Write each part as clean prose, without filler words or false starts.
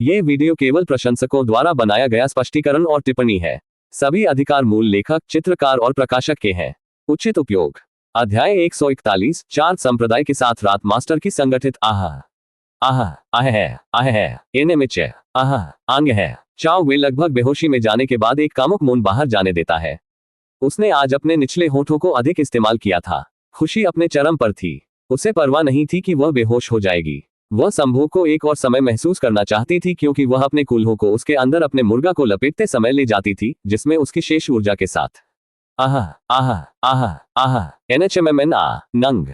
ये वीडियो केवल प्रशंसकों द्वारा बनाया गया स्पष्टीकरण और टिप्पणी है। सभी अधिकार मूल लेखक, चित्रकार और प्रकाशक के हैं। उचित उपयोग। अध्याय 141, 4 संप्रदाय के साथ रात मास्टर की संगठित आंग है। चाओ वे लगभग बेहोशी में जाने के बाद एक कामुक मौन बाहर जाने देता है। उसने आज अपने निचले होठों को अधिक इस्तेमाल किया था। खुशी अपने चरम पर थी। उसे परवाह नहीं थी कि वह बेहोश हो जाएगी। वह संभोग को एक और समय महसूस करना चाहती थी, क्योंकि वह अपने कूल्हों को उसके अंदर अपने मुर्गा को लपेटते समय ले जाती थी, जिसमें उसकी शेष ऊर्जा के साथ NHMMN नंग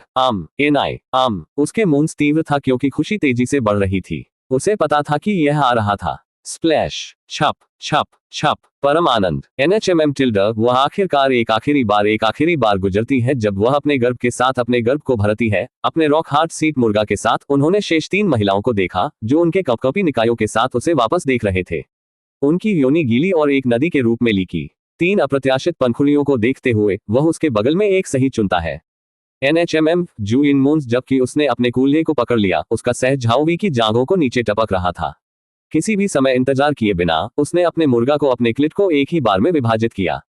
आम उसके मूंज तीव्र था, क्योंकि खुशी तेजी से बढ़ रही थी। उसे पता था कि यह आ रहा था। स्प्लैश, छप छप छप, परम आनंद। NHMM टिल्डर। वह आखिरकार एक आखिरी बार गुजरती है जब वह अपने गर्भ के साथ अपने गर्भ को भरती है। अपने रॉक हार्ट सीट मुर्गा के साथ उन्होंने शेष 3 महिलाओं को देखा, जो उनके कपकपी निकायों के साथ उसे वापस देख रहे थे। उनकी योनि गीली और एक नदी के रूप में लीकी। 3 अप्रत्याशित पंखुड़ियों को देखते हुए वह उसके बगल में एक सही चुनता है। NHMM जू इन मून्स। जबकि उसने अपने कूल्हे को पकड़ लिया, उसका सहज झाओवी की जांघों को नीचे टपक रहा था। किसी भी समय इंतजार किए बिना उसने अपने मुर्गा को अपने क्लिट को एक ही बार में विभाजित किया।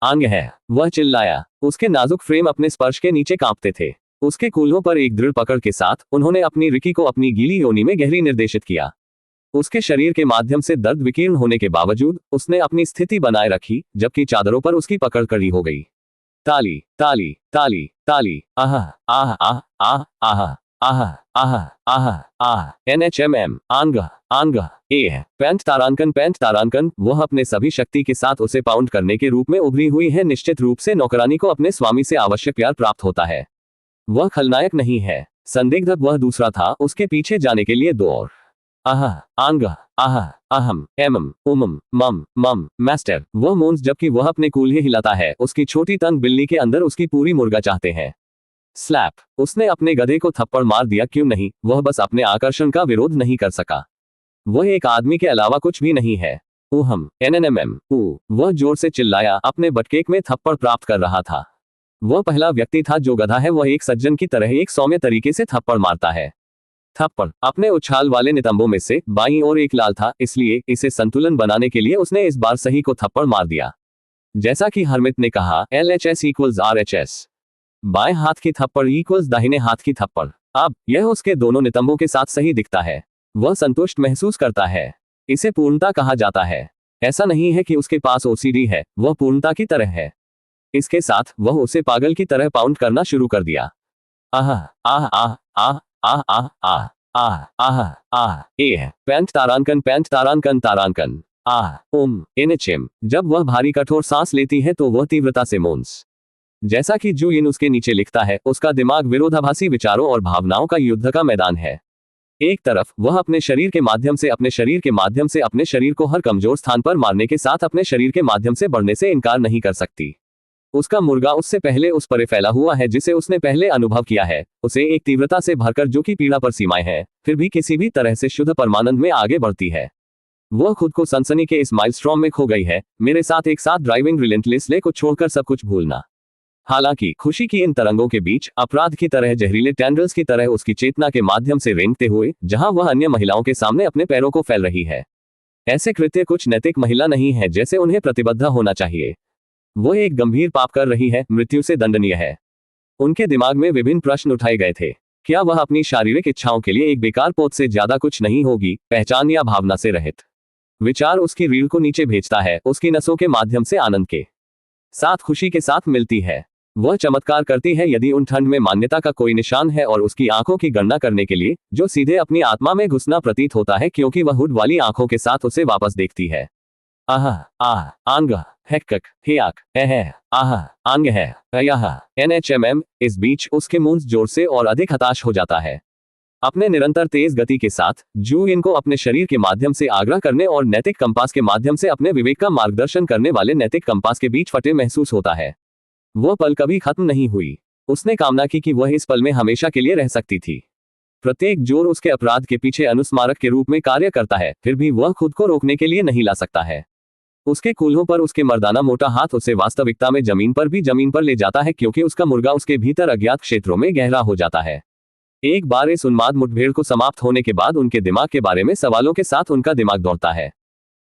आंग है, वह चिल्लाया। उसके नाजुक फ्रेम अपने स्पर्श के नीचे कांपते थे। उसके कूल्हों पर एक दृढ़ पकड़ के साथ उन्होंने अपनी रिकी को अपनी गीली योनि में गहरी निर्देशित किया। उसके शरीर के माध्यम से दर्द विकीर्ण होने के बावजूद उसने अपनी स्थिति बनाए रखी, जबकि चादरों पर उसकी पकड़ कड़ी हो गई। ताली ताली ताली ताली। NHMM आंग पैंट तारांकन। वह अपने सभी शक्ति के साथ उसे पाउंड करने के रूप में उभरी हुई है। निश्चित रूप से नौकरानी को अपने स्वामी से आवश्यक प्यार प्राप्त होता है। वह खलनायक नहीं है, संदिग्ध वह दूसरा था। उसके पीछे जाने के लिए दौड़। आंग अहम एमम उमम मम मास्टर। वह मूंज जबकि वह अपने कूल्हे हिलाता है। उसकी छोटी तंग बिल्ली के अंदर उसकी पूरी मुर्गा चाहते हैं। स्लैप। उसने अपने गधे को थप्पड़ मार दिया। क्यों नहीं, वह बस अपने आकर्षण का विरोध नहीं कर सका। वह एक आदमी के अलावा कुछ भी नहीं है। ऊहम NNMM वह जोर से चिल्लाया, अपने बटकेक में थप्पड़ प्राप्त कर रहा था। वह पहला व्यक्ति था जो गधा है। वह एक सज्जन की तरह एक सौम्य तरीके से थप्पड़ मारता है। थप्पड़ अपने उछाल वाले नितंबों में से बाईं ओर एक लाल था, इसलिए इसे संतुलन बनाने के लिए उसने इस बार सही को थप्पड़ मार दिया। जैसा कि हरमित ने कहा, LHS = RHS। बाएं हाथ की थप्पड़ इक्वल्स दाहिने हाथ की थप्पड़। अब यह उसके दोनों नितंबों के साथ सही दिखता है। वह संतुष्ट महसूस करता है। इसे पूर्णता कहा जाता है। ऐसा नहीं है कि उसके पास OCD है, वह पूर्णता की तरह है। इसके साथ वह उसे पागल की तरह पाउंड करना शुरू कर दिया। पैंट तारांकन। NHM। जब वह भारी कठोर सांस लेती है तो वह तीव्रता से मौन्स। जैसा कि जू इन उसके नीचे लिखता है, उसका दिमाग विरोधाभासी विचारों और भावनाओं का युद्ध का मैदान है। एक तरफ वह अपने शरीर के माध्यम से अपने शरीर को हर कमजोर स्थान पर मारने के साथ अपने शरीर के माध्यम से बढ़ने से इनकार नहीं कर सकती। उसका मुर्गा उससे पहले उस पर फैला हुआ है जिसे उसने पहले अनुभव किया है, उसे एक तीव्रता से भरकर जो कि पीड़ा पर सीमाएं हैं, फिर भी किसी भी तरह से शुद्ध परमानंद में आगे बढ़ती है। वह खुद को सनसनी के इस माइलस्टोन में खो गई है। मेरे साथ एक साथ ड्राइविंग रिलेंटलेसली को छोड़कर सब कुछ भूलना। हालांकि खुशी की इन तरंगों के बीच अपराध की तरह जहरीले टेंडल्स की तरह उसकी चेतना के माध्यम से रेंगते हुए, जहां वह अन्य महिलाओं के सामने अपने पैरों को फैल रही है। ऐसे कृत्य कुछ नैतिक महिला नहीं है जैसे उन्हें प्रतिबद्ध होना चाहिए। वह एक गंभीर पाप कर रही है, मृत्यु से दंडनीय है। उनके दिमाग में विभिन्न प्रश्न उठाए गए थे। क्या वह अपनी शारीरिक इच्छाओं के लिए एक बेकार पोत से ज्यादा कुछ नहीं होगी, पहचान या भावना से रहित? विचार उसकी रीढ़ को नीचे भेजता है, उसकी नसों के माध्यम से आनंद के साथ खुशी के साथ मिलती है। वह चमत्कार करती है यदि उन ठंड में मान्यता का कोई निशान है, और उसकी आंखों की गणना करने के लिए, जो सीधे अपनी आत्मा में घुसना प्रतीत होता है, क्योंकि वह हुड वाली आंखों के साथ उसे वापस देखती है। आंग हेक्कक हेयाक आंग है NHMM। इस बीच उसके मूंज जोर से और अधिक हताश हो जाता है। अपने निरंतर तेज गति के साथ जू इनको अपने शरीर के माध्यम से आग्रह करने और नैतिक कंपास के माध्यम से अपने विवेक का मार्गदर्शन करने वाले नैतिक कंपास के बीच फटे महसूस होता है। वह पल कभी खत्म नहीं हुई। उसने कामना की कि वह इस पल में हमेशा के लिए रह सकती थी। प्रत्येक जोर उसके अपराध के पीछे अनुस्मारक के रूप में कार्य करता है, फिर भी वह खुद को रोकने के लिए नहीं ला सकता है। उसके कूल्हों पर उसके मर्दाना मोटा हाथ उसे वास्तविकता में जमीन पर ले जाता है, क्योंकि उसका मुर्गा उसके भीतर अज्ञात क्षेत्रों में गहरा हो जाता है। एक बार इस उन्माद मुठभेड़ को समाप्त होने के बाद उनके दिमाग के बारे में सवालों के साथ उनका दिमाग दौड़ता है।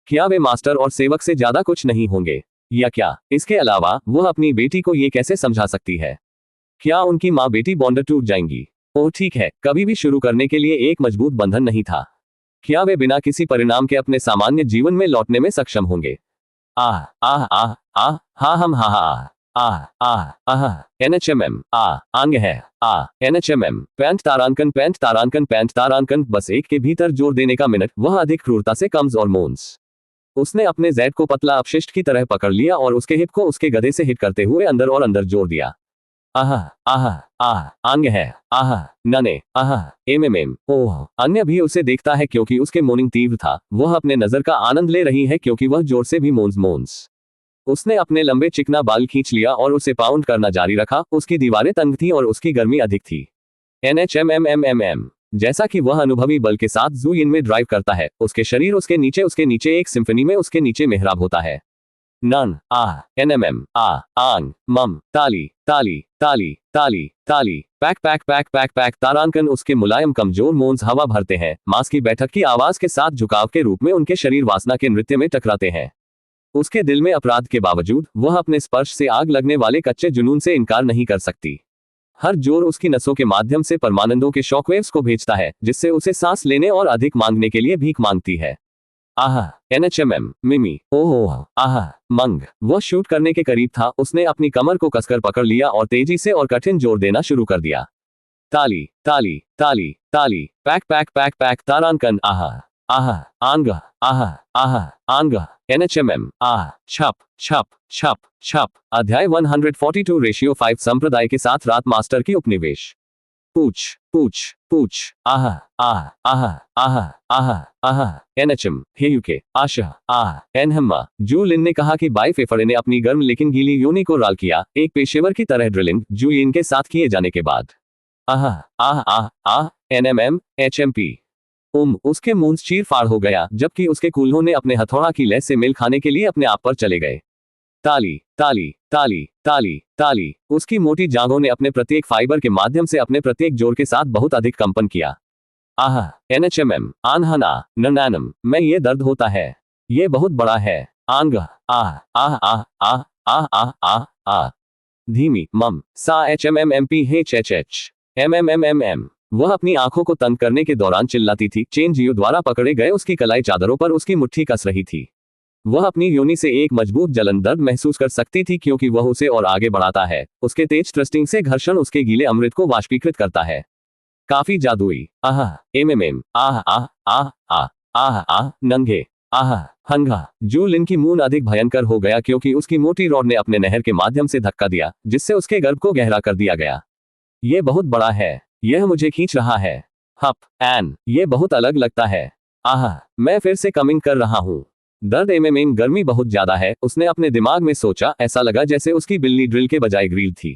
क्या वे मास्टर और सेवक से ज्यादा कुछ नहीं होंगे? या क्या इसके अलावा वह अपनी बेटी को ये कैसे समझा सकती है? क्या उनकी माँ बेटी बॉन्ड टूट जाएंगी? ओह ठीक है, कभी भी शुरू करने के लिए एक मजबूत बंधन नहीं था। क्या वे बिना किसी परिणाम के अपने सामान्य जीवन में लौटने में सक्षम होंगे? आह आह आह आह हा हम हा हा आह आह आह एनएचएमएम आंग है एनएचएमएम पैंट तारांकन पैंट तारांकन पैंट तारांकन बस एक के भीतर जोर देने का मिनट। वह अधिक क्रूरता से कम्स और मोन्स। उसने अपने जैड को पतला अपशिष्ट की तरह पकड़ लिया और उसके हिप को उसके गधे से हिट करते हुए अंदर और अंदर जोर दिया। आह आह आह आंग है आह नने आह एम ओह। अन्य भी उसे देखता है क्योंकि उसके मोर्निंग तीव्र था। वह अपने नजर का आनंद ले रही है क्योंकि वह जोर से भी मोन्स। उसने अपने लंबे चिकना बाल खींच लिया और उसे पाउंड करना जारी रखा। उसकी दीवारें तंग थीं और उसकी गर्मी अधिक थी। एनएचएमएमएमएम जैसा कि वह अनुभवी बल के साथ जू इन में ड्राइव करता है, उसके शरीर उसके नीचे एक सिम्फनी में उसके नीचे मेहराब होता है। नन एनएमएम आंग मम ताली ताली ताली ताली ताली pack pack pack pack pack तारांकन। उसके मुलायम कमजोर मोन्स हवा भरते हैं। मांस की बैठक की आवाज के साथ झुकाव के रूप में उनके शरीर वासना के नृत्य में टकराते हैं। उसके दिल में अपराध के बावजूद वह अपने स्पर्श से आग लगने वाले कच्चे जुनून से इनकार नहीं कर सकती। हर जोर उसकी नसों के माध्यम से परमानंदों के शॉकवेव्स को भेजता है, जिससे उसे सांस लेने और अधिक मांगने के लिए भीख मांगती है। आह एनएचएमएम मिमी ओह आह मंग। वह शूट करने के करीब था। उसने अपनी कमर को कसकर पकड़ लिया और तेजी से और कठिन जोर देना शुरू कर दिया। ताली ताली ताली ताली पैक पैक पैक पैक तारांकन आह आह आंग आह आह आंग एनएचएमएम छप छप छप छप। अध्याय 142 रेशियो 5 संप्रदाय के साथ रात मास्टर की उपनिवेश। पूछ पूछ पूछ आह आह आह आह आह आह एनएचएम हे यूके आशा एनहम्मा। जू लिन ने कहा कि बाई फेफड़े ने अपनी गर्म लेकिन गीली योनि को राल किया, एक पेशेवर की तरह ड्रिलिंग जू इन के साथ किए जाने के बाद। आह आह आह आह एनएमएम एचएमपी उसके मुंह चीर फाड़ हो गया, जबकि उसके कूल्हों ने अपने हथौड़ा की लय से मेल खाने के लिए अपने आप पर चले गए। ताली ताली ताली ताली ताली। उसकी मोटी जांघों ने अपने प्रत्येक फाइबर के माध्यम से अपने प्रत्येक जोर के साथ बहुत अधिक कंपन किया। आह एनएचएमएम आनहना ननैनम मैं ये दर्द होता है, ये बहुत बड़ा है। आंग आह आह आह आह आह आह आह आह धीमी मम सा एचएमएमएमपी हेच एच एच एमएमएमएमएम। वह अपनी आंखों को तंग करने के दौरान चिल्लाती थी। चेन जियो द्वारा पकड़े गए उसकी कलाई चादरों पर उसकी मुट्ठी कस रही थी। वह अपनी योनि से एक मजबूत जलन दर्द महसूस कर सकती थी क्योंकि वह उसे और आगे बढ़ाता है। उसके तेज थ्रस्टिंग से घर्षण उसके गीले अमृत को वाष्पीकृत करता है। काफी जादुई आह एमएमएम आह आह आह आह आह आह नंगे आह हंगा। जू लिन की मून अधिक भयंकर हो गया क्योंकि उसकी मोटी रॉड ने अपने नहर के माध्यम से धक्का दिया, जिससे उसके गर्भ को गहरा कर दिया गया। ये बहुत बड़ा है, यह मुझे खींच रहा है। हप एन ये बहुत अलग लगता है। आह मैं फिर से कमिंग कर रहा हूँ। दर्द एमएमएम गर्मी बहुत ज्यादा है, उसने अपने दिमाग में सोचा। ऐसा लगा जैसे उसकी बिल्ली ड्रिल के बजाय ग्रिल थी।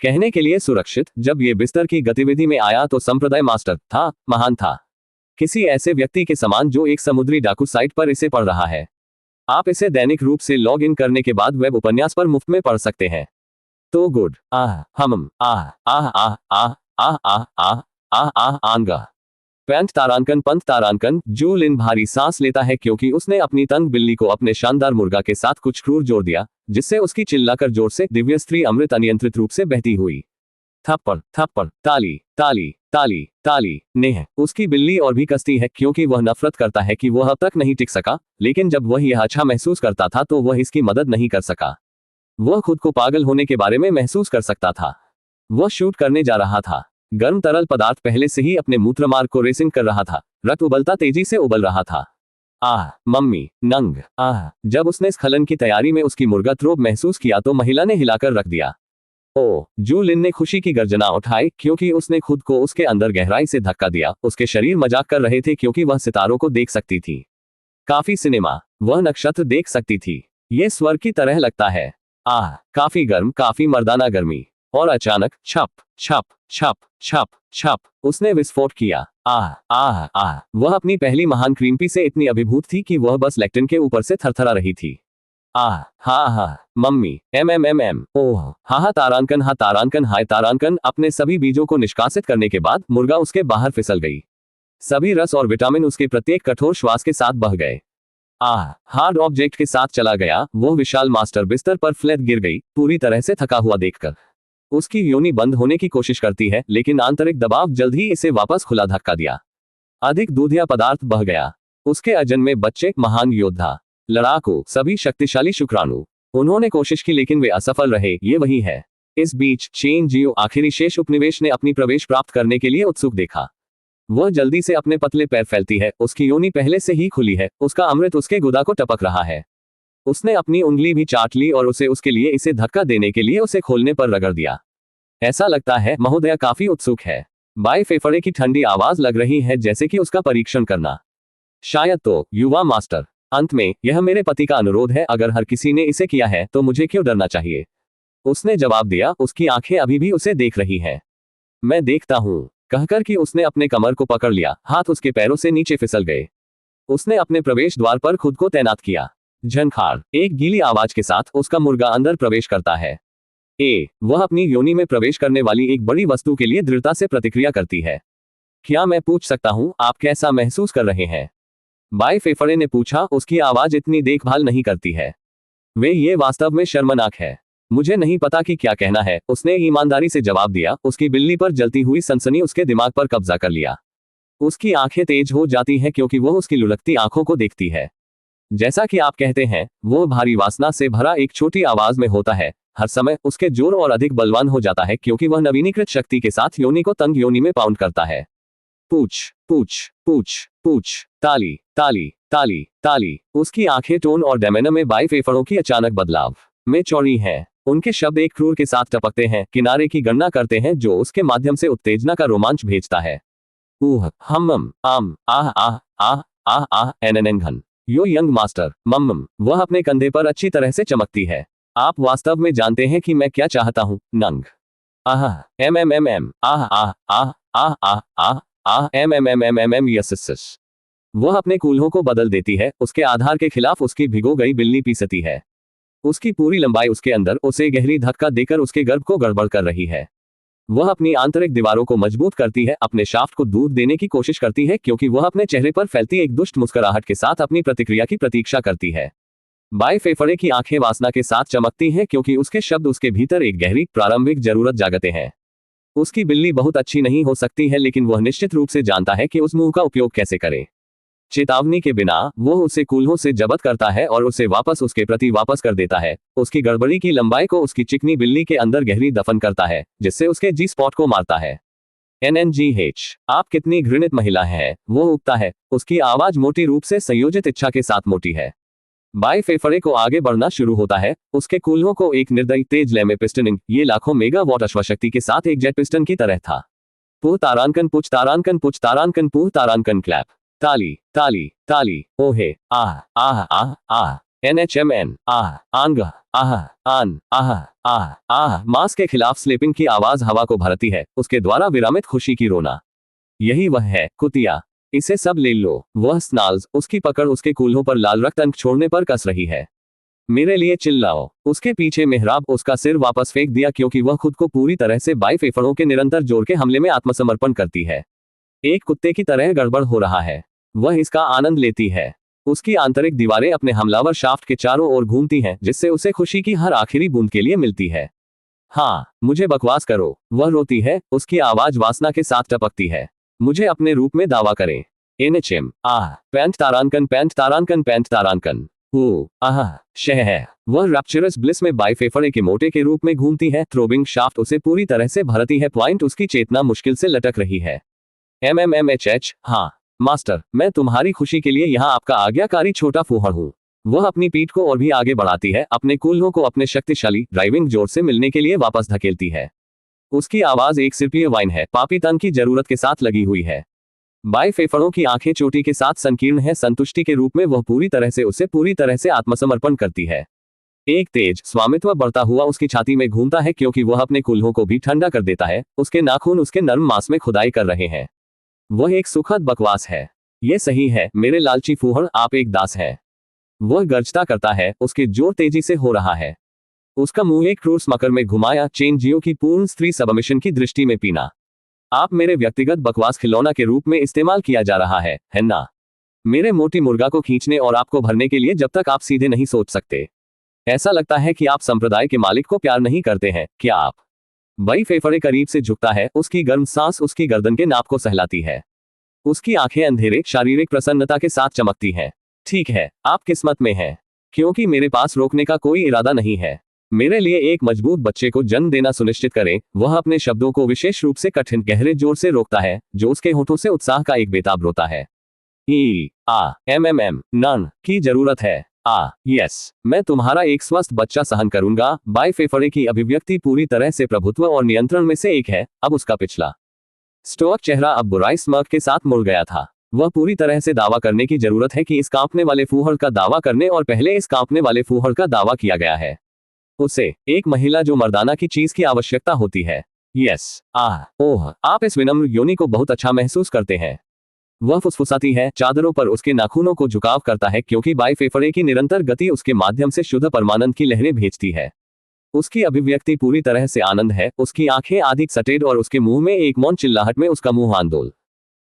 कहने के लिए सुरक्षित। जब ये बिस्तर की गतिविधि में आया तो संप्रदाय मास्टर था, महान था, किसी ऐसे व्यक्ति के समान जो एक समुद्री डाकू साइट पर इसे पढ़ रहा है। आप इसे दैनिक रूप से लॉग इन करने के बाद वेब उपन्यास पर मुफ्त में पढ़ सकते हैं। तो गुड आह हम आह आह आह आह आह आह आह आह आह आंगा पैंट तारांकन पंत तारांकन। जू लिन भारी सांस लेता है क्योंकि उसने अपनी तंग बिल्ली को अपने शानदार मुर्गा के साथ कुछ क्रूर जोड़ दिया, जिससे उसकी चिल्लाकर जोर से दिव्य स्त्री अमृत अनियंत्रित रूप से बहती हुई। थप्पड़ थप्पड़ ताली ताली ताली ताली नेह। उसकी बिल्ली और भी कसती है क्योंकि वह नफरत करता है कि वह अब तक नहीं टिक सका, लेकिन जब वह यह अच्छा महसूस करता था तो वह इसकी मदद नहीं कर सका। वह खुद को पागल होने के बारे में महसूस कर सकता था। वह शूट करने जा रहा था। गर्म तरल पदार्थ पहले से ही अपने मूत्रमार्ग को रेसिंग कर रहा था। रक्त उबलता तेजी से उबल रहा था। आह मम्मी नंग आह। जब उसने स्खलन की तैयारी में उसकी मुर्गा थ्रोब महसूस किया तो महिला ने हिलाकर रख दिया। ओ जू लिन ने खुशी की गर्जना उठाई क्योंकि उसने खुद को उसके अंदर गहराई से धक्का दिया। उसके शरीर मजाक कर रहे थे क्योंकि वह सितारों को देख सकती थी। काफी सिनेमा। वह नक्षत्र देख सकती थी। ये स्वर्ग की तरह लगता है। आह काफी गर्म, काफी मर्दाना गर्मी। और अचानक छप छप छप छप छप उसने विस्फोट किया। आह आह आह। वह अपनी पहली महान क्रीम्पी से इतनी अभिभूत थी कि वह बस लेक्टिन के ऊपर से थरथरा रही थी। हा हा मम्मी ओह हा तारांकन हाय तारांकन। अपने सभी बीजों को निष्कासित करने के बाद मुर्गा उसके बाहर फिसल गई। सभी रस और विटामिन उसके प्रत्येक कठोर श्वास के साथ बह गए। हार्ड ऑब्जेक्ट के साथ चला गया। वो विशाल मास्टर बिस्तर पर फ्लैट गिर गई, पूरी तरह से थका हुआ देखकर। उसकी योनि बंद होने की कोशिश करती है, लेकिन आंतरिक दबाव जल्द ही इसे वापस खुला धक्का दिया। अधिक दूधिया पदार्थ बह गया। उसके अजन्मे बच्चे, महान योद्धा, लड़ाकू, सभी शक्तिशाली शुक्राणु। उन्होंने कोशिश की लेकिन वे असफल रहे। ये वही है। इस बीच चेन जियो आखिरी शेष उपनिवेश ने अपनी प्रवेश प्राप्त करने के लिए उत्सुक देखा। वह जल्दी से अपने पतले पैर फैलती है। उसकी योनि पहले से ही खुली है। उसका अमृत उसके गुदा को टपक रहा है। उसने अपनी उंगली भी चाट ली और उसे उसके लिए इसे धक्का देने के लिए उसे खोलने पर रगड़ दिया। ऐसा लगता है महोदया काफी उत्सुक है। बाई फेफड़े की ठंडी आवाज लग रही है, जैसे कि उसका परीक्षण करना। शायद तो, युवा मास्टर। अंत में, यह मेरे पति का अनुरोध है। अगर हर किसी ने इसे किया है तो मुझे क्यों डरना चाहिए? उसने जवाब दिया। उसकी आंखें अभी भी उसे देख रही हैं। मैं देखता हूं, कहकर कि उसने अपने कमर को पकड़ लिया। हाथ उसके पैरों से नीचे फिसल गए। उसने अपने प्रवेश द्वार पर खुद को तैनात किया। झनखार, एक गीली आवाज के साथ उसका मुर्गा अंदर प्रवेश करता है। वह अपनी योनि में प्रवेश करने वाली एक बड़ी वस्तु के लिए दृढ़ता से प्रतिक्रिया करती है। क्या मैं पूछ सकता हूं, आप कैसा महसूस कर रहे हैं? बाई फेफड़े ने पूछा। उसकी आवाज इतनी देखभाल नहीं करती है। ये वास्तव में शर्मनाक है। मुझे नहीं पता कि क्या कहना है, उसने ईमानदारी से जवाब दिया। उसकी बिल्ली पर जलती हुई सनसनी उसके दिमाग पर कब्जा कर लिया। उसकी आंखें तेज हो जाती हैं क्योंकि वह उसकी लुढ़कती आंखों को देखती है। जैसा कि आप कहते हैं, वो भारी वासना से भरा एक छोटी आवाज में होता है। हर समय उसके जोर और अधिक बलवान हो जाता है क्योंकि वह नवीनीकृत शक्ति के साथ योनि को तंग योनि में पाउंड करता है। पूछ पूछ पूछ पूछ, ताली ताली ताली ताली। उसकी आंखें टोन और डेमेनर में बाई फेफड़ों की अचानक बदलाव में चौड़ी हैं। उनके शब्द एक क्रूर के साथ टपकते हैं, किनारे की गणना करते हैं जो उसके माध्यम से उत्तेजना का रोमांच भेजता है। हम आम आह आह आह आह आह एन घन। यो यंग मास्टर, वह अपने कंधे पर अच्छी तरह से चमकती है। आप वास्तव में जानते हैं कि मैं क्या चाहता हूं, नंग। आह आह आह आह आह आह आह आह यस। वह अपने कूल्हों को बदल देती है। उसके आधार के खिलाफ उसकी भिगो गई बिल्ली पीसती है। उसकी पूरी लंबाई उसके अंदर उसे गहरी धक्का देकर उसके गर्भ को गड़बड़ कर रही है। वह अपनी आंतरिक दीवारों को मजबूत करती है, अपने शाफ्ट को दूध देने की कोशिश करती है क्योंकि वह अपने चेहरे पर फैलती एक दुष्ट मुस्कुराहट के साथ अपनी प्रतिक्रिया की प्रतीक्षा करती है। बाई फेफड़े की आंखें वासना के साथ चमकती हैं क्योंकि उसके शब्द उसके भीतर एक गहरी प्रारंभिक जरूरत जागते हैं। उसकी बिल्ली बहुत अच्छी नहीं हो सकती है, लेकिन वह निश्चित रूप से जानता है कि उस मुंह का उपयोग कैसे करे। चेतावनी के बिना वह उसे कूल्हों से जब्त करता है और उसे वापस उसके प्रति वापस कर देता है। उसकी गड़बड़ी की लंबाई को उसकी चिकनी बिल्ली के अंदर गहरी दफन करता है, जिससे उसके जी स्पॉट को मारता है। NNGH, आप कितनी घृणित महिला हैं, वो उगता है। उसकी आवाज मोटी रूप से संयोजित इच्छा के साथ मोटी है। बाई फेफड़े को आगे बढ़ना शुरू होता है। उसके कूल्हों को एक निर्दयी तेज लय में पिस्टनिंग, ये लाखों मेगावाट अश्वशक्ति के साथ एक जेट पिस्टन की तरह था। पुह तारांकन पुछ तारांकन पुछ तारांकन पुह तारांकन क्लैप, ताली ताली ताली, ओहे आह आह आह आह, NHMN आह आंग आह आन आह आह आह। मांस के खिलाफ स्लेपिंग की आवाज हवा को भरती है, उसके द्वारा विरामित खुशी की रोना। यही वह है, कुतिया, इसे सब ले लो। वह स्नाल्स, उसकी पकड़ उसके कूल्हों पर लाल रक्त अंक छोड़ने पर कस रही है। मेरे लिए चिल्लाओ। उसके पीछे मेहराब उसका सिर वापस फेंक दिया क्योंकि वह खुद को पूरी तरह से बाई फेफड़ों के निरंतर जोर के हमले में आत्मसमर्पण करती है। एक कुत्ते की तरह गड़बड़ हो रहा है। वह इसका आनंद लेती है। उसकी आंतरिक दीवारें अपने हमलावर शाफ्ट के चारों ओर घूमती हैं, जिससे उसे खुशी की हर आखिरी बूंद के लिए मिलती है। हाँ, मुझे बकवास करो। वह रोती है, उसकी आवाज वासना के साथ टपकती है। मुझे अपने रूप में दावा करें। NHM पैंट तारांकन पैंट तारांकन पैंट तारांकन। शह है। वह रैप्चरस ब्लिस में बाई फेफड़े के मोटे के रूप में घूमती है। थ्रोबिंग शाफ्ट उसे पूरी तरह से भरती है। पॉइंट उसकी चेतना मुश्किल से लटक रही है। MMMHH, हाँ मास्टर, मैं तुम्हारी खुशी के लिए यहाँ आपका आज्ञाकारी छोटा फूहड़ हूँ। वह अपनी पीठ को और भी आगे बढ़ाती है, अपने कूल्हों को अपने शक्तिशाली ड्राइविंग जोर से मिलने के लिए वापस धकेलती है। उसकी आवाज एक सिरपीय वाइन है, पापी तन की जरूरत के साथ लगी हुई है। बाई फेफड़ों की आंखें चोटी के साथ संकीर्ण है। संतुष्टि के रूप में वह पूरी तरह से उसे पूरी तरह से आत्मसमर्पण करती है। एक तेज स्वामित्व बढ़ता हुआ उसकी छाती में घूमता है क्योंकि वह अपने कूल्हों को भी ठंडा कर देता है। उसके नाखून उसके नर्म मांस में खुदाई कर रहे हैं। वह एक सुखद बकवास है। यह सही है, मेरे लालची फूहड़, आप एक दास हैं। वह गर्जता करता है, उसके जोर तेजी से हो रहा है। उसका मुंह एक क्रूर स्मकर में घुमाया, चेन जियो की पूर्ण स्त्री सबमिशन की दृष्टि में पीना। आप मेरे व्यक्तिगत बकवास खिलौना के रूप में इस्तेमाल किया जा रहा है ना? मेरे मोटी मुर्गा को खींचने और आपको भरने के लिए, जब तक आप सीधे नहीं सोच सकते। ऐसा लगता है कि आप संप्रदाय के मालिक को प्यार नहीं करते हैं, क्या आप? भाई फेफड़े करीब से झुकता है, उसकी गर्म सांस उसकी गर्दन के नाप को सहलाती है। उसकी आंखें अंधेरे शारीरिक प्रसन्नता के साथ चमकती हैं। ठीक है, आप किस्मत में हैं, क्योंकि मेरे पास रोकने का कोई इरादा नहीं है। मेरे लिए एक मजबूत बच्चे को जन्म देना सुनिश्चित करें। वह अपने शब्दों को विशेष रूप से कठिन गहरे जोर से रोकता है, जो उसके होठों से उत्साह का एक बेताब रोता है। नन की जरूरत है। यस, मैं तुम्हारा एक स्वस्थ बच्चा सहन करूंगा। बाई फेफड़े की अभिव्यक्ति पूरी तरह से प्रभुत्व और नियंत्रण में से एक है। अब उसका पिछला स्टोक चेहरा अब बुराई स्मर्क के साथ मुड़ गया था। वह पूरी तरह से दावा करने की जरूरत है कि इस कांपने वाले फूहड़ का दावा करने और पहले इस कांपने वाले फूहड़ का दावा किया गया है। उसे एक महिला जो मर्दाना की चीज की आवश्यकता होती है। यस, ओह, आप इस विनम्र योनि को बहुत अच्छा महसूस करते हैं। वह फुसफुसाती है, चादरों पर उसके नाखूनों को झुकाव करता है, क्योंकि बाई फेफड़े की निरंतर गति उसके माध्यम से शुद्ध परमानंद की लहरें भेजती है। उसकी अभिव्यक्ति पूरी तरह से आनंद है। उसकी आंखें अधिक सटेड और उसके मुंह में एक मौन चिल्लाहट में उसका मुंह आंदोल।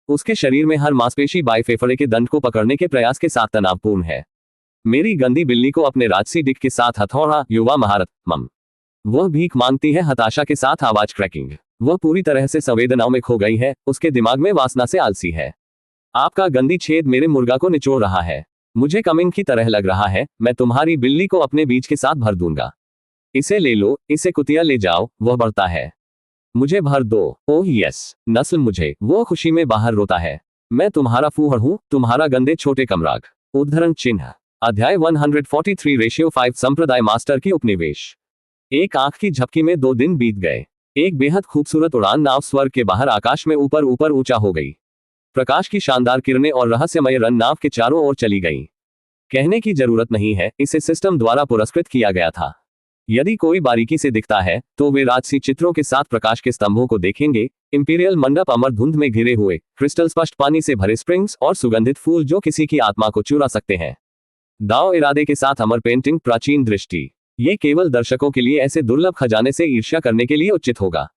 उसके शरीर में हर मांसपेशी बाई फेफड़े के दंड को पकड़ने के प्रयास के साथ तनावपूर्ण है। मेरी गंदी बिल्ली को अपने राजसी डिक के साथ हथौड़ा, युवा महारत, मम। वह भीख मांगती है, हताशा के साथ आवाज क्रैकिंग। वह पूरी तरह से संवेदनाओं में खो गई है, उसके दिमाग में वासना से आलसी है। आपका गंदी छेद मेरे मुर्गा को निचोड़ रहा है। मुझे कमिंग की तरह लग रहा है। मैं तुम्हारी बिल्ली को अपने बीज के साथ भर दूंगा। इसे ले लो, इसे कुतिया ले जाओ। वह बढ़ता है। मुझे भर दो। ओह यस, नस्ल मुझे। वो खुशी में बाहर रोता है। मैं तुम्हारा फूहड़ हूं, तुम्हारा गंदे छोटे कमराग। उद्धरण चिन्ह। अध्याय 143 रेशियो 5 संप्रदाय मास्टर की उपनिवेश। एक आंख की झपकी में 2 दिन बीत गए। एक बेहद खूबसूरत उड़ान नाव स्वर्ग के बाहर आकाश में ऊपर ऊपर ऊंचा हो गई। प्रकाश की शानदार किरणें और रहस्यमय रन नाव के चारों ओर चली गईं। कहने की जरूरत नहीं है, इसे सिस्टम द्वारा पुरस्कृत किया गया था। यदि कोई बारीकी से दिखता है तो वे राजसी चित्रों के साथ प्रकाश के स्तंभों को देखेंगे। इंपीरियल मंडप अमर धुंध में घिरे हुए, क्रिस्टल स्पष्ट पानी से भरे स्प्रिंग्स और सुगंधित फूल जो किसी की आत्मा को चुरा सकते हैं। दाव इरादे के साथ अमर पेंटिंग, प्राचीन दृष्टि। ये केवल दर्शकों के लिए ऐसे दुर्लभ खजाने से ईर्ष्या करने के लिए उचित होगा।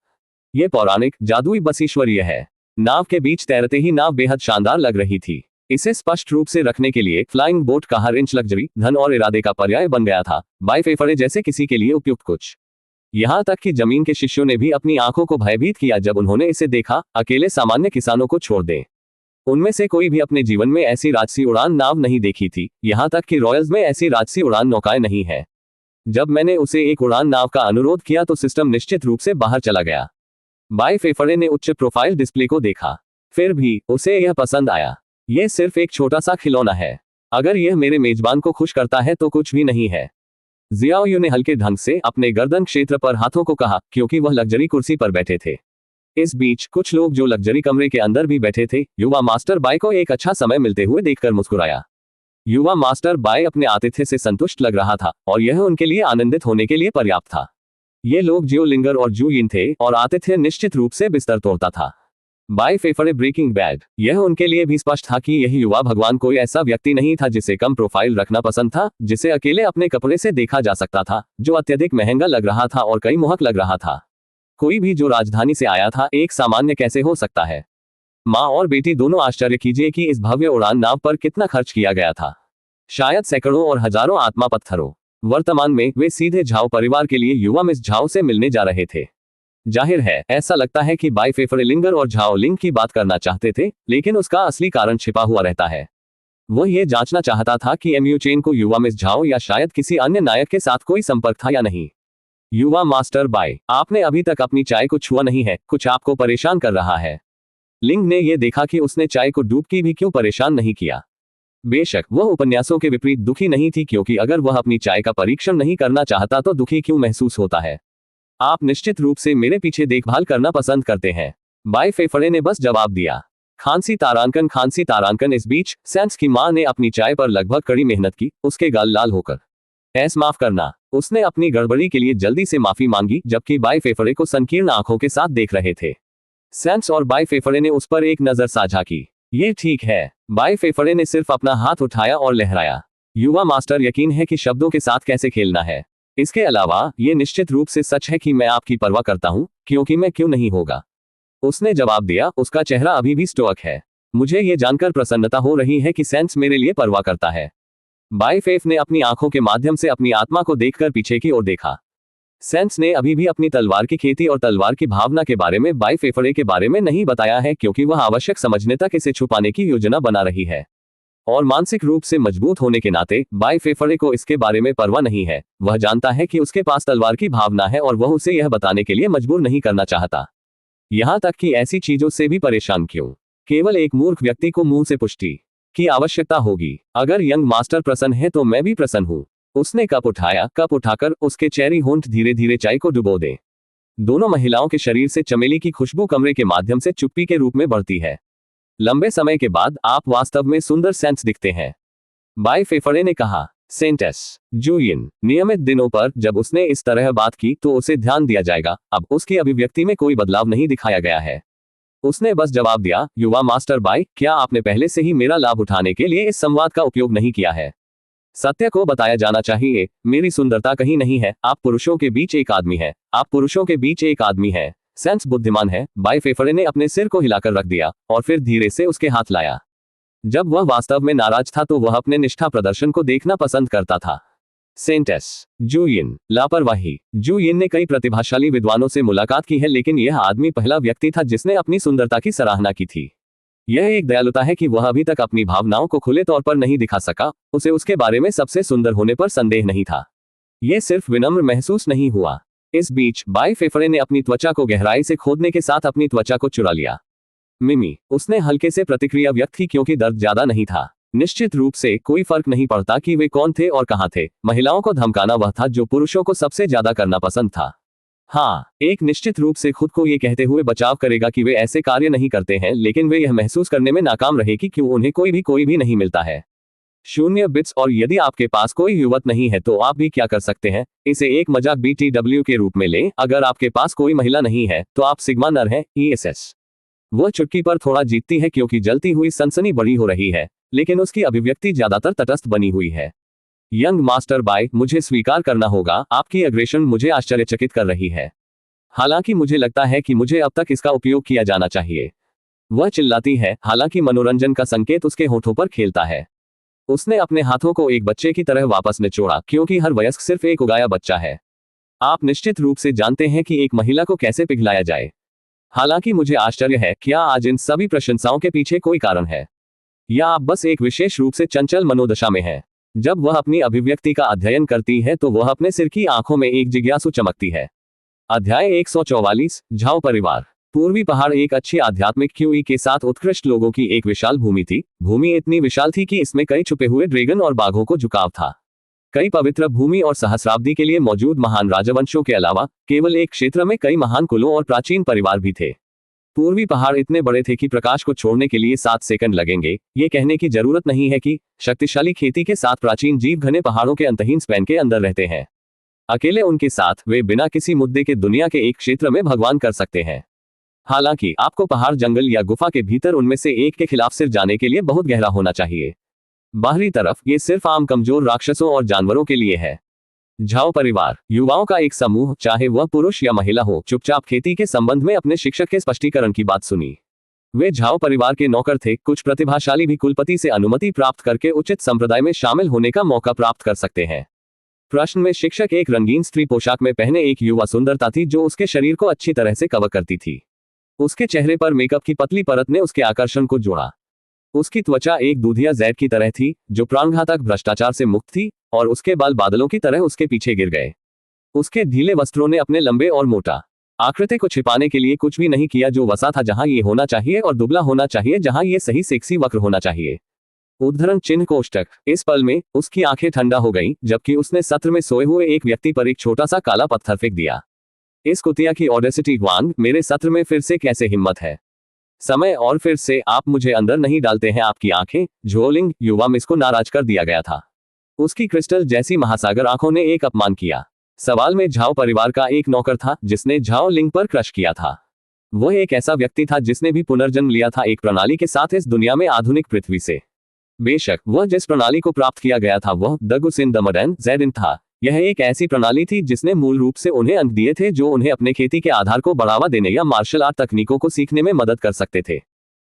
ये पौराणिक जादुई बस ईश्वरीय है। नाव के बीच तैरते ही नाव बेहद शानदार लग रही थी। इसे स्पष्ट रूप से रखने के लिए फ्लाइंग बोट का हर इंच लग्जरी, धन और इरादे का पर्याय बन गया था। बाई फेफड़े जैसे किसी के लिए उपयुक्त कुछ। यहां तक कि जमीन के शिष्यों ने भी अपनी आंखों को भयभीत किया जब उन्होंने इसे देखा। अकेले सामान्य किसानों को छोड़ दें, उनमें से कोई भी अपने जीवन में ऐसी राजसी उड़ान नाव नहीं देखी थी। यहां तक कि रॉयल्स में ऐसी राजसी उड़ान नौकाएं नहीं है। जब मैंने उसे एक उड़ान नाव का अनुरोध किया तो सिस्टम निश्चित रूप से बाहर चला गया। बाई फेफड़े ने उच्च प्रोफाइल डिस्प्ले को देखा, फिर भी उसे यह पसंद आया। यह सिर्फ एक छोटा सा खिलौना है। अगर यह मेरे मेजबान को खुश करता है तो कुछ भी नहीं है। जियाओयू ने हल्के ढंग से अपने गर्दन क्षेत्र पर हाथों को कहा, क्योंकि वह लग्जरी कुर्सी पर बैठे थे। इस बीच कुछ लोग जो लग्जरी कमरे के अंदर भी बैठे थे, युवा मास्टर बाई को एक अच्छा समय मिलते हुए देखकर मुस्कुराया। युवा मास्टर बाई अपने आतिथ्य से संतुष्ट लग रहा था और यह उनके लिए आनंदित होने के लिए पर्याप्त था। ये लोग जियो लिंगर और जू यिन थे और आतिथ्य निश्चित रूप से बिस्तर तोड़ता था। बाई फेफड़े ब्रेकिंग बैड। यह उनके लिए भी स्पष्ट था कि यह युवा भगवान कोई ऐसा व्यक्ति नहीं था जिसे कम प्रोफाइल रखना पसंद था, जिसे अकेले अपने कपड़े से देखा जा सकता था, जो अत्यधिक महंगा लग रहा था और कई मोहक लग रहा था। कोई भी जो राजधानी से आया था एक सामान्य कैसे हो सकता है। माँ और बेटी दोनों आश्चर्य कीजिए कि इस भव्य उड़ान नाव पर कितना खर्च किया गया था। शायद सैकड़ों और हजारों आत्मा पत्थरों। वर्तमान में वे सीधे झाओ परिवार के लिए युवा मिस झाओ से मिलने जा रहे थे। जाहिर है, ऐसा लगता है कि बाई फेफड़े लिंगर और झाओ लिंग की बात करना चाहते थे, लेकिन उसका असली कारण छिपा हुआ रहता है। वह यह जांचना चाहता था कि एमयू चेन को युवा मिस झाओ या शायद किसी अन्य नायक के साथ कोई संपर्क था या नहीं। युवा मास्टर बाई, आपने अभी तक अपनी चाय को छुआ नहीं है, कुछ आपको परेशान कर रहा है। लिंग ने यह देखा कि उसने चाय को डूबकी भी क्यों परेशान नहीं किया। बेशक वह उपन्यासों के विपरीत दुखी नहीं थी, क्योंकि अगर वह अपनी चाय का परीक्षण नहीं करना चाहता तो दुखी क्यों महसूस होता है। आप निश्चित रूप से मेरे पीछे देखभाल करना पसंद करते हैं। बाई फेफड़े ने बस जवाब दिया। खांसी तारांकन। इस बीच सैम्स की मां ने अपनी चाय पर लगभग कड़ी मेहनत की, उसके गाल लाल होकर। माफ करना। उसने अपनी गड़बड़ी के लिए जल्दी से माफी मांगी, जबकि बाई फेफड़े को संकीर्ण आंखों के साथ देख रहे थे। सैम्स और बाई फेफड़े ने उस पर एक नजर साझा की। ये ठीक है। बाई फेफड़े ने सिर्फ अपना हाथ उठाया और लहराया। युवा मास्टर यकीन है कि शब्दों के साथ कैसे खेलना है। इसके अलावा ये निश्चित रूप से सच है कि मैं आपकी परवाह करता हूं, क्योंकि मैं क्यों नहीं होगा। उसने जवाब दिया, उसका चेहरा अभी भी स्टोइक है। मुझे ये जानकर प्रसन्नता हो रही है कि सेंस मेरे लिए परवाह करता है। बाइफेफ ने अपनी आंखों के माध्यम से अपनी आत्मा को देखकर पीछे की ओर देखा। सेंस ने अभी भी अपनी तलवार की खेती और तलवार की भावना के बारे में बाइफेफरे के बारे में नहीं बताया है, क्योंकि वह आवश्यक समझने तक इसे छुपाने की योजना बना रही है। और मानसिक रूप से मजबूत होने के नाते बाइफेफरे को इसके बारे में परवाह नहीं है। वह जानता है कि उसके पास तलवार की भावना है और वह उसे यह बताने के लिए मजबूर नहीं करना चाहता। यहां तक कि ऐसी चीजों से भी परेशान क्यों। केवल एक मूर्ख व्यक्ति को मुंह से पुष्टि की आवश्यकता होगी। अगर यंग मास्टर प्रसन्न है तो मैं भी प्रसन्न हूं। उसने कप उठाया, कप उठाकर उसके चेरी होंठ धीरे धीरे चाय को डुबो दे। दोनों महिलाओं के शरीर से चमेली की खुशबू कमरे के माध्यम से चुप्पी के रूप में बढ़ती है। लंबे समय के बाद आप वास्तव में सुंदर सेंस दिखते हैं, बाइफेफरे ने कहा। सेंटेस जूयिन, नियमित दिनों पर जब उसने इस तरह बात की तो उसे ध्यान दिया जाएगा। अब उसकी अभिव्यक्ति में कोई बदलाव नहीं दिखाया गया है। उसने बस जवाब दिया, युवा मास्टर बाई, क्या आपने पहले से ही मेरा लाभ उठाने के लिए इस संवाद का उपयोग नहीं किया है? सत्य को बताया जाना चाहिए, मेरी सुंदरता कहीं नहीं है। आप पुरुषों के बीच एक आदमी है। आप पुरुषों के बीच एक आदमी है। सेंस बुद्धिमान है। बाइफेफरे ने अपने सिर को हिलाकर रख दिया और फिर धीरे से उसके हाथ लाया। जब वह वास्तव में नाराज था तो वह अपने निष्ठा प्रदर्शन को देखना पसंद करता था। सेंटेस जूयिन, लापरवाही। जूयिन ने कई प्रतिभाशाली विद्वानों से मुलाकात की है, लेकिन यह आदमी पहला व्यक्ति था जिसने अपनी सुंदरता की सराहना की थी। यह एक दयालुता है कि वह अभी तक अपनी भावनाओं को खुले तौर पर नहीं दिखा सका। उसे उसके बारे में सबसे सुंदर होने पर संदेह नहीं था। यह सिर्फ विनम्र महसूस नहीं हुआ। इस बीच बाइफेफरे ने अपनी त्वचा को गहराई से खोदने के साथ अपनी त्वचा को चुरा लिया। मिमी, उसने हल्के से प्रतिक्रिया व्यक्त की, क्योंकि दर्द ज्यादा नहीं था। निश्चित रूप से कोई फर्क नहीं पड़ता कि वे कौन थे और कहां थे। महिलाओं को धमकाना वह था जो पुरुषों को सबसे ज्यादा करना पसंद था। हाँ, एक निश्चित रूप से खुद को ये कहते हुए बचाव करेगा कि वे ऐसे कार्य नहीं करते हैं, लेकिन वे यह महसूस करने में नाकाम रहे कि क्यों उन्हें कोई भी नहीं मिलता है। 0 बिट्स। और यदि आपके पास कोई युवक नहीं है तो आप भी क्या कर सकते हैं? इसे एक मजाक BTW के रूप में लें। अगर आपके पास कोई महिला नहीं है तो आप सिग्मा नर हैं, ESS। वह चुटकी पर थोड़ा जीतती है क्योंकि जलती हुई सनसनी बड़ी हो रही है, लेकिन उसकी अभिव्यक्ति ज्यादातर तटस्थ बनी हुई है। यंग मास्टर बाय, मुझे स्वीकार करना होगा, आपकी अग्रेशन मुझे आश्चर्यचकित कर रही है। हालांकि मुझे लगता है कि मुझे अब तक इसका उपयोग किया जाना चाहिए। वह चिल्लाती है, हालांकि मनोरंजन का संकेत उसके होठों पर खेलता है। उसने अपने हाथों को एक बच्चे की तरह वापस निचोड़ा, क्योंकि हर वयस्क सिर्फ एक उगाया बच्चा है। आप निश्चित रूप से जानते हैं कि एक महिला को कैसे पिघलाया जाए। हालांकि मुझे आश्चर्य है, क्या आज इन सभी प्रशंसाओं के पीछे कोई कारण है, या आप बस एक विशेष रूप से चंचल मनोदशा में हैं? जब वह अपनी अभिव्यक्ति का अध्ययन करती है तो वह अपने सिर की आंखों में एक जिज्ञासु चमकती है। अध्याय 144, झाओ परिवार। पूर्वी पहाड़ एक अच्छी आध्यात्मिक QE के साथ उत्कृष्ट लोगों की एक विशाल भूमि थी। भूमि इतनी विशाल थी कि इसमें कई छुपे हुए ड्रैगन और बाघों को झुकाव था। कई पवित्र भूमि और सहस्राब्दी के लिए मौजूद महान राजवंशों के अलावा केवल एक क्षेत्र में कई महान कुलों और प्राचीन परिवार भी थे। पूर्वी पहाड़ इतने बड़े थे कि प्रकाश को छोड़ने के लिए 7 सेकंड लगेंगे। ये कहने की जरूरत नहीं है कि शक्तिशाली खेती के साथ प्राचीन जीव घने पहाड़ों के अंतहीन स्पैन के अंदर रहते हैं। अकेले उनके साथ वे बिना किसी मुद्दे के दुनिया के एक क्षेत्र में भगवान कर सकते हैं। हालांकि आपको पहाड़, जंगल या गुफा के भीतर उनमें से एक के खिलाफ सिर जाने के लिए बहुत गहरा होना चाहिए। बाहरी तरफ ये सिर्फ आम कमजोर राक्षसों और जानवरों के लिए है। झाओ परिवार, युवाओं का एक समूह, चाहे वह पुरुष या महिला हो, चुपचाप खेती के संबंध में अपने शिक्षक के स्पष्टीकरण की बात सुनी। वे झाओ परिवार के नौकर थे। कुछ प्रतिभाशाली भी कुलपति से अनुमति प्राप्त करके उचित संप्रदाय में शामिल होने का मौका प्राप्त कर सकते हैं। प्रश्न में शिक्षक एक रंगीन स्त्री पोशाक में पहने एक युवा सुंदरता थी जो उसके शरीर को अच्छी तरह से कवर करती थी। उसके चेहरे पर मेकअप की पतली परत ने उसके आकर्षण को जोड़ा। उसकी त्वचा एक दूधिया जैद की तरह थी जो प्राणघातक भ्रष्टाचार से मुक्त थी, और उसके बाल बादलों की तरह उसके पीछे गिर गए। उसके ढीले वस्त्रों ने अपने लंबे और मोटा आकृति को छिपाने के लिए कुछ भी नहीं किया, जो वसा था जहां ये होना चाहिए और दुबला होना चाहिए जहां ये सही सेक्सी वक्र होना चाहिए। उद्धरण चिन्ह कोष्टक। इस पल में उसकी आंखें ठंडा हो गईं, जबकि उसने सत्र में सोए हुए एक व्यक्ति पर एक छोटा सा काला पत्थर फेंक दिया। इस कुतिया की ऑडेसिटी, वांग, मेरे सत्र में फिर से कैसे हिम्मत है? समय और फिर से आप मुझे अंदर नहीं डालते हैं। आपकी आंखें, झोलिंग, युवा मिस को नाराज कर दिया गया था। उसकी क्रिस्टल जैसी महासागर आंखों ने एक अपमान किया। सवाल में झाओ परिवार का एक नौकर था जिसने झाओ लिंग पर क्रश किया था। वह एक ऐसा व्यक्ति था जिसने भी पुनर्जन्म लिया था एक प्रणाली के साथ इस दुनिया में, आधुनिक पृथ्वी से। बेशक वह जिस प्रणाली को प्राप्त किया गया था वह the goose in the mud and Z in था। यह एक ऐसी प्रणाली थी जिसने मूल रूप से उन्हें अंक दिए थे जो उन्हें अपने खेती के आधार को बढ़ावा देने या मार्शल आर्ट तकनीकों को सीखने में मदद कर सकते थे।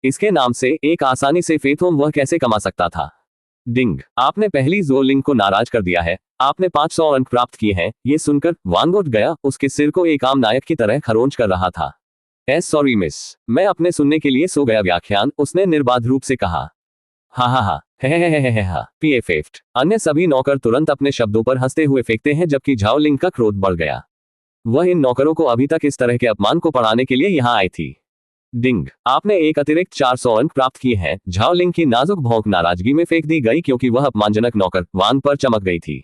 इसके नाम से एक आसानी से फेथ होम वह कैसे कमा सकता था। डिंग, आपने पहली ज़ो लिंग को नाराज कर दिया है। आपने 500 अंक प्राप्त किए हैं। ये सुनकर वांग उठ गया, उसके सिर को एक आम नायक की तरह खरोंच कर रहा था। सॉरी मिस, मैं अपने सुनने के लिए सो गया व्याख्यान, उसने निर्बाध रूप से कहा। हा हा हा, हे हा, पीएफएफ्ट। अन्य सभी नौकर तुरंत अपने शब्दों पर हंसते हुए फेंकते हैं जबकि झाओ लिंग का क्रोध बढ़ गया। वह इन नौकरों को अभी तक इस तरह के अपमान को पढ़ाने के लिए यहाँ आई थी। डिंग, आपने एक अतिरिक्त 400 अंक प्राप्त किए हैं। झाओ लिंग की नाजुक भौंक नाराजगी में फेंक दी गई क्योंकि वह अपमानजनक नौकर वांग पर चमक गई थी।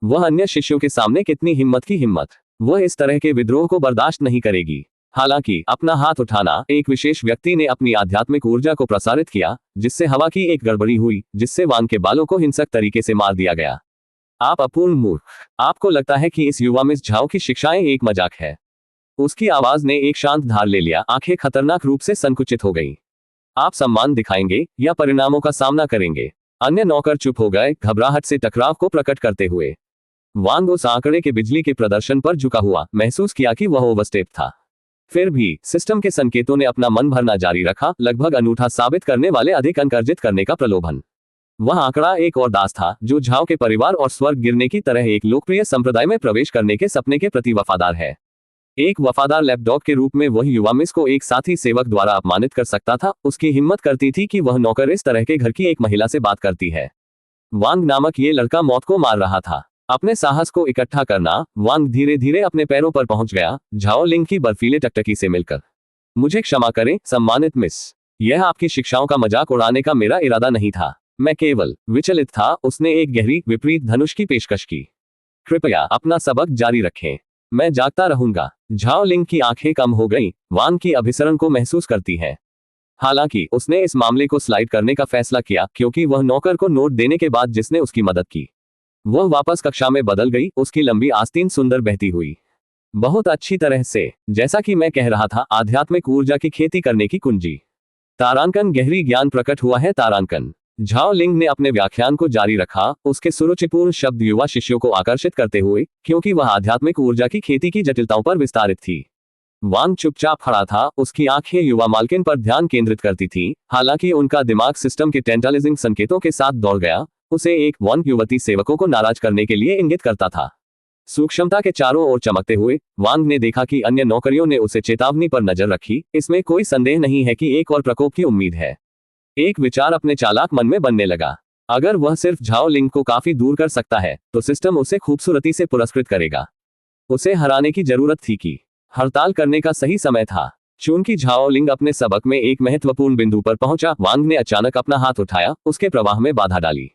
वह अन्य शिष्यों के सामने कितनी हिम्मत की हिम्मत, वह इस तरह के विद्रोह को बर्दाश्त नहीं करेगी। हालांकि अपना हाथ उठाना, एक विशेष व्यक्ति ने अपनी आध्यात्मिक ऊर्जा को प्रसारित किया जिससे हवा की एक गड़बड़ी हुई जिससे वांग के बालों को हिंसक तरीके से मार दिया गया। आप अपूर्ण मूर्ख, आपको लगता है कि इस युवा मिस झाओ की शिक्षाएं एक मजाक है। उसकी आवाज ने एक शांत धार ले लिया, आंखें खतरनाक रूप से संकुचित हो गईं। आप सम्मान दिखाएंगे या परिणामों का सामना करेंगे। अन्य नौकर चुप हो गए, घबराहट से टकराव को प्रकट करते हुए। वांग उस आंकड़े के बिजली के प्रदर्शन पर झुका हुआ महसूस किया कि वह ओवरस्टेप था। फिर भी सिस्टम के संकेतों ने अपना मन भरना जारी रखा, लगभग अनूठा साबित करने वाले अधिक अंक अर्जित करने का प्रलोभन। वह आंकड़ा एक और दास था जो झाओ के परिवार और स्वर्ग गिरने की तरह एक लोकप्रिय संप्रदाय में प्रवेश करने के सपने के प्रति वफादार है। एक वफादार लैपडॉग के रूप में वह युवा मिस को एक साथी सेवक द्वारा अपमानित कर सकता था। उसकी हिम्मत करती थी कि वह नौकर इस तरह के घर की एक महिला से बात करती है। वांग नामक ये लड़का मौत को मार रहा था। अपने साहस को इकट्ठा करना, वांग धीरे धीरे अपने पैरों पर पहुंच गया, झाओ लिंग की बर्फीले टकटकी से मिलकर। मुझे क्षमा करें सम्मानित मिस, यह आपकी शिक्षाओं का मजाक उड़ाने का मेरा इरादा नहीं था। मैं केवल विचलित था। उसने एक गहरी विपरीत धनुष की पेशकश की। कृपया अपना सबक जारी रखें, मैं जागता रहूंगा। झाओ लिंग की आंखें कम हो गईं, वांग की अभिसरण को महसूस करती है। हालांकि उसने इस मामले को स्लाइड करने का फैसला किया क्योंकि वह नौकर को नोट देने के बाद जिसने उसकी मदद की वह वापस कक्षा में बदल गई। उसकी लंबी आस्तीन सुंदर बहती हुई, बहुत अच्छी तरह से। जैसा कि मैं कह रहा था, आध्यात्मिक ऊर्जा की खेती करने की कुंजी तारांकन। गहरी ज्ञान प्रकट हुआ है तारांकन। झाओ लिंग ने अपने व्याख्यान को जारी रखा, उसके सुरुचिपूर्ण शब्द युवा शिष्यों को आकर्षित करते हुए, क्योंकि वह आध्यात्मिक ऊर्जा की खेती की जटिलताओं पर विस्तारित थी। वांग चुपचाप खड़ा था, उसकी आंखें युवा मालकिन पर ध्यान केंद्रित करती थीं, हालांकि उनका दिमाग सिस्टम के टेंटालाइजिंग संकेतों के साथ दौड़ गया। उसे एक वन युवती सेवकों को नाराज करने के लिए इंगित करता था। सूक्ष्मता के चारों ओर चमकते हुए वांग ने देखा कि अन्य नौकरियों ने उसे चेतावनी पर नजर रखी। इसमें कोई संदेह नहीं है कि एक और प्रकोप की उम्मीद है। एक विचार अपने चालाक मन में बनने लगा, अगर वह सिर्फ झाओ लिंग को काफी दूर कर सकता है तो सिस्टम उसे खूबसूरती से पुरस्कृत करेगा। उसे हराने की जरूरत थी कि हड़ताल करने का सही समय था। चूंकि झाओ लिंग अपने सबक में एक महत्वपूर्ण बिंदु पर पहुंचा, वांग ने अचानक अपना हाथ उठाया, उसके प्रवाह में बाधा डाली।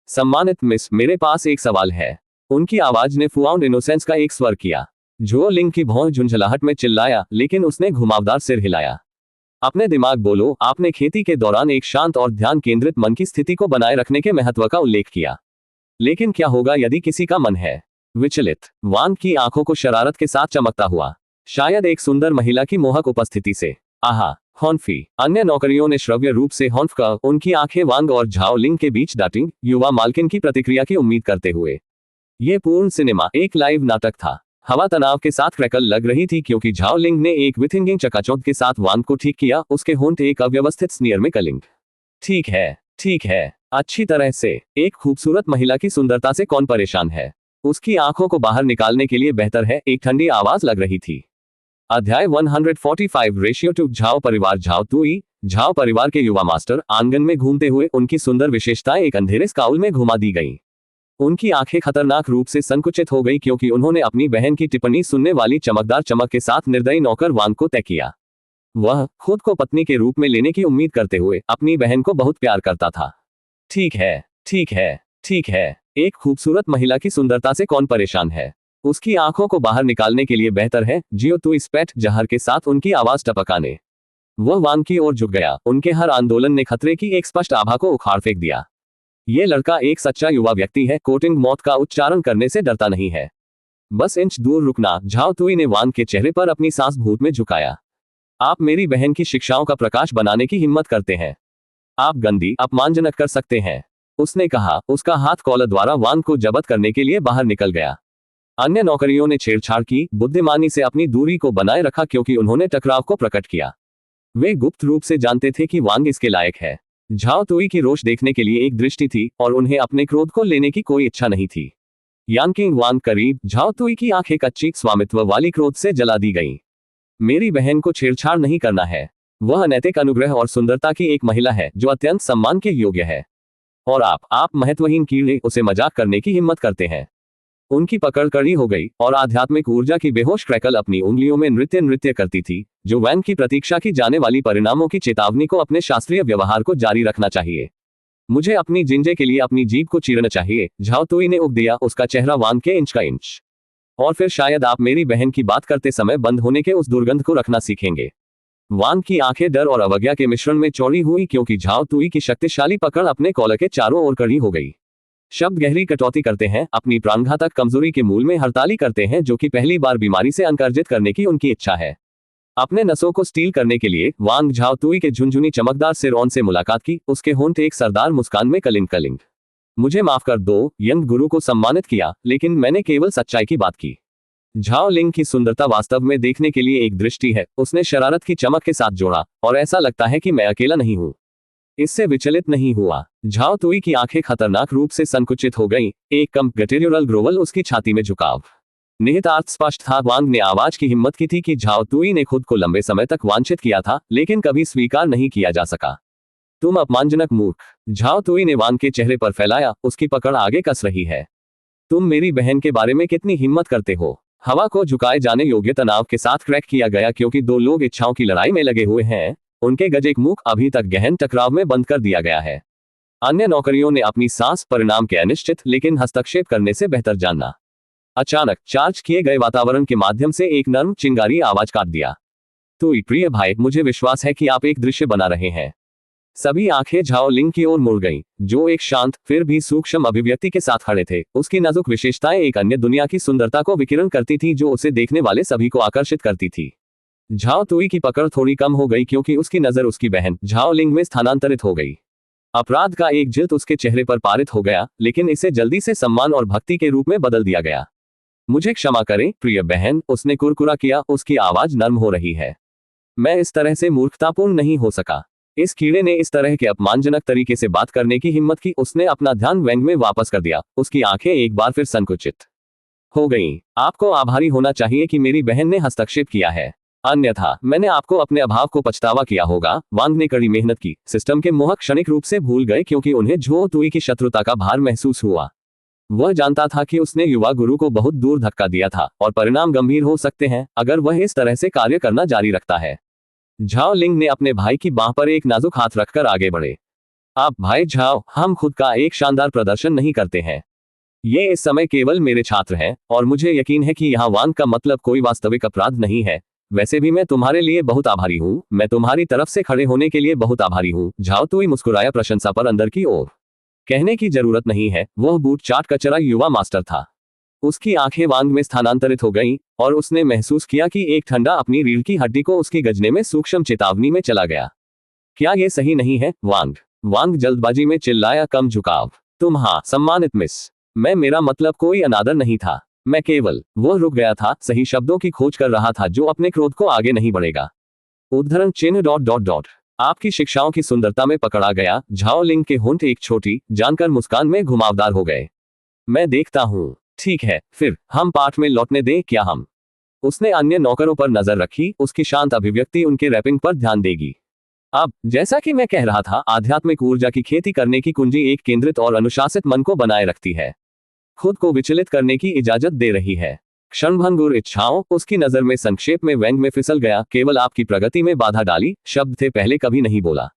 सम्मानित मिस, मेरे पास एक सवाल है। उनकी आवाज ने फुआउंड इनोसेंस का एक स्वर किया। झो लिंग की भौं झुंझलाहट में चिल्लाया, लेकिन उसने घुमावदार सिर हिलाया। अपने दिमाग बोलो। आपने खेती के दौरान एक शांत और ध्यान केंद्रित मन की स्थिति को बनाए रखने के महत्व का उल्लेख किया। लेकिन क्या होगा यदि किसी का मन है विचलित? वांग की आंखों को शरारत के साथ चमकता हुआ, शायद एक सुंदर महिला की मोहक उपस्थिति से। आहा, हॉन्फी। अन्य नौकरियों ने श्रव्य रूप से हॉन्फ का। उनकी आंखें वांग और झाओ लिंग के बीच डाटी, युवा मालकिन की प्रतिक्रिया की उम्मीद करते हुए। यह पूर्ण सिनेमा एक लाइव नाटक था। हवा तनाव के साथ क्रैकल लग रही थी क्योंकि झाओ लिंग ने एक विथिंगिंग चकाचौंध के साथ वांग को ठीक किया। उसके होंठ एक अव्यवस्थित स्नीयर में कलिंग। ठीक है, अच्छी तरह से। एक खूबसूरत महिला की सुंदरता से कौन परेशान है? उसकी आंखों को बाहर निकालने के लिए बेहतर है, एक ठंडी आवाज लग रही थी। अध्याय 145 रेशियो टू झाओ परिवार। झाओ तुई, झाओ परिवार के युवा मास्टर, आंगन में घूमते हुए उनकी सुंदर विशेषताएं एक अंधेरे स्काउल में घुमा दी गईं। उनकी आंखें खतरनाक रूप से संकुचित हो गई क्योंकि उन्होंने अपनी बहन की टिप्पणी सुनने वाली चमकदार चमक के साथ निर्दयी नौकर वांग को तय किया। वह खुद को पत्नी के रूप में लेने की उम्मीद करते हुए अपनी बहन को बहुत प्यार करता था। ठीक है। एक खूबसूरत महिला की सुंदरता से कौन परेशान है? उसकी आंखों को बाहर निकालने के लिए बेहतर है। जियो तू स्पेट, जहर के साथ उनकी आवाज टपकाने। वह वांग की ओर झुक गया। उनके हर आंदोलन ने खतरे की एक स्पष्ट आभा को उखाड़ फेंक दिया। यह लड़का एक सच्चा युवा व्यक्ति है। कोटिंग मौत का उच्चारण करने से डरता नहीं है। बस इंच दूर रुकना। झाओ तुई ने वांग के चेहरे पर अपनी सांस भूत में झुकाया। आप मेरी बहन की शिक्षाओं का प्रकाश बनाने की हिम्मत करते हैं। आप गंदी अपमानजनक कर सकते हैं, उसने कहा। उसका हाथ कॉलर द्वारा वांग को जब्त करने के लिए बाहर निकल गया। अन्य नौकरियों ने छेड़छाड़ की, बुद्धिमानी से अपनी दूरी को बनाए रखा क्योंकि उन्होंने टकराव को प्रकट किया। वे गुप्त रूप से जानते थे कि वांग इसके लायक है। झाओ तुई की रोष देखने के लिए एक दृष्टि थी और उन्हें अपने क्रोध को लेने की कोई इच्छा नहीं थी। यानकिंग वांग करीब, झाओ तुई की आंखें कच्ची स्वामित्व वाली क्रोध से जला दी गईं। मेरी बहन को छेड़छाड़ नहीं करना है। वह अनैतिक अनुग्रह और सुंदरता की एक महिला है जो अत्यंत सम्मान के योग्य है। और आप महत्वहीन कीड़े उसे मजाक करने की हिम्मत करते हैं। उनकी पकड़ कड़ी हो गई और आध्यात्मिक ऊर्जा की बेहोश क्रैकल अपनी उंगलियों में नृत्य करती थी, जो वैंग की प्रतीक्षा की जाने वाली परिणामों की चेतावनी को अपने शास्त्रीय व्यवहार को जारी रखना चाहिए। मुझे अपनी जिंजे के लिए अपनी जीभ को चीरना चाहिए, झाओ तुई ने उग दिया, उसका चेहरा वांग के इंच का इंच। और फिर शायद आप मेरी बहन की बात करते समय बंद होने के उस दुर्गंध को रखना सीखेंगे। वांग की आंखें डर और अवज्ञा के मिश्रण में चौड़ी हुई क्योंकि झाओ तुई की शक्तिशाली पकड़ अपने कॉलर के चारों ओर कड़ी हो गई। शब्द गहरी कटौती करते हैं, अपनी प्राणघातक कमजोरी के मूल में हड़ताली करते हैं जो कि पहली बार बीमारी से अनकर्जित करने की उनकी इच्छा है। अपने नसों को स्टील करने के लिए वांग झाओ तुई के झुनझुनी चमकदार सिरौन से मुलाकात की। उसके होंठ एक सरदार मुस्कान में कलिंग। मुझे माफ कर दो, यंग गुरु को सम्मानित किया, लेकिन मैंने केवल सच्चाई की बात की। झाओ लिंग की सुंदरता वास्तव में देखने के लिए एक दृष्टि है, उसने शरारत की चमक के साथ जोड़ा, और ऐसा लगता है कि मैं अकेला नहीं हूं। इससे विचलित नहीं हुआ। झाओ तुई की आंखें खतरनाक रूप से संकुचित हो गईं, एक कम गटेरियल ग्रोवल उसकी छाती में झुकाव। निहितार्थ स्पष्ट था। वांग ने आवाज की हिम्मत की थी कि झाओ तुई ने खुद को लंबे समय तक वांछित किया था, लेकिन कभी स्वीकार नहीं किया जा सका। तुम अपमानजनक मूर्ख, झाओ तुई ने वांग के चेहरे पर फैलाया, उसकी पकड़ आगे कस रही है। तुम मेरी बहन के बारे में कितनी हिम्मत करते हो। हवा को झुकाए जाने योग्य तनाव के साथ क्रैक किया गया क्योंकि दो लोग इच्छाओं की लड़ाई में लगे हुए हैं। उनके गजे मुख अभी तक गहन टकराव में बंद कर दिया गया है। अन्य नौकरियों ने अपनी सांस, परिणाम के अनिश्चित लेकिन हस्तक्षेप करने से बेहतर जानना। अचानक चार्ज किए गए वातावरण के माध्यम से एक नर्म चिंगारी आवाज काट दिया। तुई, प्रिय भाई, मुझे विश्वास है कि आप एक दृश्य बना रहे हैं। सभी आंखें झाओ लिंग की ओर मुड़ गईं, जो एक शांत फिर भी सूक्ष्म अभिव्यक्ति के साथ खड़े थे। उसकी नाजुक विशेषताएं एक अन्य दुनिया की सुंदरता को विकिरण करती थी जो उसे देखने वाले सभी को आकर्षित करती थी। झाओ तुई की पकड़ थोड़ी कम हो गई क्योंकि उसकी नजर उसकी बहन झाओ लिंग में स्थानांतरित हो गई। अपराध का एक जिल्त उसके चेहरे पर पारित हो गया, लेकिन इसे जल्दी से सम्मान और भक्ति के रूप में बदल दिया गया। मुझे क्षमा करें प्रिय बहन, उसने कुरकुरा किया, उसकी आवाज नर्म हो रही है। मैं इस तरह से मूर्खतापूर्ण नहीं हो सका। इस कीड़े ने इस तरह के अपमानजनक तरीके से बात करने की हिम्मत की। उसने अपना ध्यान वैंग में वापस कर दिया। उसकी आंखें एक बार फिर संकुचित हो गईं। आपको आभारी होना चाहिए कि मेरी बहन ने हस्तक्षेप किया है, अन्यथा मैंने आपको अपने अभाव को पछतावा किया होगा। वांग ने कड़ी मेहनत की। सिस्टम के मोहक क्षणिक रूप से भूल गए क्योंकि उन्हें झाओ तुई की शत्रुता का भार महसूस हुआ। वह जानता था कि उसने युवा गुरु को बहुत दूर धक्का दिया था और परिणाम गंभीर हो सकते हैं अगर वह इस तरह से कार्य करना जारी रखता है। झाओ लिंग ने अपने भाई की बांह पर एक नाजुक हाथ रखकर आगे बढ़े। आप भाई झाओ, हम खुद का एक शानदार प्रदर्शन नहीं करते हैं। ये इस समय केवल मेरे छात्र हैं और मुझे यकीन है कि यहाँ वांग का मतलब कोई वास्तविक अपराध नहीं है। वैसे भी मैं तुम्हारे लिए बहुत आभारी हूँ। मैं तुम्हारी तरफ से खड़े होने के लिए बहुत आभारी हूँ। झाओ तुई मुस्कुराया, प्रशंसा पर अंदर की ओर। कहने की जरूरत नहीं है, वह बूट चाट कचरा युवा मास्टर था। उसकी आंखें वांग में स्थानांतरित हो गईं और उसने महसूस किया कि एक ठंडा अपनी रीढ़ की हड्डी को उसकी गजने में सूक्ष्म चेतावनी में चला गया। क्या ये सही नहीं है वांग? वांग जल्दबाजी में चिल्लाया, कम झुकाव। तुम, हाँ सम्मानित मिस, मेरा मतलब कोई अनादर नहीं था। मैं केवल, वह रुक गया था, सही शब्दों की खोज कर रहा था जो अपने क्रोध को आगे नहीं बढ़ेगा। उद्धरण चिन्ह ... आपकी शिक्षाओं की सुंदरता में पकड़ा गया। झाओ लिंग के होंठ एक छोटी जानकर मुस्कान में घुमावदार हो गए। मैं देखता हूँ। ठीक है, फिर हम पाठ में लौटने दें क्या हम? उसने अन्य नौकरों पर नजर रखी। उसकी शांत अभिव्यक्ति उनके रैपिंग पर ध्यान देगी। अब जैसा कि मैं कह रहा था, आध्यात्मिक ऊर्जा की खेती करने की कुंजी एक केंद्रित और अनुशासित मन को बनाए रखती है, खुद को विचलित करने की इजाजत दे रही है। क्षणभंगुर इच्छाओं, उसकी नजर में संक्षेप में वैंग में फिसल गया, केवल आपकी प्रगति में बाधा डाली शब्द थे, पहले कभी नहीं बोला।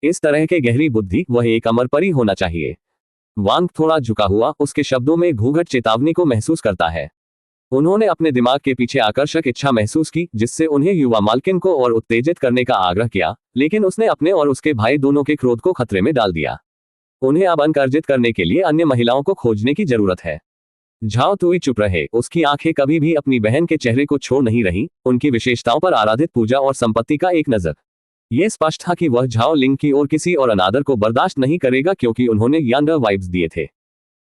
इस तरह के गहरी बुद्धि, वह एक अमर परी होना चाहिए। वांग थोड़ा झुका हुआ, उसके शब्दों में घूंघट चेतावनी को महसूस करता है। उन्होंने अपने दिमाग के पीछे आकर्षक इच्छा महसूस की जिससे उन्हें युवा मालकिन को और उत्तेजित करने का आग्रह किया, लेकिन उसने अपने और उसके भाई दोनों के क्रोध को खतरे में डाल दिया। उन्हें अब अनकर्जित करने के लिए अन्य महिलाओं को खोजने की जरूरत है। झाओ तुई चुप रहे। उसकी आंखें कभी भी अपनी बहन के चेहरे को छोड़ नहीं रही, उनकी विशेषताओं पर आराधित पूजा और संपत्ति का एक नजर। यह स्पष्ट था कि वह झाओ लिंग की और किसी और अनादर को बर्दाश्त नहीं करेगा क्योंकि उन्होंने यांडर वाइब्स दिए थे।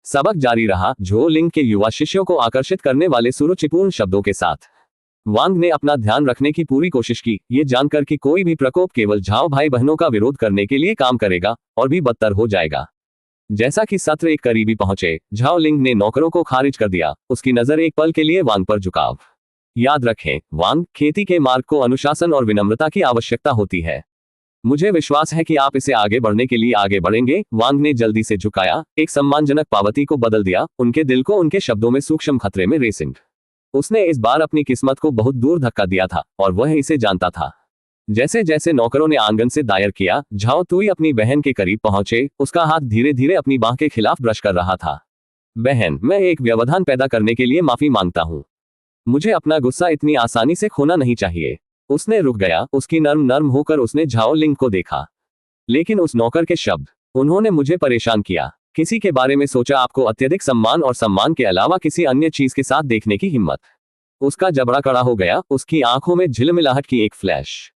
सबक जारी रहा, झो लिंग के युवा शिष्यों को आकर्षित करने वाले सुरुचिपूर्ण शब्दों के साथ। वांग ने अपना ध्यान रखने की पूरी कोशिश की, ये जानकर कि कोई भी प्रकोप केवल झाओ भाई बहनों का विरोध करने के लिए काम करेगा और भी बदतर हो जाएगा। जैसा कि सत्र एक करीबी पहुंचे, झाओ लिंग ने नौकरों को खारिज कर दिया। उसकी नजर एक पल के लिए वांग पर झुकाव। याद रखें, वांग, खेती के मार्ग को अनुशासन और विनम्रता की आवश्यकता होती है। मुझे विश्वास है कि आप इसे आगे बढ़ने के लिए आगे बढ़ेंगे। वांग ने जल्दी से झुकाया, एक सम्मानजनक पावती को बदल दिया, उनके दिल को उनके शब्दों में सूक्ष्म खतरे में रेसिंग। उसने इस बार अपनी किस्मत को बहुत दूर धक्का दिया था और वह इसे जानता था। जैसे जैसे नौकरों ने आंगन से दायर किया, झाओ तुई अपनी बहन के करीब पहुंचे। उसका हाथ धीरे धीरे अपनी बाह के खिलाफ ब्रश कर रहा था। बहन, मैं एक व्यवधान पैदा करने के लिए माफी मांगता हूं। मुझे अपना गुस्सा इतनी आसानी से खोना नहीं चाहिए। उसने रुक गया, उसकी नर्म नर्म होकर उसने झाओ लिंग को देखा। लेकिन उस नौकर के शब्द, उन्होंने मुझे परेशान किया। किसी के बारे में सोचा आपको अत्यधिक सम्मान और सम्मान के अलावा किसी अन्य चीज के साथ देखने की हिम्मत। उसका जबड़ा कड़ा हो गया, उसकी आंखों में झिलमिलाहट की एक फ्लैश।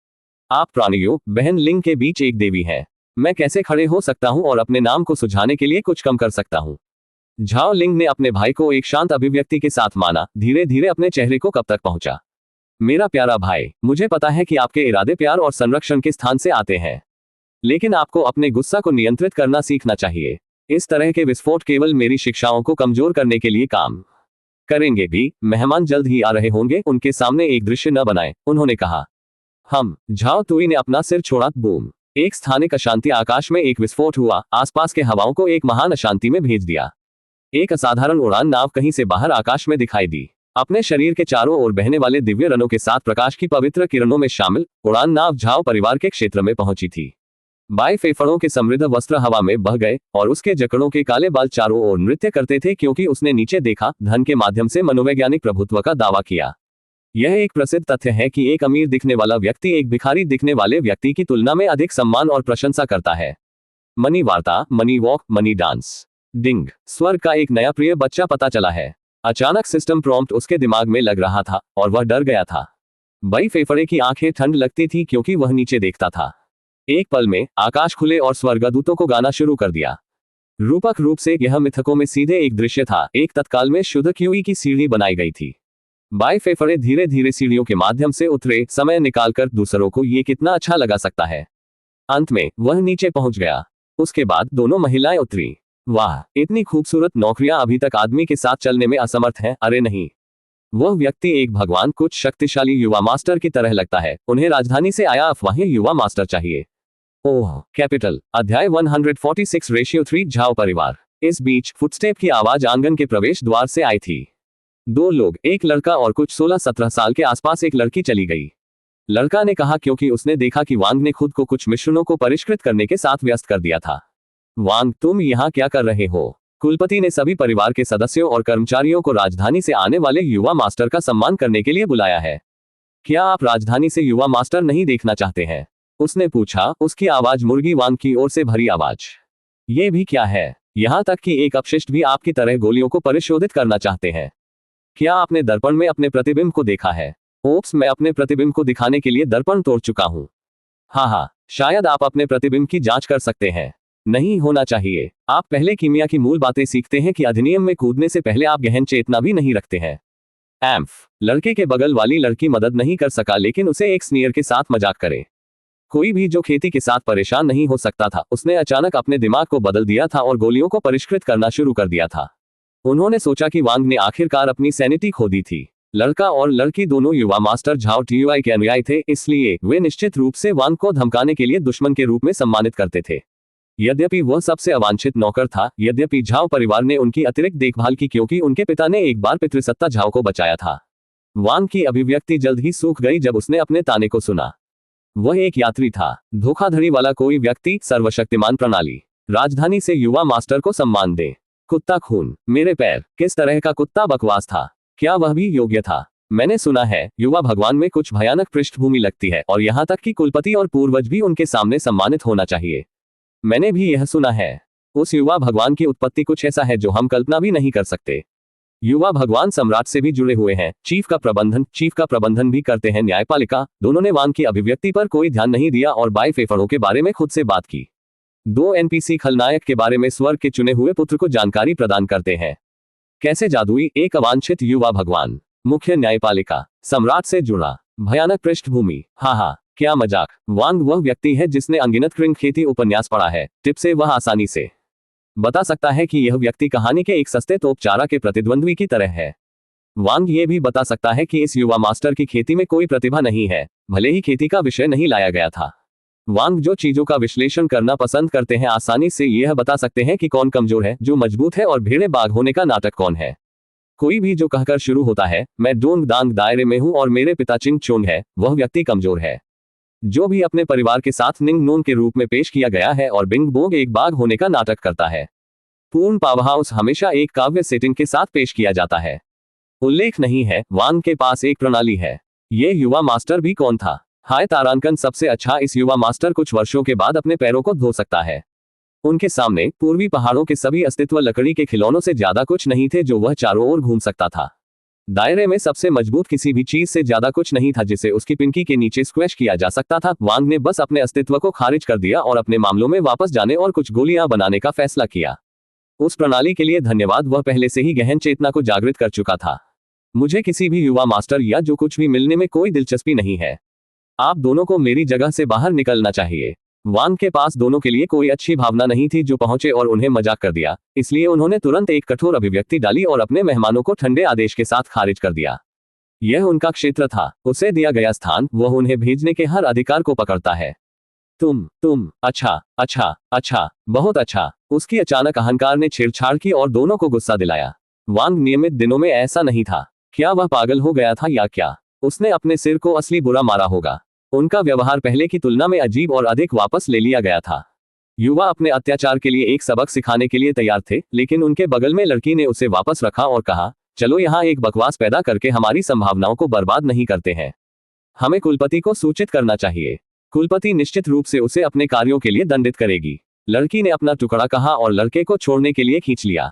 आप प्राणियों, बहन लिंग के बीच एक देवी हैं। मैं कैसे खड़े हो सकता हूं और अपने नाम को सुझाने के लिए कुछ कम कर सकता हूं। झाओ लिंग ने अपने भाई को एक शांत अभिव्यक्ति के साथ माना, धीरे धीरे अपने चेहरे को कब तक पहुंचा। मेरा प्यारा भाई, मुझे पता है कि आपके इरादे प्यार और संरक्षण के स्थान से आते हैं, लेकिन आपको अपने गुस्सा को नियंत्रित करना सीखना चाहिए। इस तरह के विस्फोट केवल मेरी शिक्षाओं को कमजोर करने के लिए काम करेंगे भी। मेहमान जल्द ही आ रहे होंगे, उनके सामने एक दृश्य न बनाएं, उन्होंने कहा। झाओ तुई ने अपना सिर छोड़ा। बूम! एक स्थानिक अशांति आकाश में एक विस्फोट हुआ, आसपास के हवाओं को एक महान अशांति में भेज दिया। एक असाधारण उड़ान नाव कहीं से बाहर आकाश में दिखाई दी। अपने शरीर के चारों ओर बहने वाले दिव्य रनों के साथ प्रकाश की पवित्र किरणों में शामिल उड़ान नाव झाओ परिवार के क्षेत्र में पहुंची थी। बाई फेफड़ों के समृद्ध वस्त्र हवा में बह गए और उसके जकड़ों के काले बाल चारों ओर नृत्य करते थे क्योंकि उसने नीचे देखा, धन के माध्यम से मनोवैज्ञानिक प्रभुत्व का दावा किया। यह एक प्रसिद्ध तथ्य है कि एक अमीर दिखने वाला व्यक्ति एक भिखारी दिखने वाले व्यक्ति की तुलना में अधिक सम्मान और प्रशंसा करता है। मनी वार्ता, मनी वॉक, मनी डांस। डिंग! स्वर्ग का एक नया प्रिय बच्चा पता चला है। अचानक सिस्टम प्रॉम्प्ट उसके दिमाग में लग रहा था और वह डर गया था। बाई फेफड़े की आंखें ठंड लगती थी क्योंकि वह नीचे देखता था। एक पल में आकाश खुले और स्वर्गदूतों को गाना शुरू कर दिया। रूपक रूप से यह मिथकों में सीधे एक दृश्य था। एक तत्काल में शुद्ध क्यूई की सीढ़ी बनाई गई थी। बाई फेफड़े धीरे धीरे सीढ़ियों के माध्यम से उतरे, समय निकालकर दूसरों को ये कितना अच्छा लगा सकता है। अंत में वह नीचे पहुंच गया। उसके बाद दोनों महिलाएं उतरी। वाह, इतनी खूबसूरत नौकरियां अभी तक आदमी के साथ चलने में असमर्थ हैं। अरे नहीं, वह व्यक्ति एक भगवान, कुछ शक्तिशाली युवा मास्टर की तरह लगता है। उन्हें राजधानी से आया अफवाही युवा मास्टर चाहिए। ओह कैपिटल। अध्याय 146-3 झाओ परिवार। इस बीच फुटस्टेप की आवाज आंगन के प्रवेश द्वार से आई थी। दो लोग, एक लड़का और कुछ 16-17 साल के आसपास एक लड़की चली गई। लड़का ने कहा क्योंकि उसने देखा कि वांग ने खुद को कुछ मिश्रणों को परिष्कृत करने के साथ व्यस्त कर दिया था। वांग, तुम यहाँ क्या कर रहे हो? कुलपति ने सभी परिवार के सदस्यों और कर्मचारियों को राजधानी से आने वाले युवा मास्टर का सम्मान करने के लिए बुलाया है। क्या आप राजधानी से युवा मास्टर नहीं देखना चाहते हैं? उसने पूछा, उसकी आवाज मुर्गी वांग की ओर से भरी आवाज। ये भी क्या है? यहाँ तक कि एक अपशिष्ट भी आपकी तरह गोलियों को परिशोधित करना चाहते हैं। क्या आपने दर्पण में अपने प्रतिबिंब को देखा है? ओप्स, मैं अपने प्रतिबिंब को दिखाने के लिए दर्पण तोड़ चुका हूँ। हाँ, शायद आप अपने प्रतिबिंब की जांच कर सकते हैं। नहीं होना चाहिए। आप पहले कीमिया की मूल बातें सीखते हैं कि अधिनियम में कूदने से पहले आप गहन चेतना भी नहीं रखते हैं। एम्फ। लड़के के बगल वाली लड़की मदद नहीं कर सका लेकिन उसे एक स्नीयर के साथ मजाक करे। कोई भी जो खेती के साथ परेशान नहीं हो सकता था, उसने अचानक अपने दिमाग को बदल दिया था और गोलियों को परिष्कृत करना शुरू कर दिया था। उन्होंने सोचा कि वांग ने आखिरकार अपनी सैनिटी खो दी थी। लड़का और लड़की दोनों युवा मास्टर झाओ टीयूआई के अनुयायी थे, इसलिए वे निश्चित रूप से वांग को धमकाने के लिए दुश्मन के रूप में सम्मानित करते थे। यद्यपि वह सबसे अवांछित नौकर था, यद्यपि झाओ परिवार ने उनकी अतिरिक्त देखभाल की क्योंकि उनके पिता ने एक बार पितृसत्ता झाओ को बचाया था। वांग की अभिव्यक्ति जल्द ही सूख गई जब उसने अपने ताने को सुना। वह एक यात्री था, धोखाधड़ी वाला कोई व्यक्ति, सर्वशक्तिमान प्रणाली। राजधानी से युवा मास्टर को सम्मान दे। कुत्ता खून, मेरे पैर, किस तरह का कुत्ता बकवास था। क्या वह भी योग्य था? मैंने सुना है युवा भगवान में कुछ भयानक पृष्ठभूमि लगती है और यहाँ तक कि कुलपति और पूर्वज भी उनके सामने सम्मानित होना चाहिए। मैंने भी यह सुना है। उस युवा भगवान की उत्पत्ति कुछ ऐसा है जो हम कल्पना भी नहीं कर सकते। युवा भगवान सम्राट से भी जुड़े हुए हैं। चीफ का प्रबंधन भी करते हैं न्यायपालिका। दोनों ने वांग की अभिव्यक्ति पर कोई ध्यान नहीं दिया और बाई फेफड़ों के बारे में खुद से बात की। 2 एनपीसी खलनायक के बारे में स्वर्ग के चुने हुए पुत्र को जानकारी प्रदान करते हैं। कैसे जादुई एक अवांछित युवा भगवान। मुख्य न्यायपालिका सम्राट से जुड़ा भयानक पृष्ठभूमि। हाँ, क्या मजाक। वांग वह व्यक्ति है जिसने अनगिनत क्रिंग खेती उपन्यास पढ़ा है। टिप से वह आसानी से बता सकता है कि यह व्यक्ति कहानी के एक सस्ते तोपचारा के प्रतिद्वंद्वी की तरह है। वांग ये भी बता सकता है कि इस युवा मास्टर की खेती में कोई प्रतिभा नहीं है, भले ही खेती का विषय नहीं लाया गया था। वांग जो चीजों का विश्लेषण करना पसंद करते हैं, आसानी से यह बता सकते हैं कि कौन कमजोर है, जो मजबूत है, और भेड़े बाघ होने का नाटक कौन है। कोई भी जो कहकर शुरू होता है मैं डोंग दांग दायरे में हूं और मेरे पिता चिंग चोंग है, वह व्यक्ति कमजोर है। जो भी अपने परिवार के साथ निंग नोन के रूप में पेश किया गया है और बिंग बोंग एक बाघ होने का नाटक करता है। पूर्ण पावरहाउस हमेशा एक काव्य सेटिंग के साथ पेश किया जाता है। उल्लेख नहीं है वांग के पास एक प्रणाली है। ये युवा मास्टर भी कौन था? हाय तारांकन सबसे अच्छा। इस युवा मास्टर कुछ वर्षों के बाद अपने पैरों को धो सकता है। उनके सामने पूर्वी पहाड़ों के सभी अस्तित्व लकड़ी के खिलौनों से ज्यादा कुछ नहीं थे जो वह चारों ओर घूम सकता था। दायरे में सबसे मजबूत किसी भी चीज से ज्यादा कुछ नहीं था जिसे उसकी पिंकी के नीचे स्क्वैश किया जा सकता था। वांग ने बस अपने अस्तित्व को खारिज कर दिया और अपने मामलों में वापस जाने और कुछ गोलियां बनाने का फैसला किया। उस प्रणाली के लिए धन्यवाद। वह पहले से ही गहन चेतना को जागृत कर चुका था। मुझे किसी भी युवा मास्टर या जो कुछ भी मिलने में कोई दिलचस्पी नहीं है। आप दोनों को मेरी जगह से बाहर निकलना चाहिए। वांग के पास दोनों के लिए कोई अच्छी भावना नहीं थी जो पहुंचे और उन्हें मजाक कर दिया, इसलिए उन्होंने तुरंत एक कठोर अभिव्यक्ति डाली और अपने मेहमानों को ठंडे आदेश के साथ खारिज कर दिया। यह उनका क्षेत्र था, उसे दिया गया स्थान, वह उन्हें भेजने के हर अधिकार को पकड़ता है। तुम अच्छा, बहुत अच्छा। उसकी अचानक अहंकार ने छेड़छाड़ की और दोनों को गुस्सा दिलाया। वांग नियमित दिनों में ऐसा नहीं था। क्या वह पागल हो गया था या क्या? उसने अपने सिर को असली बुरा मारा होगा। उनका व्यवहार पहले की तुलना में अजीब और अधिक वापस ले लिया गया था। युवा अपने अत्याचार के लिए एक सबक सिखाने के लिए तैयार थे, लेकिन उनके बगल में लड़की ने उसे वापस रखा और कहा, चलो यहाँ एक बकवास पैदा करके हमारी संभावनाओं को बर्बाद नहीं करते हैं। हमें कुलपति को सूचित करना चाहिए। कुलपति निश्चित रूप से उसे अपने कार्यों के लिए दंडित करेगी। लड़की ने अपना टुकड़ा कहा और लड़के को छोड़ने के लिए खींच लिया।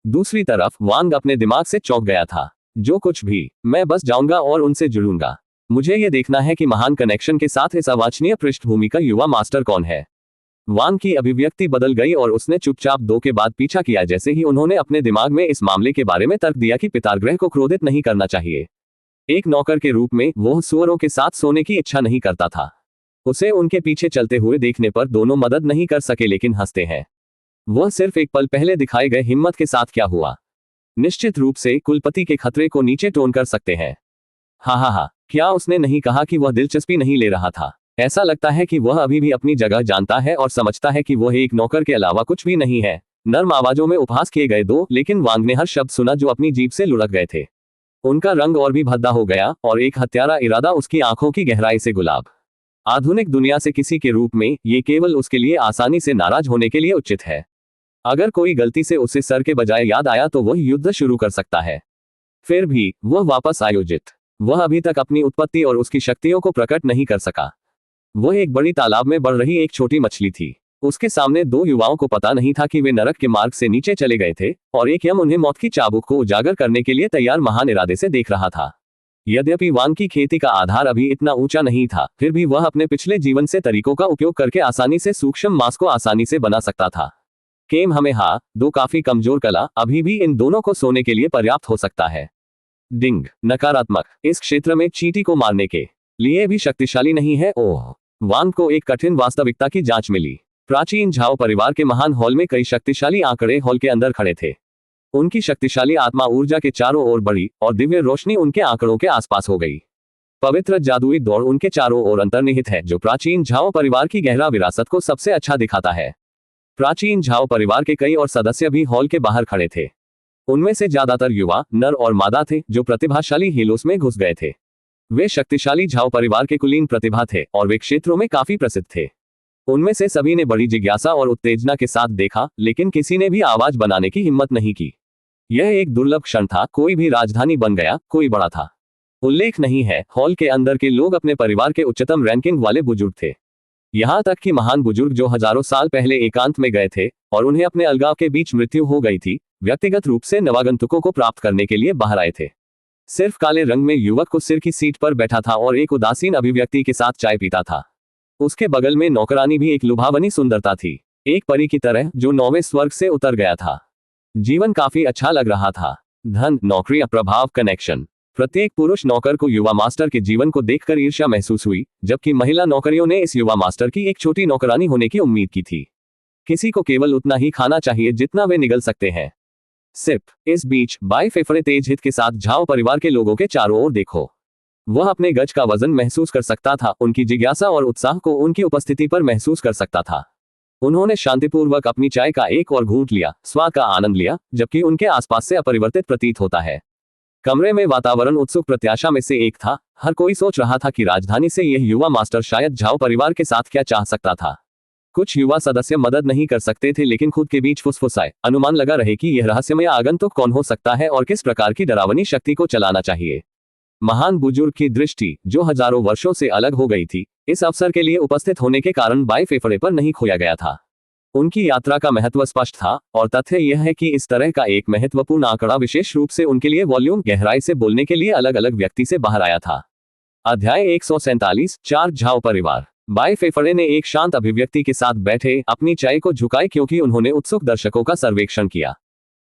दूसरी तरफ वांग अपने दिमाग से चौंक गया था। जो कुछ भी, मैं बस जाऊंगा और उनसे जुड़ूंगा। मुझे यह देखना है कि महान कनेक्शन के साथ इस अवांछनीय पृष्ठभूमि का युवा मास्टर कौन है। वांग की अभिव्यक्ति बदल गई और उसने चुपचाप 2 के बाद पीछा किया जैसे ही उन्होंने अपने दिमाग में इस मामले के बारे में तर्क दिया कि पिताग्रह को क्रोधित नहीं करना चाहिए। एक नौकर के रूप में वह सुअरों के साथ सोने की इच्छा नहीं करता था। उसे उनके पीछे चलते हुए देखने पर दोनों मदद नहीं कर सके लेकिन हंसते हैं। वह सिर्फ एक पल पहले दिखाए गए हिम्मत के साथ क्या हुआ। निश्चित रूप से कुलपति के खतरे को नीचे टोन कर सकते हैं। हाँ, क्या उसने नहीं कहा कि वह दिलचस्पी नहीं ले रहा था? ऐसा लगता है कि वह अभी भी अपनी जगह जानता है और समझता है कि वह एक नौकर के अलावा कुछ भी नहीं है। नर्म आवाजों में उपहास किए गए 2, लेकिन वांग ने हर शब्द सुना जो अपनी जीभ से लुढ़क गए थे। उनका रंग और भी भद्दा हो गया और एक हत्यारा इरादा उसकी आंखों की गहराई से गुलाब। आधुनिक दुनिया से किसी के रूप में ये केवल उसके लिए आसानी से नाराज होने के लिए उचित है। अगर कोई गलती से उसे सर के बजाय याद आया तो वह युद्ध शुरू कर सकता है। फिर भी वह वापस आयोजित। वह अभी तक अपनी उत्पत्ति और उसकी शक्तियों को प्रकट नहीं कर सका। वह एक बड़ी तालाब में बढ़ रही एक छोटी मछली थी। उसके सामने 2 युवाओं को पता नहीं था कि वे नरक के मार्ग से नीचे चले गए थे और एक यम उन्हें मौत की चाबुक को उजागर करने के लिए तैयार महान इरादे से देख रहा था। यद्यपि वांग की खेती का आधार अभी इतना ऊंचा नहीं था, फिर भी वह अपने पिछले जीवन से तरीकों का उपयोग करके आसानी से सूक्ष्म मांस को आसानी से बना सकता था। केम हमें 2 काफी कमजोर कला अभी भी इन दोनों को सोने के लिए पर्याप्त हो सकता है। डिंग नकारात्मक। इस क्षेत्र में चींटी को मारने के लिए भी शक्तिशाली नहीं है। ओह, वांग को एक कठिन वास्तविकता की जांच मिली। प्राचीन झाओ परिवार के महान हॉल में कई शक्तिशाली आंकड़े हॉल के अंदर खड़े थे। उनकी शक्तिशाली आत्मा ऊर्जा के चारों ओर बढ़ी और दिव्य रोशनी उनके आंकड़ों के आसपास हो गई। पवित्र जादुई दौड़ उनके चारों ओर अंतर्निहित है जो प्राचीन झाओ परिवार की गहरा विरासत को सबसे अच्छा दिखाता है। प्राचीन झाओ परिवार के कई और सदस्य भी हॉल के बाहर खड़े थे। उनमें से ज्यादातर युवा, नर और मादा थे जो प्रतिभाशाली हीलोस में घुस गए थे। वे शक्तिशाली झाओ परिवार के कुलीन प्रतिभा थे और वे क्षेत्रों में काफी प्रसिद्ध थे। उनमें से सभी ने बड़ी जिज्ञासा और उत्तेजना के साथ देखा, लेकिन किसी ने भी आवाज बनाने की हिम्मत नहीं की। यह एक दुर्लभ क्षण था। कोई भी राजधानी बन गया, कोई बड़ा था। उल्लेख नहीं है। हॉल के अंदर के लोग अपने परिवार के उच्चतम रैंकिंग वाले बुजुर्ग थे। यहाँ तक कि महान बुजुर्ग जो हजारों साल पहले एकांत में गए थे और उन्हें अपने अलगाव के बीच मृत्यु हो गई थी, व्यक्तिगत रूप से नवागंतुकों को प्राप्त करने के लिए बाहर आए थे। सिर्फ काले रंग में युवक को सिर की सीट पर बैठा था और एक उदासीन अभिव्यक्ति के साथ चाय पीता था। उसके बगल में नौकरानी भी एक लुभावनी सुंदरता थी, एक परी की तरह जो 9वें स्वर्ग से उतर गया था। जीवन काफी अच्छा लग रहा था। धन, नौकरी, प्रभाव, कनेक्शन। प्रत्येक पुरुष नौकर को युवा मास्टर के जीवन को देखकर ईर्ष्या महसूस हुई, जबकि महिला नौकरियों ने इस युवा मास्टर की एक छोटी नौकरानी होने की उम्मीद की थी। किसी को केवल उतना ही खाना चाहिए जितना वे निगल सकते हैं। सिप। इस बीच बाई फेफड़े तेज हित के साथ झाओ परिवार के लोगों के चारों ओर देखो। वह अपने गज का वजन महसूस कर सकता था, उनकी जिज्ञासा और उत्साह को उनकी उपस्थिति पर महसूस कर सकता था। उन्होंने शांतिपूर्वक अपनी चाय का एक और घूंट लिया, स्वाद का आनंद लिया, जबकि उनके आसपास से अपरिवर्तित प्रतीत होता है। कमरे में वातावरण उत्सुक प्रत्याशा में से एक था। हर कोई सोच रहा था कि राजधानी से यह युवा मास्टर शायद झाओ परिवार के साथ क्या चाह सकता था। कुछ युवा सदस्य मदद नहीं कर सकते थे, लेकिन खुद के बीच फुसफुसाए, अनुमान लगा रहे कि यह रहस्यमय आगंतुक कौन हो सकता है और किस प्रकार की डरावनी शक्ति को चलाना चाहिए। महान बुजुर्ग की दृष्टि, जो हजारों वर्षों से अलग हो गई थी, इस अवसर के लिए उपस्थित होने के कारण बाई फेफड़े पर नहीं खोया गया था। उनकी यात्रा का महत्व स्पष्ट था, और तथ्य यह है कि इस तरह का एक महत्वपूर्ण आंकड़ा विशेष रूप से उनके लिए वॉल्यूम, गहराई से बोलने के लिए अलग अलग व्यक्ति से बाहर आया था। अध्याय 147, 4 झाओ परिवार। बाई फेफड़े ने एक शांत अभिव्यक्ति के साथ बैठे अपनी चाय को झुकाए, क्योंकि उन्होंने उत्सुक दर्शकों का सर्वेक्षण किया।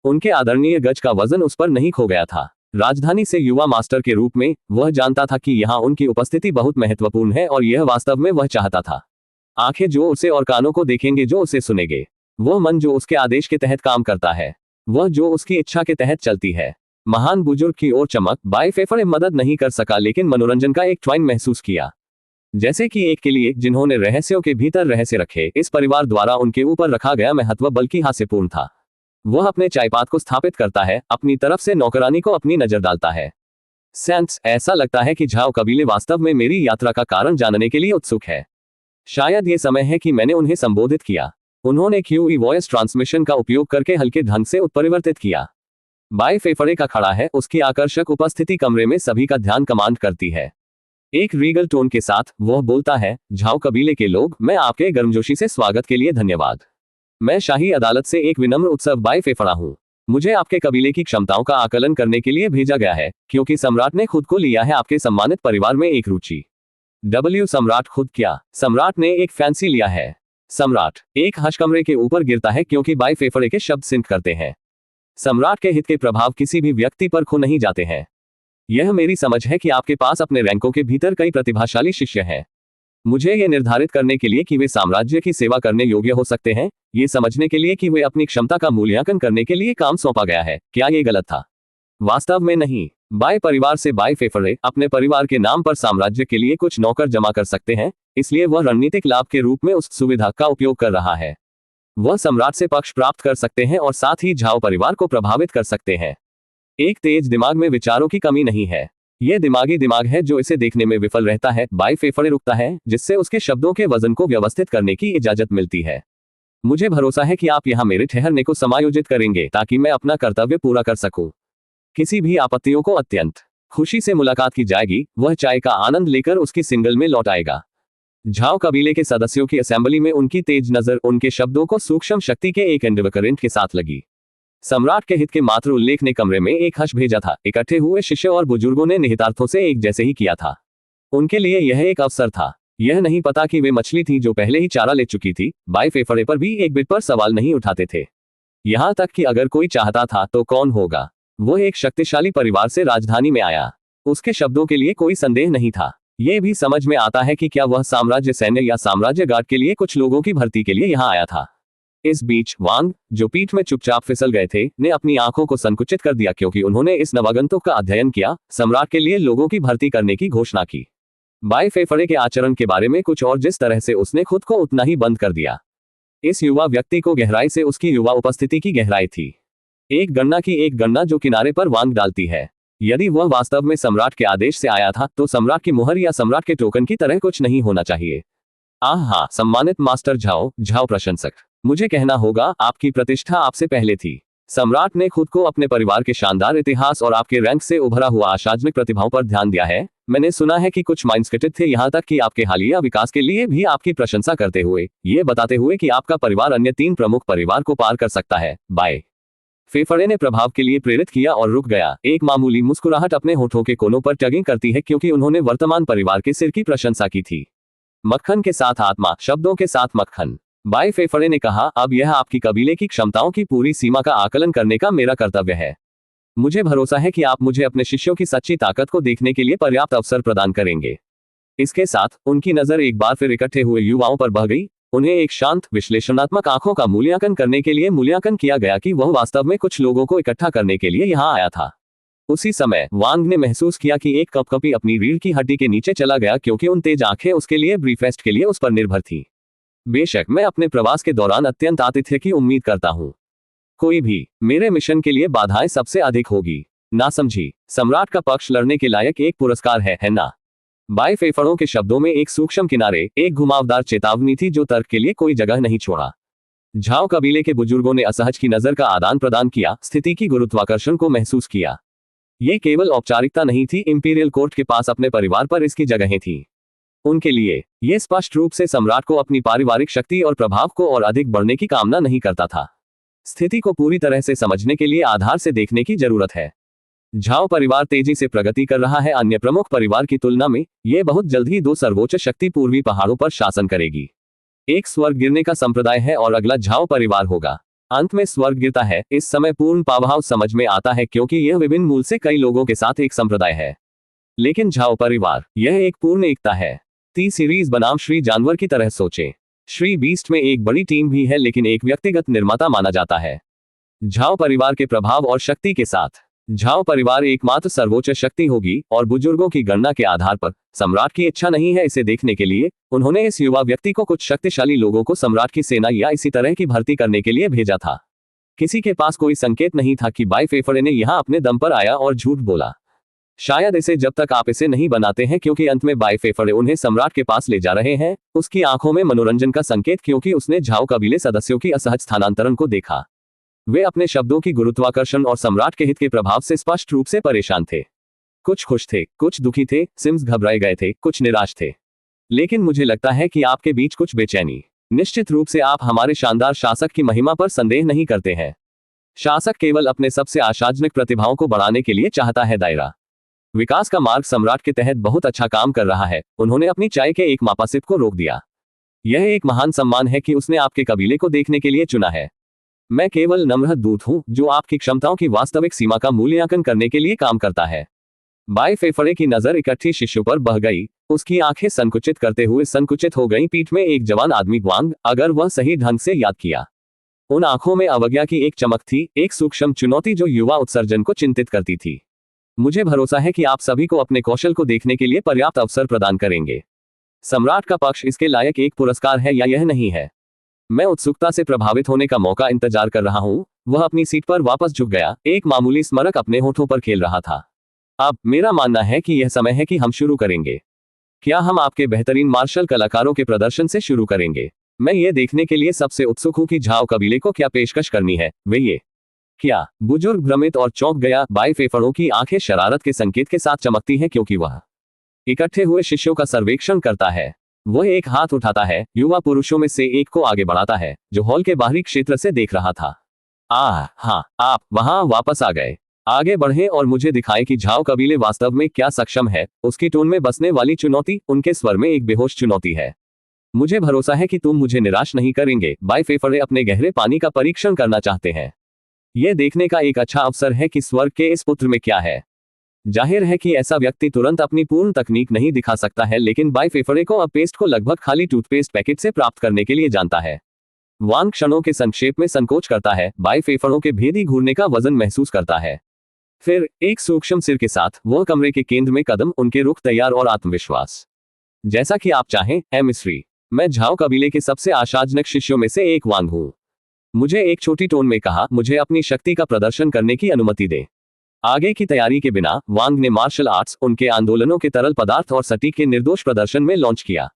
उनके आदरणीय गज का वजन उस पर नहीं खो गया था। राजधानी से युवा मास्टर के रूप में वह जानता था कि यहाँ उनकी उपस्थिति बहुत महत्वपूर्ण है, और यह वास्तव में वह चाहता था। आंखें जो उसे और कानों को देखेंगे जो उसे सुनेंगे। वह मन जो उसके आदेश के तहत काम करता है, वह जो उसकी इच्छा के तहत चलती है। महान बुजुर्ग की ओर चमक। बाई फेफड़े मदद नहीं कर सका, लेकिन मनोरंजन का एक ट्वाइन महसूस किया। जैसे कि एक के लिए जिन्होंने रहस्यों के भीतर रहस्य रखे, इस परिवार द्वारा उनके ऊपर रखा गया महत्व बल्कि हास्यपूर्ण था। वह अपने चायपात को स्थापित करता है, अपनी तरफ से नौकरानी को अपनी नजर डालता है। सेंस, ऐसा लगता है कि झाओ कबीले वास्तव में मेरी यात्रा का कारण जानने के लिए उत्सुक है। शायद ये समय है कि मैंने उन्हें संबोधित किया। उन्होंने क्यूई वॉइस ट्रांसमिशन का उपयोग करके हल्के ढंग से उत्परिवर्तित किया। बाई फेफड़े का खड़ा है, उसकी आकर्षक उपस्थिति कमरे में सभी का ध्यान कमांड करती है। एक रीगल टोन के साथ वह बोलता है, झाओ कबीले के लोग, मैं आपके गर्मजोशी से स्वागत के लिए धन्यवाद। मैं शाही अदालत से एक विनम्र उत्सव बाई फेफड़ा हूँ। मुझे आपके कबीले की क्षमताओं का आकलन करने के लिए भेजा गया है, क्योंकि सम्राट ने खुद को लिया है आपके सम्मानित परिवार में एक रुचि। सम्राट खुद क्या? सम्राट ने एक फैंसी लिया है। सम्राट एक हशकमरे के ऊपर गिरता है, क्योंकि बाई फेफड़े के शब्द सिंक करते हैं। सम्राट के हित के प्रभाव किसी भी व्यक्ति पर खो नहीं जाते हैं। यह मेरी समझ है कि आपके पास अपने रैंकों के भीतर कई प्रतिभाशाली शिष्य हैं। मुझे यह निर्धारित करने के लिए कि वे साम्राज्य की सेवा करने योग्य हो सकते हैं, ये समझने के लिए कि वे अपनी क्षमता का मूल्यांकन करने के लिए काम सौंपा गया है, क्या ये गलत था? वास्तव में नहीं। बाई परिवार से बाई फेफड़े अपने परिवार के नाम पर साम्राज्य के लिए कुछ नौकर जमा कर सकते हैं, इसलिए वह रणनीतिक लाभ के रूप में उस सुविधा का उपयोग कर रहा है। वह सम्राट से पक्ष प्राप्त कर सकते हैं और साथ ही झाओ परिवार को प्रभावित कर सकते हैं। एक तेज दिमाग में विचारों की कमी नहीं है। यह दिमागी दिमाग है जो इसे देखने में विफल रहता है। बाई फेफड़े रुकता है, जिससे उसके शब्दों के वजन को व्यवस्थित करने की इजाजत मिलती है। मुझे भरोसा है कि आप यहाँ मेरे ठहरने को समायोजित करेंगे, ताकि मैं अपना कर्तव्य पूरा कर सकूं। किसी भी आपत्तियों को अत्यंत खुशी से मुलाकात की जाएगी। वह चाय का आनंद लेकर उसकी सिंगल में लौट आएगा। झाओ कबीले के सदस्यों की असेंबली में उनकी तेज नजर उनके शब्दों को सूक्ष्म शक्ति के एक एंडवकरेंट के साथ लगी। सम्राट के हित के मात्र उल्लेख ने कमरे में एक हर्ष भेजा था। इकट्ठे हुए शिष्य और बुजुर्गों ने निहितार्थों से एक जैसे ही किया था। उनके लिए यह एक अवसर था। यह नहीं पता कि वे मछली थी जो पहले ही चारा ले चुकी थी। बाई फेफड़े पर भी एक बिट पर सवाल नहीं उठाते थे, यहां तक कि अगर कोई चाहता था तो कौन होगा। वो एक शक्तिशाली परिवार से राजधानी में आया। उसके शब्दों के लिए कोई संदेह नहीं था। यह भी समझ में आता है कि क्या वह साम्राज्य सैन्य या साम्राज्य गार्ड के लिए कुछ लोगों की भर्ती के लिए यहाँ आया था। इस बीच वांग, जो पीठ में चुपचाप फिसल गए थे, ने अपनी आंखों को संकुचित कर दिया, क्योंकि उन्होंने इस नवागंतुक का अध्ययन किया, सम्राट के लिए लोगों की भर्ती करने की घोषणा की। बाई फेफड़े के आचरण के बारे में कुछ और जिस तरह से उसने खुद को उतना ही बंद कर दिया। इस युवा व्यक्ति को गहराई से उसकी युवा उपस्थिति की गहराई थी। एक गणना जो किनारे पर वांग डालती है। यदि वह वास्तव में सम्राट के आदेश से आया था, तो सम्राट की मुहर या सम्राट के टोकन की तरह कुछ नहीं होना चाहिए। हाँ, सम्मानित मास्टर झाओ प्रशंसक, मुझे कहना होगा, आपकी प्रतिष्ठा आपसे पहले थी। सम्राट ने खुद को अपने परिवार के शानदार इतिहास और आपके रैंक से उभरा हुआ अशाजनिक प्रतिभाओं पर ध्यान दिया है। मैंने सुना है कि कुछ माइंडस्केटेड थे, यहाँ तक कि आपके हालिया विकास के लिए भी आपकी प्रशंसा करते हुए, ये बताते हुए कि आपका परिवार अन्य 3 प्रमुख परिवार को पार कर सकता है। बाय फेफड़े ने प्रभाव के लिए प्रेरित किया और रुक गया। एक मामूली मुस्कुराहट अपने होठों के कोनों पर टगिंग करती है क्योंकि उन्होंने वर्तमान परिवार के सिर की प्रशंसा की थी। मक्खन के साथ आत्मा, शब्दों के साथ मक्खन। बाई फेफड़े ने कहा, अब यह आपकी कबीले की क्षमताओं की पूरी सीमा का आकलन करने का मेरा कर्तव्य है। मुझे भरोसा है कि आप मुझे अपने शिष्यों की सच्ची ताकत को देखने के लिए पर्याप्त अवसर प्रदान करेंगे। इसके साथ उनकी नजर एक बार फिर इकट्ठे हुए युवाओं पर बह गई। उन्हें एक शांत विश्लेषणात्मक आंखों का मूल्यांकन करने के लिए मूल्यांकन किया गया कि वह वास्तव में कुछ लोगों को इकट्ठा करने के लिए यहां आया था। उसी समय वांग ने महसूस किया कि एक कपकपी अपनी रीढ़ की हड्डी के नीचे चला गया क्योंकि उन तेज आंखें उसके लिए ब्रीफेस्ट के लिए उस पर निर्भर थी। बेशक मैं अपने प्रवास के दौरान अत्यंत आतिथ्य की उम्मीद करता हूं। कोई भी मेरे मिशन के लिए बाधाएं सबसे अधिक होगी। ना समझी, सम्राट का पक्ष लड़ने के लायक एक पुरस्कार है ना? बाई फेफड़ों के शब्दों में एक सूक्ष्म किनारे, एक घुमावदार चेतावनी थी जो तर्क के लिए कोई जगह नहीं छोड़ा। झाओ कबीले के बुजुर्गों ने असहज की नजर का आदान प्रदान किया, स्थिति की गुरुत्वाकर्षण को महसूस किया। ये केवल औपचारिकता नहीं थी, इंपीरियल कोर्ट के पास अपने परिवार पर इसकी जगहें थी। उनके लिए यह स्पष्ट रूप से सम्राट को अपनी पारिवारिक शक्ति और प्रभाव को और अधिक बढ़ने की कामना नहीं करता था। स्थिति को पूरी तरह से समझने के लिए आधार से देखने की जरूरत है। झाओ परिवार तेजी से प्रगति कर रहा है। अन्य प्रमुख परिवार की तुलना में यह बहुत जल्द ही 2 सर्वोच्च शक्ति पूर्वी पहाड़ों पर शासन करेगी। एक स्वर्ग गिरने का संप्रदाय है और अगला झाओ परिवार होगा। अंत में स्वर्ग गिरता है। इस समय पूर्ण पावभाव समझ में आता है क्योंकि यह विभिन्न मूल से कई लोगों के साथ एक संप्रदाय है। लेकिन झाओ परिवार यह एक पूर्ण एकता है। टी सीरीज बनाम श्री जानवर की तरह सोचें। श्री बीस्ट में एक बड़ी टीम भी है लेकिन एक व्यक्तिगत निर्माता माना जाता है। झाओ परिवार के प्रभाव और शक्ति के साथ झाओ परिवार एकमात्र सर्वोच्च शक्ति होगी और बुजुर्गों की गणना के आधार पर सम्राट की इच्छा नहीं है इसे देखने के लिए। उन्होंने इस युवा व्यक्ति को कुछ शक्तिशाली लोगों को सम्राट की सेना या इसी तरह की भर्ती करने के लिए भेजा था। किसी के पास कोई संकेत नहीं था कि बाई फेफड़े ने यहां अपने दम पर आया और झूठ बोला। शायद इसे जब तक आप इसे नहीं बनाते हैं क्योंकि अंत में बाई फेफड़े उन्हें सम्राट के पास ले जा रहे हैं। उसकी आंखों में मनोरंजन का संकेत क्योंकि उसने झाओ कबीले सदस्यों की असहज स्थानांतरण को देखा। वे अपने शब्दों की गुरुत्वाकर्षण और सम्राट के हित के प्रभाव से स्पष्ट रूप से परेशान थे। कुछ खुश थे, कुछ दुखी थे, सिम्स घबराए गए थे, कुछ निराश थे। लेकिन मुझे लगता है कि आपके बीच कुछ बेचैनी। निश्चित रूप से आप हमारे शानदार शासक की महिमा पर संदेह नहीं करते हैं। शासक केवल अपने सबसे आशाजनक प्रतिभाओं को बढ़ाने के लिए चाहता है दायरा। विकास का मार्ग सम्राट के तहत बहुत अच्छा काम कर रहा है। उन्होंने अपनी चाय के एक मापासिप को रोक दिया। यह एक महान सम्मान है कि उसने आपके कबीले को देखने के लिए चुना है। मैं केवल नम्र दूत हूं जो आपकी क्षमताओं की वास्तविक सीमा का मूल्यांकन करने के लिए काम करता है। बाई फेफड़े की नजर इकट्ठी शिष्यों पर बह गई। उसकी आंखें संकुचित करते हुए संकुचित हो गईं। पीठ में एक जवान आदमी वांग, अगर वह सही ढंग से याद किया। उन आंखों में अवज्ञा की एक चमक थी, एक सूक्ष्म चुनौती जो युवा उत्सर्जन को चिंतित करती थी। मुझे भरोसा है कि आप सभी को अपने कौशल को देखने के लिए पर्याप्त अवसर प्रदान करेंगे। सम्राट का पक्ष इसके लायक एक पुरस्कार है या यह नहीं है? मैं उत्सुकता से प्रभावित होने का मौका इंतजार कर रहा हूं। वह अपनी सीट पर वापस झुक गया। एक मामूली स्मारक अपने होठों पर खेल रहा था। अब मेरा मानना है कि यह समय है कि हम शुरू करेंगे। क्या हम आपके बेहतरीन मार्शल कलाकारों के प्रदर्शन से शुरू करेंगे? मैं ये देखने के लिए सबसे उत्सुक हूं कि झाओ कबीले को क्या पेशकश करनी है। वे ये क्या? बुजुर्ग भ्रमित और चौंक गया। बाई फेफड़ों की आंखें शरारत के संकेत के साथ चमकती हैं क्योंकि वह इकट्ठे हुए शिष्यों का सर्वेक्षण करता है। वह एक हाथ उठाता है, युवा पुरुषों में से एक को आगे बढ़ाता है जो हॉल के बाहरी क्षेत्र से देख रहा था। हाँ, आप वहां वापस आ गए। आगे बढ़ें और मुझे दिखाएं कि झाओ कबीले वास्तव में क्या सक्षम है। उसकी टोन में बसने वाली चुनौती, उनके स्वर में एक बेहोश चुनौती है। मुझे भरोसा है कि तुम मुझे निराश नहीं करेंगे। बाई फेफड़े अपने गहरे पानी का परीक्षण करना चाहते हैं। यह देखने का एक अच्छा अवसर है कि स्वर्ग के इस पुत्र में क्या है। जाहिर है कि ऐसा व्यक्ति तुरंत अपनी पूर्ण तकनीक नहीं दिखा सकता है, लेकिन बाई फेफड़े को अब पेस्ट को लगभग खाली टूथपेस्ट पैकेट से प्राप्त करने के लिए जानता है। वांग क्षणों के संक्षेप में संकोच करता है। बाई फेफड़ों के भेदी घूरने का वजन महसूस करता है। फिर एक सूक्ष्म सिर के साथ वह कमरे के केंद्र में कदम, उनके रुख तैयार और आत्मविश्वास। जैसा कि आप चाहें, मिस्री। मैं झाओ कबीले के सबसे आशाजनक शिष्यों में से एक वांग हूं। मुझे एक छोटी टोन में कहा, मुझे अपनी शक्ति का प्रदर्शन करने की अनुमति दे। आगे की तैयारी के बिना वांग ने मार्शल आर्ट्स, उनके आंदोलनों के तरल पदार्थ और सटीक के निर्दोष प्रदर्शन में लॉन्च किया।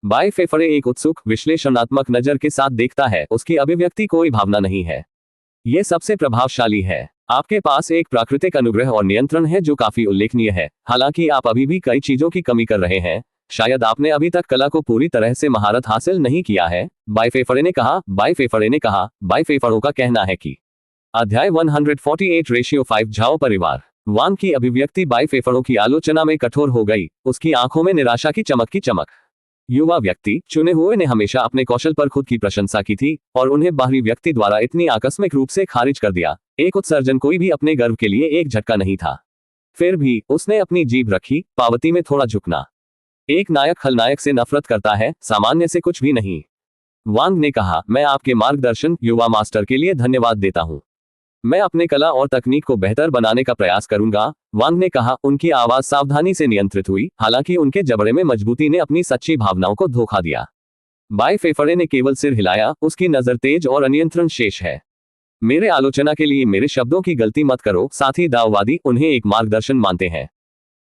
बाई फेफड़े एक उत्सुक, विश्लेषणात्मक नजर के साथ देखता है। उसकी अभिव्यक्ति कोई भावना नहीं है। यह सबसे प्रभावशाली है। आपके पास एक प्राकृतिक अनुग्रह और नियंत्रण है जो काफी उल्लेखनीय है। हालांकि आप अभी भी कई चीजों की कमी कर रहे हैं। शायद आपने अभी तक कला को पूरी तरह से महारत हासिल नहीं किया है। बाई फेफड़े ने कहा। बाई फेफड़ों का कहना है कि अध्याय 148 रेशियो 5 झाओ परिवार। वांग की अभिव्यक्ति बाई फेफड़ों की आलोचना में कठोर हो गई, उसकी आंखों में निराशा की चमक। युवा व्यक्ति चुने हुए ने हमेशा अपने कौशल पर खुद की प्रशंसा की थी और उन्हें बाहरी व्यक्ति द्वारा इतनी आकस्मिक रूप से खारिज कर दिया। एक उत्सर्जन कोई भी अपने गर्व के लिए एक झटका नहीं था। फिर भी उसने अपनी जीभ रखी, पावती में थोड़ा झुकना। एक नायक खलनायक से नफरत करता है, सामान्य से कुछ भी नहीं। वांग ने कहा, मैं आपके मार्गदर्शन युवा मास्टर के लिए धन्यवाद देता हूं। मैं अपने कला और तकनीक को बेहतर बनाने का प्रयास करूंगा, वांग ने कहा। उनकी आवाज सावधानी से नियंत्रित हुई, हालांकि उनके जबड़े में मजबूती ने अपनी सच्ची भावनाओं को धोखा दिया। बाई फेफड़े ने केवल सिर हिलाया, उसकी नजर तेज और अनियंत्रण शेष है। मेरे आलोचना के लिए मेरे शब्दों की गलती मत करो। साथ ही दाववादी उन्हें एक मार्गदर्शन मानते हैं।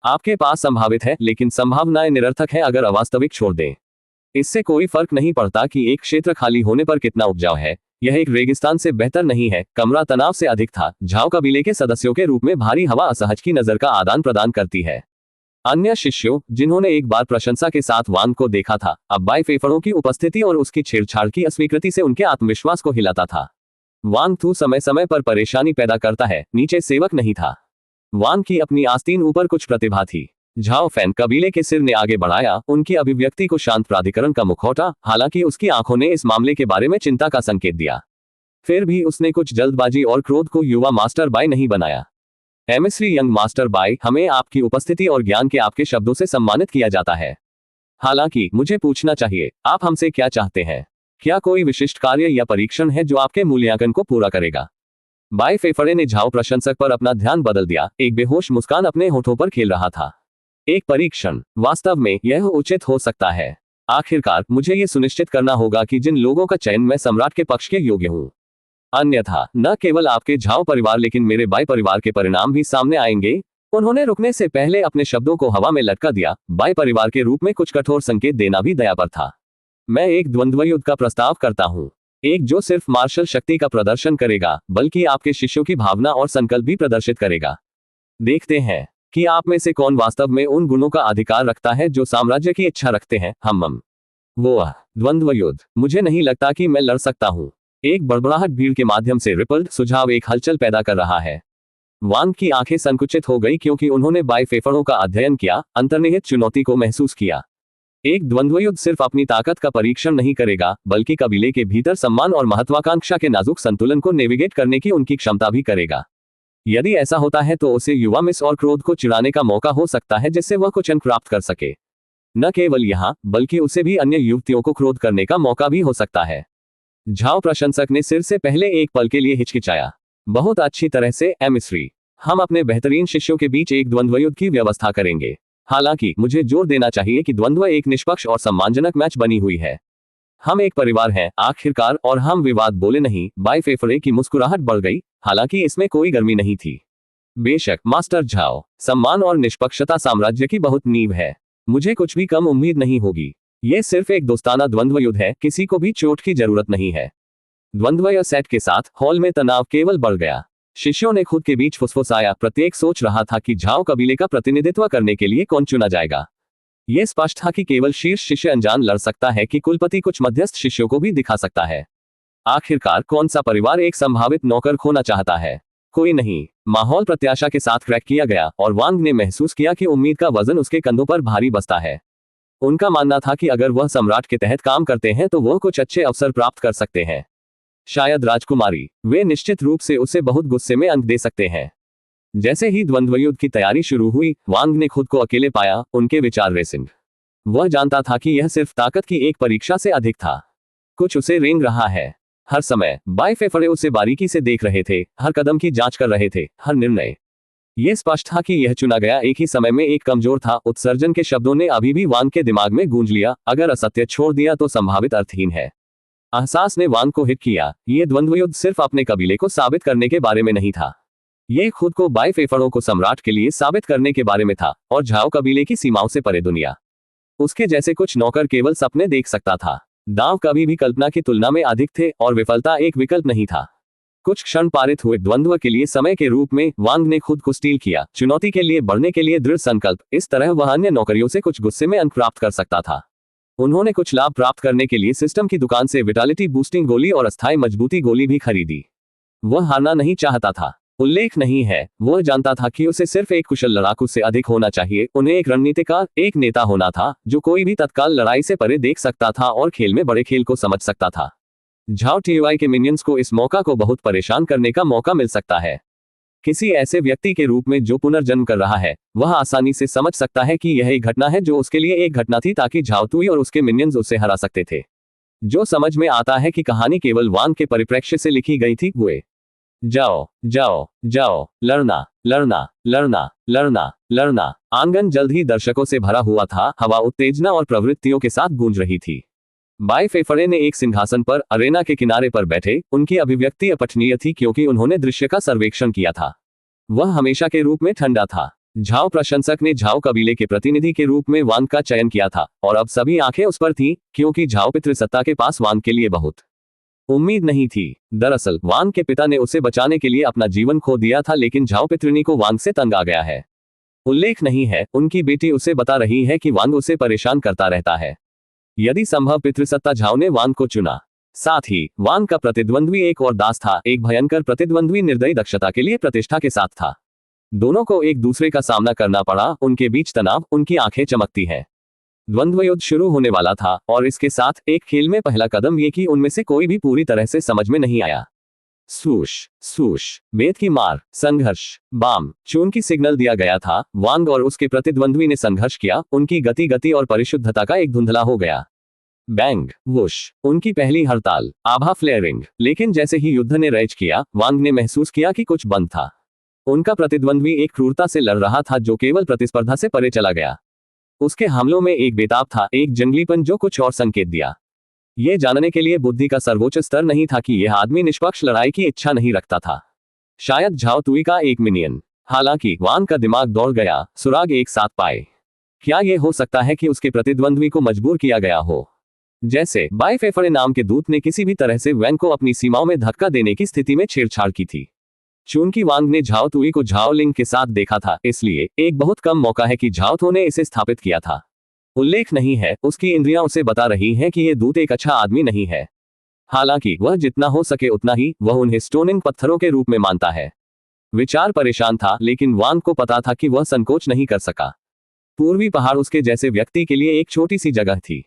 आपके पास संभावित है, लेकिन संभावनाएं निरर्थक है अगर अवास्तविक छोड़ दें। इससे कोई फर्क नहीं पड़ता कि एक क्षेत्र खाली होने पर कितना उपजाऊ है, यह एक रेगिस्तान से बेहतर नहीं है। कमरा तनाव से अधिक था। झाओ कबीले के सदस्यों के रूप में भारी हवा असहज की नजर का आदान प्रदान करती है। अन्य शिष्यों, जिन्होंने एक बार प्रशंसा के साथ वांग को देखा था, अब बाई फेफड़ों की उपस्थिति और उसकी छेड़छाड़ की अस्वीकृति से उनके आत्मविश्वास को हिलाता था। वांग तू समय समय पर परेशानी पैदा करता है, नीचे सेवक नहीं था। वांग की अपनी आस्तीन ऊपर कुछ प्रतिभा थी। झाओ फैन कबीले के सिर ने आगे बढ़ाया, उनकी अभिव्यक्ति को शांत प्राधिकरण का मुखौटा, हालांकि उसकी आंखों ने इस मामले के बारे में चिंता का संकेत दिया। फिर भी उसने कुछ जल्दबाजी और क्रोध को युवा मास्टर बाई नहीं बनाया। एमएसरी यंग मास्टर बाई, हमें आपकी उपस्थिति और ज्ञान के आपके शब्दों से सम्मानित किया जाता है। हालांकि मुझे पूछना चाहिए, आप हमसे क्या चाहते हैं? क्या कोई विशिष्ट कार्य या परीक्षण है जो आपके मूल्यांकन को पूरा करेगा? बाई फेफड़े ने झाओ प्रशंसक पर अपना ध्यान बदल दिया। एक बेहोश मुस्कान अपने होठों पर खेल रहा था। एक परीक्षण, वास्तव में यह उचित हो सकता है। आखिरकार मुझे यह सुनिश्चित करना होगा कि जिन लोगों का चयन मैं सम्राट के पक्ष के योग्य हूं। अन्यथा न केवल आपके झाओ परिवार लेकिन मेरे बाई परिवार के परिणाम भी सामने आएंगे। उन्होंने रुकने से पहले अपने शब्दों को हवा में लटका दिया। बाई परिवार के रूप में कुछ कठोर संकेत देना भी दया पर था। मैं एक द्वंद्व युद्ध का प्रस्ताव करता हूं, एक जो सिर्फ मार्शल शक्ति का प्रदर्शन करेगा, बल्कि आपके शिष्यों की भावना और संकल्प भी प्रदर्शित करेगा। देखते हैं कि आप में से कौन वास्तव में उन गुणों का अधिकार रखता है जो साम्राज्य की इच्छा रखते हैं। हम वो द्वंद्व युद्ध, मुझे नहीं लगता कि मैं लड़ सकता हूं। एक बड़बड़ाहट भीड़ के माध्यम से रिपल्ड सुझाव एक हलचल पैदा कर रहा है। वांग की आंखें संकुचित हो गई क्योंकि उन्होंने बाई फेफड़ों का अध्ययन किया, अंतर्निहित चुनौती को महसूस किया। एक द्वंद्व युद्ध सिर्फ अपनी ताकत का परीक्षण नहीं करेगा, बल्कि कबीले के भीतर सम्मान और महत्वाकांक्षा के नाजुक संतुलन को नेविगेट करने की उनकी क्षमता भी करेगा। यदि ऐसा होता है तो उसे युवा मिस और क्रोध को चिढ़ाने का मौका हो सकता है, जिससे वह कुछ अंक प्राप्त कर सके। न केवल यहाँ, बल्कि उसे भी अन्य युवतियों को क्रोध करने का मौका भी हो सकता है। झाओ प्रशंसक ने सिर से पहले एक पल के लिए हिचकिचाया। बहुत अच्छी तरह से एमएसरी, हम अपने बेहतरीन शिष्यों के बीच एक द्वंद्व युद्ध की व्यवस्था करेंगे। हालांकि मुझे जोर देना चाहिए कि द्वंद्व एक निष्पक्ष और सम्मानजनक मैच बनी हुई है। हम एक परिवार हैं आखिरकार, और हम विवाद बोले नहीं। बाई फेफड़े की मुस्कुराहट बढ़ गई, हालांकि इसमें कोई गर्मी नहीं थी। बेशक मास्टर झाओ, सम्मान और निष्पक्षता साम्राज्य की बहुत नींव है। मुझे कुछ भी कम उम्मीद नहीं होगी। यह सिर्फ एक दोस्ताना द्वंद्व युद्ध है, किसी को भी चोट की जरूरत नहीं है। द्वंद्व या सेट के साथ हॉल में तनाव केवल बढ़ गया। शिष्यों ने खुद के बीच फुसफुसाया, प्रत्येक सोच रहा था कि झाओ कबीले का प्रतिनिधित्व करने के लिए कौन चुना जाएगा। यह स्पष्ट था कि केवल शीर्ष शिष्य अनजान लड़ सकता है कि कुलपति कुछ मध्यस्थ शिष्यों को भी दिखा सकता है। आखिरकार कौन सा परिवार एक संभावित नौकर खोना चाहता है? कोई नहीं। माहौल प्रत्याशा के साथ क्रैक किया गया और वांग ने महसूस किया कि उम्मीद का वजन उसके कंधों पर भारी बसता है। उनका मानना था कि अगर वह सम्राट के तहत काम करते हैं तो वह कुछ अच्छे अवसर प्राप्त कर सकते हैं। शायद राजकुमारी, वे निश्चित रूप से उसे बहुत गुस्से में अंक दे सकते हैं। जैसे ही द्वंद्व युद्ध की तैयारी शुरू हुई, वांग ने खुद को अकेले पाया। उनके विचार रेसिंग। वह जानता था कि यह सिर्फ ताकत की एक परीक्षा से अधिक था। कुछ उसे रेंग रहा है। हर समय बाई फेफड़े उसे बारीकी से देख रहे थे, हर कदम की जांच कर रहे थे, हर निर्णय। यह स्पष्ट था कि यह चुना गया एक ही समय में एक कमजोर था। उत्सर्जन के शब्दों ने अभी भी वांग के दिमाग में गूंज लिया, अगर असत्य छोड़ दिया तो संभावित अर्थहीन है। एहसास ने वांग को हिट किया। यह द्वंद्व युद्ध सिर्फ अपने कबीले को साबित करने के बारे में नहीं था, यह खुद को बाई फेफड़ों को सम्राट के लिए साबित करने के बारे में था, और झाओ कबीले की सीमाओं से परे दुनिया। उसके जैसे कुछ नौकर केवल सपने देख सकता था। दांव कभी भी कल्पना की तुलना में अधिक थे और विफलता एक विकल्प नहीं था। कुछ क्षण पारित हुए द्वंद्व के लिए समय के रूप में वांग ने खुद को स्टील किया, चुनौती के लिए बढ़ने के लिए दृढ़ संकल्प। इस तरह वह अन्य नौकरियों से कुछ गुस्से में अंक प्राप्त कर सकता था। उन्होंने कुछ लाभ प्राप्त करने के लिए सिस्टम की दुकान से विटालिटी बूस्टिंग गोली और अस्थायी मजबूती गोली भी खरीदी। वह हारना नहीं चाहता था। उल्लेख नहीं है, वह जानता था कि उसे सिर्फ एक कुशल लड़ाकू से अधिक होना चाहिए, उन्हें एक रणनीतिकार, एक नेता होना था, जो कोई भी तत्काल लड़ाई से परे देख सकता था और खेल में बड़े खेल को समझ सकता था। झाओ टीवाई के मिनियंस को इस मौका को बहुत परेशान करने का मौका मिल सकता है। किसी ऐसे व्यक्ति के रूप में जो पुनर्जन्म कर रहा है, वह आसानी से समझ सकता है कि यह एक घटना है जो उसके लिए एक घटना थी ताकि झाओ तुई और उसके मिनियंस उसे हरा सकते थे। जो समझ में आता है कि कहानी केवल वांग के परिप्रेक्ष्य से लिखी गई थी, वे जाओ जाओ जाओ, लड़ना लड़ना लड़ना लड़ना लड़ना। आंगन जल्द ही दर्शकों से भरा हुआ था, हवा उत्तेजना और प्रवृत्तियों के साथ गूंज रही थी। बाई फेफरे ने एक सिंहासन पर अरेना के किनारे पर बैठे, उनकी अभिव्यक्ति अपठनीय थी क्योंकि उन्होंने दृश्य का सर्वेक्षण किया था। वह हमेशा के रूप में ठंडा था। झाओ प्रशंसक ने झाओ कबीले के प्रतिनिधि के रूप में वांग का चयन किया था और अब सभी आंखें उस पर थीं, क्योंकि झाओ पितृसत्ता के पास वांग के लिए बहुत उम्मीद नहीं थी। दरअसल वांग के पिता ने उसे बचाने के लिए अपना जीवन खो दिया था, लेकिन झाओ पितृनी को वांग से तंग आ गया है। उल्लेख नहीं है, उनकी बेटी उसे बता रही है कि वांग उसे परेशान करता रहता है। यदि संभव पितृसत्ता झाओ ने वांग को चुना। साथ ही वांग का प्रतिद्वंद्वी एक और दास था, एक भयंकर प्रतिद्वंद्वी निर्दयी दक्षता के लिए प्रतिष्ठा के साथ था। दोनों को एक दूसरे का सामना करना पड़ा, उनके बीच तनाव, उनकी आंखें चमकती हैं। द्वंद्व युद्ध शुरू होने वाला था और इसके साथ एक खेल में पहला कदम ये कि उनमें से कोई भी पूरी तरह से समझ में नहीं आया। सूश सूश, बेत की मार, संघर्ष, बाम चून की सिग्नल दिया गया था। वांग और उसके प्रतिद्वंद्वी ने संघर्ष किया, उनकी गति और परिशुद्धता का एक धुंधला हो गया। बैंग वुश, उनकी पहली हड़ताल, आभा फ्लेयरिंग। लेकिन जैसे ही युद्ध ने रैज किया, वांग ने महसूस किया कि कुछ बंद था। उनका प्रतिद्वंद्वी एक क्रूरता से लड़ रहा था जो केवल प्रतिस्पर्धा से परे चला गया। उसके हमलों में एक बेताब था, एक जंगलीपन जो कुछ और संकेत दिया। यह जानने के लिए बुद्धि का सर्वोच्च स्तर नहीं था कि यह आदमी निष्पक्ष लड़ाई की इच्छा नहीं रखता था। शायद झाओ तुई का एक मिनियन। हालांकि वांग का दिमाग दौड़ गया, सुराग एक साथ पाए। क्या यह हो सकता है कि उसके प्रतिद्वंद्वी को मजबूर किया गया हो, जैसे बाई फेफरे नाम के दूत ने किसी भी तरह से वैंग को अपनी सीमाओं में धक्का देने की स्थिति में छेड़छाड़ की थी। चूंकि वांग ने झाओ तुई को झाओ लिंग के साथ देखा था, इसलिए एक बहुत कम मौका है कि झाओ थो ने इसे स्थापित किया था। उल्लेख नहीं है, उसकी इंद्रियां उसे बता रही हैं कि यह दूत एक अच्छा आदमी नहीं है। हालांकि वह जितना हो सके उतना ही वह उन्हें स्टोनिंग पत्थरों के रूप में मानता है। विचार परेशान था, लेकिन वांग को पता था कि वह संकोच नहीं कर सका। पूर्वी पहाड़ उसके जैसे व्यक्ति के लिए एक छोटी सी जगह थी।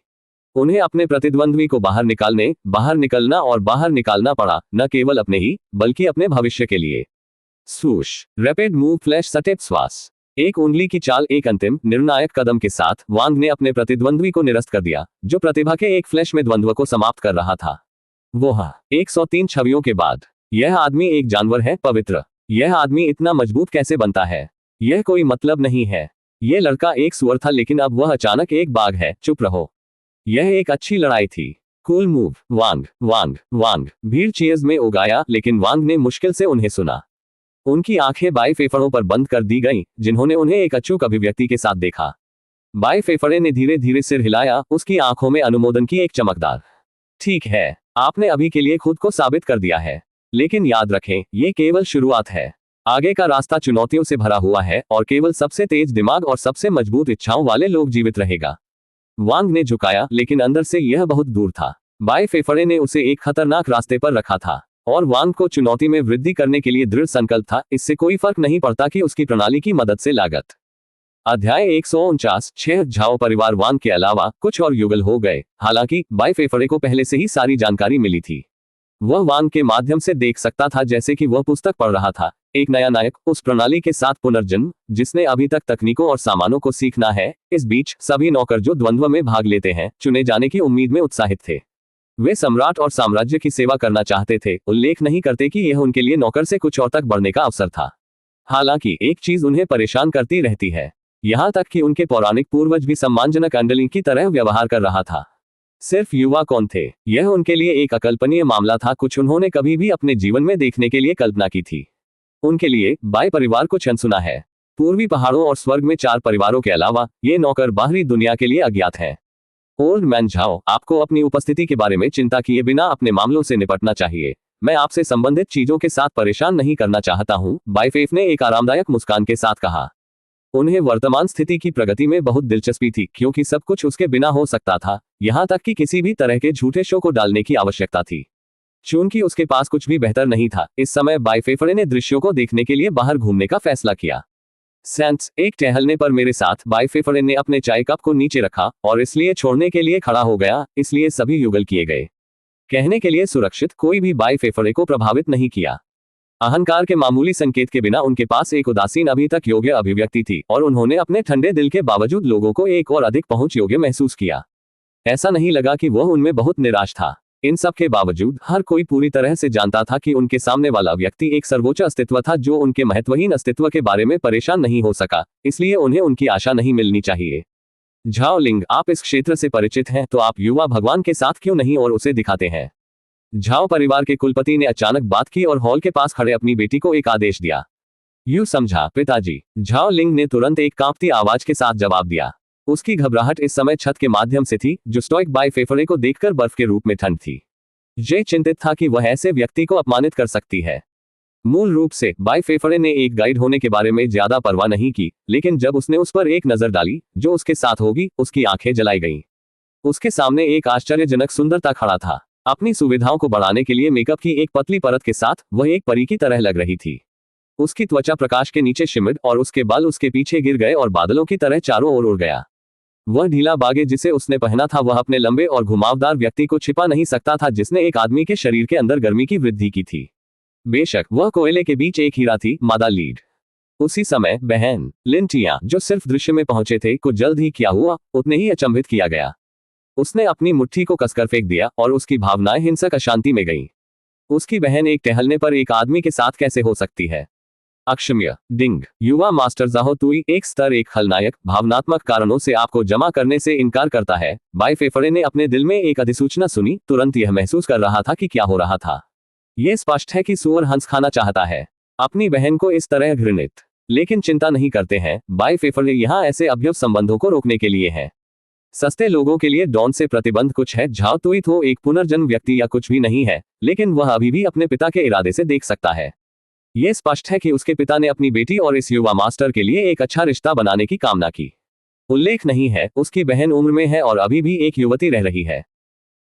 उन्हें अपने प्रतिद्वंद्वी को बाहर निकलना और बाहर निकालना पड़ा, न केवल अपने ही बल्कि अपने भविष्य के लिए। सूश, रैपिड मूव, फ्लैश स्टेप, श्वास। एक उंगली की चाल, एक अंतिम निर्णायक कदम के साथ वांग ने अपने प्रतिद्वंद्वी को निरस्त कर दिया, जो प्रतिभा के एक फ्लैश में द्वंद्व को समाप्त कर रहा था। वो 103 छवियों के बाद, यह आदमी एक जानवर है, पवित्र। यह आदमी इतना मजबूत कैसे बनता है? यह कोई मतलब नहीं है। यह लड़का एक सुअर था, लेकिन अब वह अचानक एक बाघ है। चुप रहो। यह एक अच्छी लड़ाई थी। कूल मूव, वांग वांग वांग। भीड़ चीयर्स में उगाया, लेकिन वांग ने मुश्किल से उन्हें सुना। उनकी आंखें बाई फेफड़ों पर बंद कर दी गईं, जिन्होंने उन्हें एक अचूक अभिव्यक्ति के साथ देखा। बाई फेफड़े ने धीरे धीरे सिर हिलाया, उसकी आंखों में अनुमोदन की एक चमकदार। ठीक है, आपने अभी के लिए खुद को साबित कर दिया है, लेकिन याद रखें, ये केवल शुरुआत है। आगे का रास्ता चुनौतियों से भरा हुआ है और केवल सबसे तेज दिमाग और सबसे मजबूत इच्छाओं वाले लोग जीवित रहेगा। वांग ने झुकाया, लेकिन अंदर से यह बहुत दूर था। बाई फेफड़े ने उसे एक खतरनाक रास्ते पर रखा था और वांग को चुनौती में वृद्धि करने के लिए दृढ़ संकल्प था। इससे कोई फर्क नहीं पड़ता कि उसकी प्रणाली की मदद से लागत। अध्याय 149। 6 झाओ परिवार वांग के अलावा कुछ और युगल हो गए। हालांकि बाई फेफड़े को पहले से ही सारी जानकारी मिली थी। वह वांग के माध्यम से देख सकता था जैसे कि वह पुस्तक पढ़ रहा था। एक नया नायक, उस प्रणाली के साथ पुनर्जन्म जिसने अभी तक तकनीकों और सामानों को सीखना है। इस बीच सभी नौकर जो द्वंद्व में भाग लेते हैं, चुने जाने की उम्मीद में उत्साहित थे। वे सम्राट और साम्राज्य की सेवा करना चाहते थे। उल्लेख नहीं करते कि यह उनके लिए नौकर से कुछ और तक बढ़ने का अवसर था। हालांकि एक चीज उन्हें परेशान करती रहती है, यहां तक कि उनके पौराणिक पूर्वज भी सम्मानजनक अंडरलिंग की तरह व्यवहार कर रहा था। सिर्फ युवा कौन थे, यह उनके लिए एक अकल्पनीय मामला था। कुछ उन्होंने कभी भी अपने जीवन में देखने के लिए कल्पना की थी। उनके लिए बाई परिवार कुछ अनसुना है। पूर्वी पहाड़ों और स्वर्ग में 4 परिवारों के अलावा ये नौकर बाहरी दुनिया के लिए अज्ञात है। ओल्ड मैन झाओ, आपको अपनी उपस्थिति के बारे में चिंता किए बिना अपने मामलों से निपटना चाहिए। मैं आपसे संबंधित चीजों के साथ परेशान नहीं करना चाहता हूं, बाई फेफ ने एक आरामदायक मुस्कान के साथ कहा। उन्हें वर्तमान स्थिति की प्रगति में बहुत दिलचस्पी थी, क्योंकि सब कुछ उसके बिना हो सकता था, यहां तक कि किसी भी तरह के झूठे शो को डालने की आवश्यकता थी। चूंकि उसके पास कुछ भी बेहतर नहीं था, इस समय बायफेफरे ने दृश्यों को देखने के लिए बाहर घूमने का फैसला किया। सैंस, एक टहलने पर मेरे साथ। बायफेफरे ने अपने चाय कप को नीचे रखा और इसलिए छोड़ने के लिए खड़ा हो गया, इसलिए सभी युगल किए गए। कहने के लिए सुरक्षित, कोई भी बायफेफरे को प्रभावित नहीं किया। अहंकार के मामूली संकेत के बिना उनके पास एक उदासीन अभी तक योग्य अभिव्यक्ति थी और उन्होंने अपने ठंडे दिल के बावजूद लोगों को एक और अधिक पहुंच योग्य महसूस किया। ऐसा नहीं लगा कि वह उनमें बहुत निराश था। इन सब के बावजूद हर कोई पूरी तरह से जानता था कि उनके सामने वाला व्यक्ति एक सर्वोच्च अस्तित्व था जो उनके महत्वहीन अस्तित्व के बारे में परेशान नहीं हो सका, इसलिए उन्हें उनकी आशा नहीं मिलनी चाहिए। झाओ लिंग, आप इस क्षेत्र से परिचित हैं, तो आप युवा भगवान के साथ क्यों नहीं और उसे दिखाते हैं? झाओ परिवार के कुलपति ने अचानक बात की और हॉल के पास खड़े अपनी बेटी को एक आदेश दिया। यू समझा पिताजी, झाओ लिंग ने तुरंत एक कांपती आवाज के साथ जवाब दिया। उसकी घबराहट इस समय छत के माध्यम से थी, जो स्टोइक बायफेफरे को देखकर बर्फ के रूप में ठंड थी। जे चिंतित था कि वह ऐसे व्यक्ति को अपमानित कर सकती है। मूल रूप से बायफेफरे ने एक गाइड होने के बारे में ज्यादा परवाह नहीं की, लेकिन जब उसने उस पर एक नजर डाली जो उसके साथ होगी, उसकी आंखें जलाई गईं। उसके सामने एक आश्चर्यजनक सुंदरता खड़ा था। अपनी सुविधाओं को बढ़ाने के लिए मेकअप की एक पतली परत के साथ वह एक परी की तरह लग रही थी। उसकी त्वचा प्रकाश के नीचे शिमर और उसके बाल उसके पीछे गिर गए और बादलों की तरह चारों ओर उड़ गया। वह ढीला बागे जिसे उसने पहना था वह अपने लंबे और घुमावदार व्यक्ति को छिपा नहीं सकता था जिसने एक आदमी के शरीर के अंदर गर्मी की वृद्धि की थी। बेशक वह कोयले के बीच एक हीरा थी, मादा लीड। उसी समय बहन लिंटिया, जो सिर्फ दृश्य में पहुंचे थे, को जल्द ही क्या हुआ उतने ही अचंभित किया गया। उसने अपनी मुट्ठी को कसकर फेंक दिया और उसकी भावनाएं हिंसक अशांति में गईं। उसकी बहन एक टहलने पर एक आदमी के साथ कैसे हो सकती है? अक्षम्य डिंग, युवा मास्टर जाहो तुई एक स्तर एक खलनायक भावनात्मक कारणों से आपको जमा करने से इनकार करता है। बायफेफरे ने अपने दिल में एक अधिसूचना सुनी, तुरंत यह महसूस कर रहा था कि क्या हो रहा था। यह स्पष्ट है कि सुअर हंस खाना चाहता है, अपनी बहन को इस तरह घृणित। लेकिन चिंता नहीं करते हैं, बायफेफरे यहाँ ऐसे अभ्यव संबंधों को रोकने के लिए है। सस्ते लोगों के लिए डॉन से प्रतिबंध कुछ है। झाओ तुई तो एक पुनर्जन्म व्यक्ति या कुछ भी नहीं है, लेकिन वह अभी भी अपने पिता के इरादे से देख सकता है। यह स्पष्ट है कि उसके पिता ने अपनी बेटी और इस युवा मास्टर के लिए एक अच्छा रिश्ता बनाने की कामना की। उल्लेख नहीं है, उसकी बहन उम्र में है और अभी भी एक युवती रह रही है।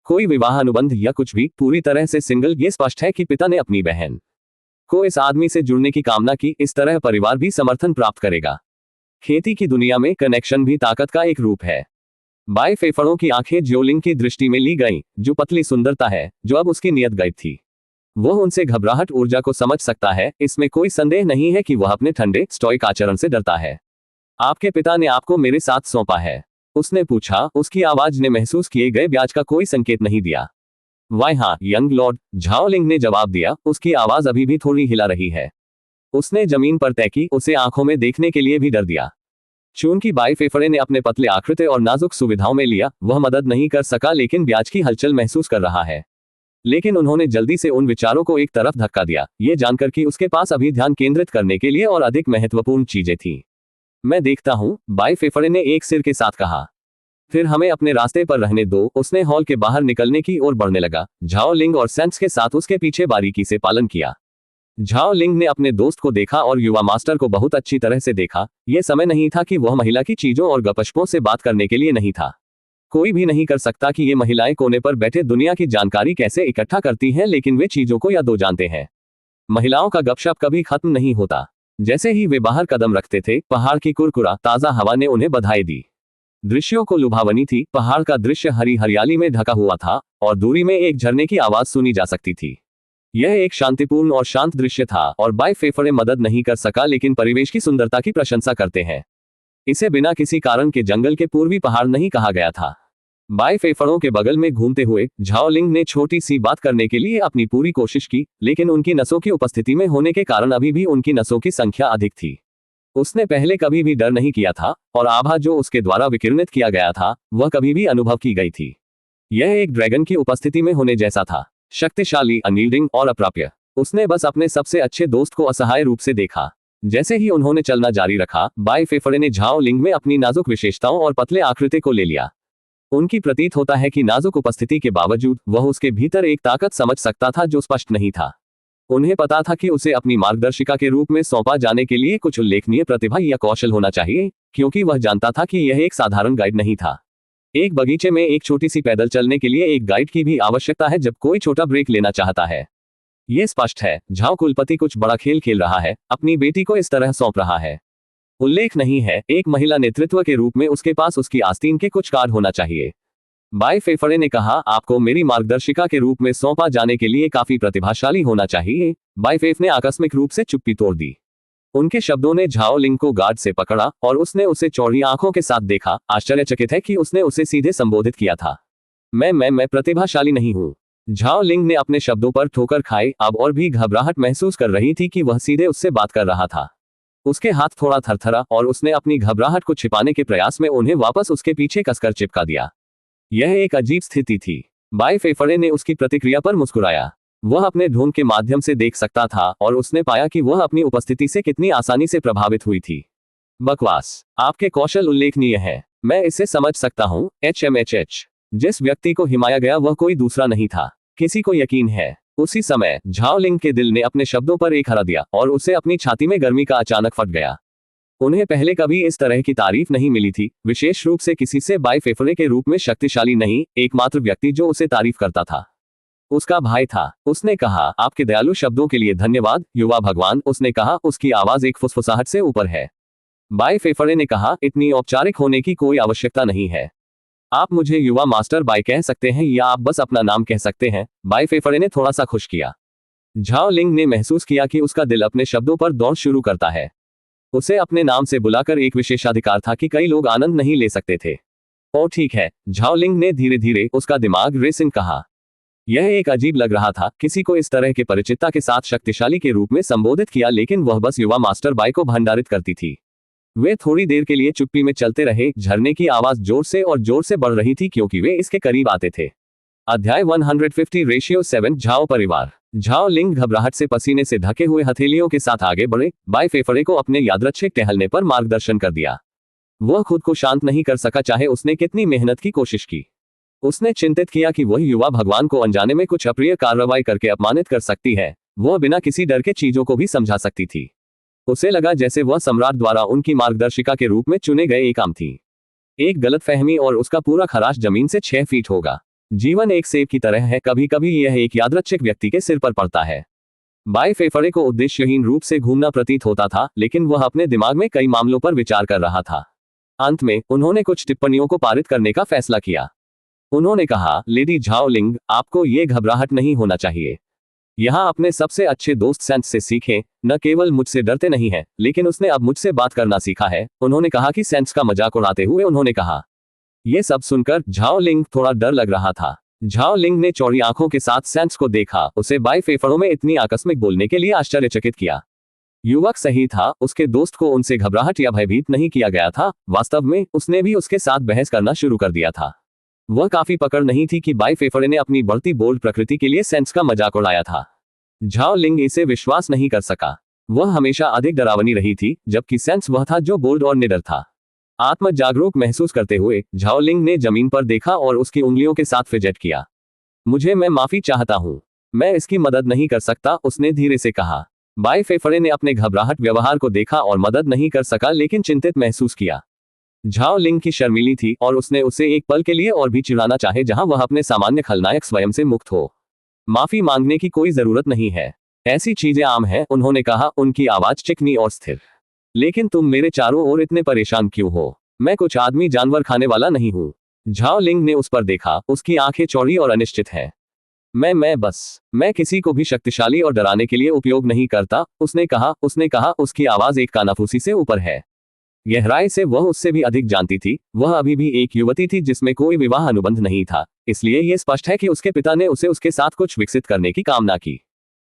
कोई विवाह अनुबंध या कुछ भी, पूरी तरह से सिंगल। ये स्पष्ट है कि पिता ने अपनी बहन को इस आदमी से जुड़ने की कामना की। इस तरह परिवार भी समर्थन प्राप्त करेगा। खेती की दुनिया में कनेक्शन भी ताकत का एक रूप है। बायफेफरों की आंखें ज्योलिंग की दृष्टि में ली गईं, जो पतली सुंदरता है, जो अब उसकी नियत गई थी। वह उनसे घबराहट ऊर्जा को समझ सकता है, इसमें कोई संदेह नहीं है कि वह अपने ठंडे स्टोइक आचरण से डरता है। आपके पिता ने आपको मेरे साथ सौंपा है, उसने पूछा। उसकी आवाज ने महसूस किए गए ब्याज का कोई संकेत नहीं दिया। वाह हाँ यंग लॉर्ड, झाओ लिंग ने जवाब दिया। उसकी आवाज अभी भी थोड़ी हिला रही है। उसने जमीन पर तय की, उसे आंखों में देखने के लिए भी डर दिया। चूंकि बायफेफरे ने अपने पतले आकृति और नाजुक सुविधाओं में लिया, वह मदद नहीं कर सका, लेकिन ब्याज की हलचल महसूस कर रहा है। लेकिन उन्होंने जल्दी से उन विचारों को एक तरफ धक्का दिया, ये जानकर कि उसके पास अभी ध्यान केंद्रित करने के लिए और अधिक महत्वपूर्ण चीजें थीं। मैं देखता हूं, बायफेफरे ने एक सिर के साथ कहा। फिर हमें अपने रास्ते पर रहने दो। उसने हॉल के बाहर निकलने की ओर बढ़ने लगा। झाओ लिंग और सेंस के साथ उसके पीछे बारीकी से पालन किया। झाओ लिंग ने अपने दोस्त को देखा और युवा मास्टर को बहुत अच्छी तरह से देखा। यह समय नहीं था कि वह महिला की चीजों और गपशपों से बात करने के लिए नहीं था। कोई भी नहीं कर सकता कि ये महिलाएं कोने पर बैठे दुनिया की जानकारी कैसे इकट्ठा करती हैं, लेकिन वे चीजों को या दो जानते हैं। महिलाओं का गपशप कभी खत्म नहीं होता। जैसे ही वे बाहर कदम रखते थे, पहाड़ की कुरकुरा ताजा हवा ने उन्हें बधाई दी। दृश्यों को लुभावनी थी। पहाड़ का दृश्य हरी हरियाली में ढका हुआ था और दूरी में एक झरने की आवाज सुनी जा सकती थी। यह एक शांतिपूर्ण और शांत दृश्य था और बायफेफरे मदद नहीं कर सका, लेकिन परिवेश की सुंदरता की प्रशंसा करते हैं। इसे बिना किसी कारण के जंगल के पूर्वी पहाड़ नहीं कहा गया था। बायफेफरों के बगल में घूमते हुए झाओ लिंग ने छोटी सी बात करने के लिए अपनी पूरी कोशिश की, लेकिन उनकी नसों की उपस्थिति में होने के कारण अभी भी उनकी नसों की संख्या अधिक थी। उसने पहले कभी भी डर नहीं किया था और आभा जो उसके द्वारा विकिरणित किया गया था, वह कभी भी अनुभव की गई थी। यह एक ड्रैगन की उपस्थिति में होने जैसा था, शक्तिशाली, अनयील्डिंग और अप्राप्य। उसने बस अपने सबसे अच्छे दोस्त को असहाय रूप से देखा। जैसे ही उन्होंने चलना जारी रखा, बायफेफरे ने झाओ लिंग में अपनी नाजुक विशेषताओं और पतले आकृति को ले लिया। उनकी प्रतीत होता है कि नाजुक उपस्थिति के बावजूद वह उसके भीतर एक ताकत समझ सकता था जो स्पष्ट नहीं था। उन्हें पता था कि उसे अपनी मार्गदर्शिका के रूप में सौंपा जाने के लिए कुछ उल्लेखनीय प्रतिभा या कौशल होना चाहिए, क्योंकि वह जानता था कि यह एक साधारण गाइड नहीं था। एक बगीचे में एक छोटी सी पैदल चलने के लिए एक गाइड की भी आवश्यकता है जब कोई छोटा ब्रेक लेना चाहता है। ये स्पष्ट है, झाओ कुलपति कुछ बड़ा खेल खेल रहा है, अपनी बेटी को इस तरह सौंप रहा है। उल्लेख नहीं है, एक महिला नेतृत्व के रूप में उसके पास उसकी आस्तीन के कुछ कार्ड होना चाहिए। बाई फेफरे ने कहा, आपको मेरी मार्गदर्शिका के रूप में सौंपा जाने के लिए काफी प्रतिभाशाली होना चाहिए। बाई फेफ ने आकस्मिक रूप से चुप्पी तोड़ दी। उनके शब्दों ने झाओ लिंग को गार्ड से पकड़ा और उसने उसे चौड़ी आंखों के साथ देखा। आश्चर्यचकित है कि उसने उसे सीधे संबोधित किया था। मैं प्रतिभाशाली नहीं हूँ। झाओ लिंग ने अपने शब्दों पर ठोकर खाई, अब और भी घबराहट महसूस कर रही थी कि वह सीधे उससे बात कर रहा था। उसके हाथ थोड़ा थरथरा और उसने अपनी घबराहट को छिपाने के प्रयास में उन्हें वापस उसके पीछे कसकर चिपका दिया। यह एक अजीब स्थिति थी। बाई फेफरे ने उसकी प्रतिक्रिया पर मुस्कुराया। वह अपने ढूंढ के माध्यम से देख सकता था और उसने पाया कि वह अपनी उपस्थिति से कितनी आसानी से प्रभावित हुई थी। बकवास, आपके कौशल उल्लेखनीय है, मैं इसे समझ सकता हूँ। HMHH। जिस व्यक्ति को हिमाया गया वह कोई दूसरा नहीं था। किसी को यकीन है। उसी समय झाओ लिंग के दिल ने अपने शब्दों पर एक हरा दिया और उसे अपनी छाती में गर्मी का अचानक फट गया। उन्हें पहले कभी इस तरह की तारीफ नहीं मिली थी, विशेष रूप से किसी से बाई फेफरे के रूप में शक्तिशाली नहीं। एकमात्र व्यक्ति जो उसे तारीफ करता था उसका भाई था। उसने कहा, आपके दयालु शब्दों के लिए धन्यवाद युवा भगवान। उसने कहा, उसकी आवाज एक फुसफुसाहट से ऊपर है। बाई फेफरे ने कहा, इतनी औपचारिक होने की कोई आवश्यकता नहीं है। आप मुझे युवा मास्टर बाई कह सकते हैं या आप बस अपना नाम कह सकते हैं। बाई फेफरे ने थोड़ा सा खुश किया। झाओ लिंग ने महसूस किया कि उसका दिल अपने शब्दों पर दौड़ शुरू करता है। उसे अपने नाम से बुलाकर एक विशेषाधिकार था कि कई लोग आनंद नहीं ले सकते थे। ओ ठीक है, झाओ लिंग ने धीरे धीरे, उसका दिमाग रेसिंग कहा। यह एक अजीब लग रहा था, किसी को इस तरह के परिचितता के साथ शक्तिशाली के रूप में संबोधित किया, लेकिन वह बस युवा मास्टर बाई को भंडारित करती थी। वे थोड़ी देर के लिए चुप्पी में चलते रहे। झरने की आवाज जोर से और जोर से बढ़ रही थी क्योंकि वे इसके करीब आते थे। अध्याय 150:7 झाओ परिवार। झाओ लिंग घबराहट से पसीने से ढके हुए हथेलियों के साथ आगे बढ़े। बाई फेफरे को अपने यादृच्छिक टहलने पर मार्गदर्शन कर दिया। वह खुद को शांत नहीं कर सका, चाहे उसने कितनी मेहनत की कोशिश की। उसने चिंतित किया कि वह युवा भगवान को अनजाने में कुछ अप्रिय कार्रवाई करके अपमानित कर सकती है। वह बिना किसी डर के चीजों को भी समझा सकती थी। उसे लगा जैसे वह सम्राट द्वारा उनकी मार्गदर्शिका के रूप में चुने गए एक आम थी। एक गलतफहमी और उसका पूरा खराश जमीन से 6 फीट होगा। जीवन एक सेब की तरह है, कभी कभी यह एक यादृच्छिक व्यक्ति के सिर पर पड़ता है। बाई फेफरे को उद्देश्यहीन रूप से घूमना प्रतीत होता था, लेकिन वह अपने दिमाग में कई मामलों पर विचार कर रहा था। अंत में उन्होंने कुछ टिप्पणियों को पारित करने का फैसला किया। उन्होंने कहा, लेडी झाओ लिंग, आपको ये घबराहट नहीं होना चाहिए। यहाँ अपने सबसे अच्छे दोस्त सेंस से सीखें। न केवल मुझसे डरते नहीं है, लेकिन उसने अब मुझसे बात करना सीखा है। उन्होंने कहा कि सेंस का मजाक उड़ाते हुए उन्होंने कहा। ये सब सुनकर झाओ लिंग थोड़ा डर लग रहा था। झाओ लिंग ने चौड़ी आंखों के साथ सेंस को देखा। उसे बाई फेफड़ों में इतनी आकस्मिक बोलने के लिए आश्चर्यचकित किया। युवक सही था, उसके दोस्त को उनसे घबराहट या भयभीत नहीं किया गया था। वास्तव में उसने भी उसके साथ बहस करना शुरू कर दिया था। वह काफी पकड़ नहीं थी कि बाई फेफरे ने अपनी बढ़ती बोल्ड प्रकृति के लिए सेंस का मजाक उड़ाया था। झाओ लिंग इसे विश्वास नहीं कर सका। वह हमेशा अधिक डरावनी रही थी, जबकि सेंस वह था जो बोल्ड और निडर था। आत्म जागरूक महसूस करते हुए झाओ लिंग ने जमीन पर देखा और उसकी उंगलियों के साथ फिजेट किया। मैं माफी चाहता हूँ, मैं इसकी मदद नहीं कर सकता, उसने धीरे से कहा। बाई फेफरे ने अपने घबराहट व्यवहार को देखा और मदद नहीं कर सका, लेकिन चिंतित महसूस किया। झाओ लिंग की शर्मीली थी और उसने उसे एक पल के लिए और भी चिढ़ाना चाहे, जहां वह अपने सामान्य खलनायक स्वयं से मुक्त हो। माफी मांगने की कोई जरूरत नहीं है, ऐसी चीजें आम हैं, उन्होंने कहा, उनकी आवाज चिकनी और स्थिर। लेकिन तुम मेरे चारों ओर इतने परेशान क्यों हो? मैं कुछ आदमी जानवर खाने वाला नहीं हूँ। झाओ लिंग ने उस पर देखा, उसकी आंखें चौड़ी और अनिश्चित है। मैं किसी को भी शक्तिशाली और डराने के लिए उपयोग नहीं करता, उसने कहा, उसकी आवाज एक कानाफूसी से ऊपर है। गहराई से वह उससे भी अधिक जानती थी। वह अभी भी एक युवती थी जिसमें कोई विवाह अनुबंध नहीं था, इसलिए यह स्पष्ट है कि उसके पिता ने उसे उसके साथ कुछ विकसित करने की कामना की।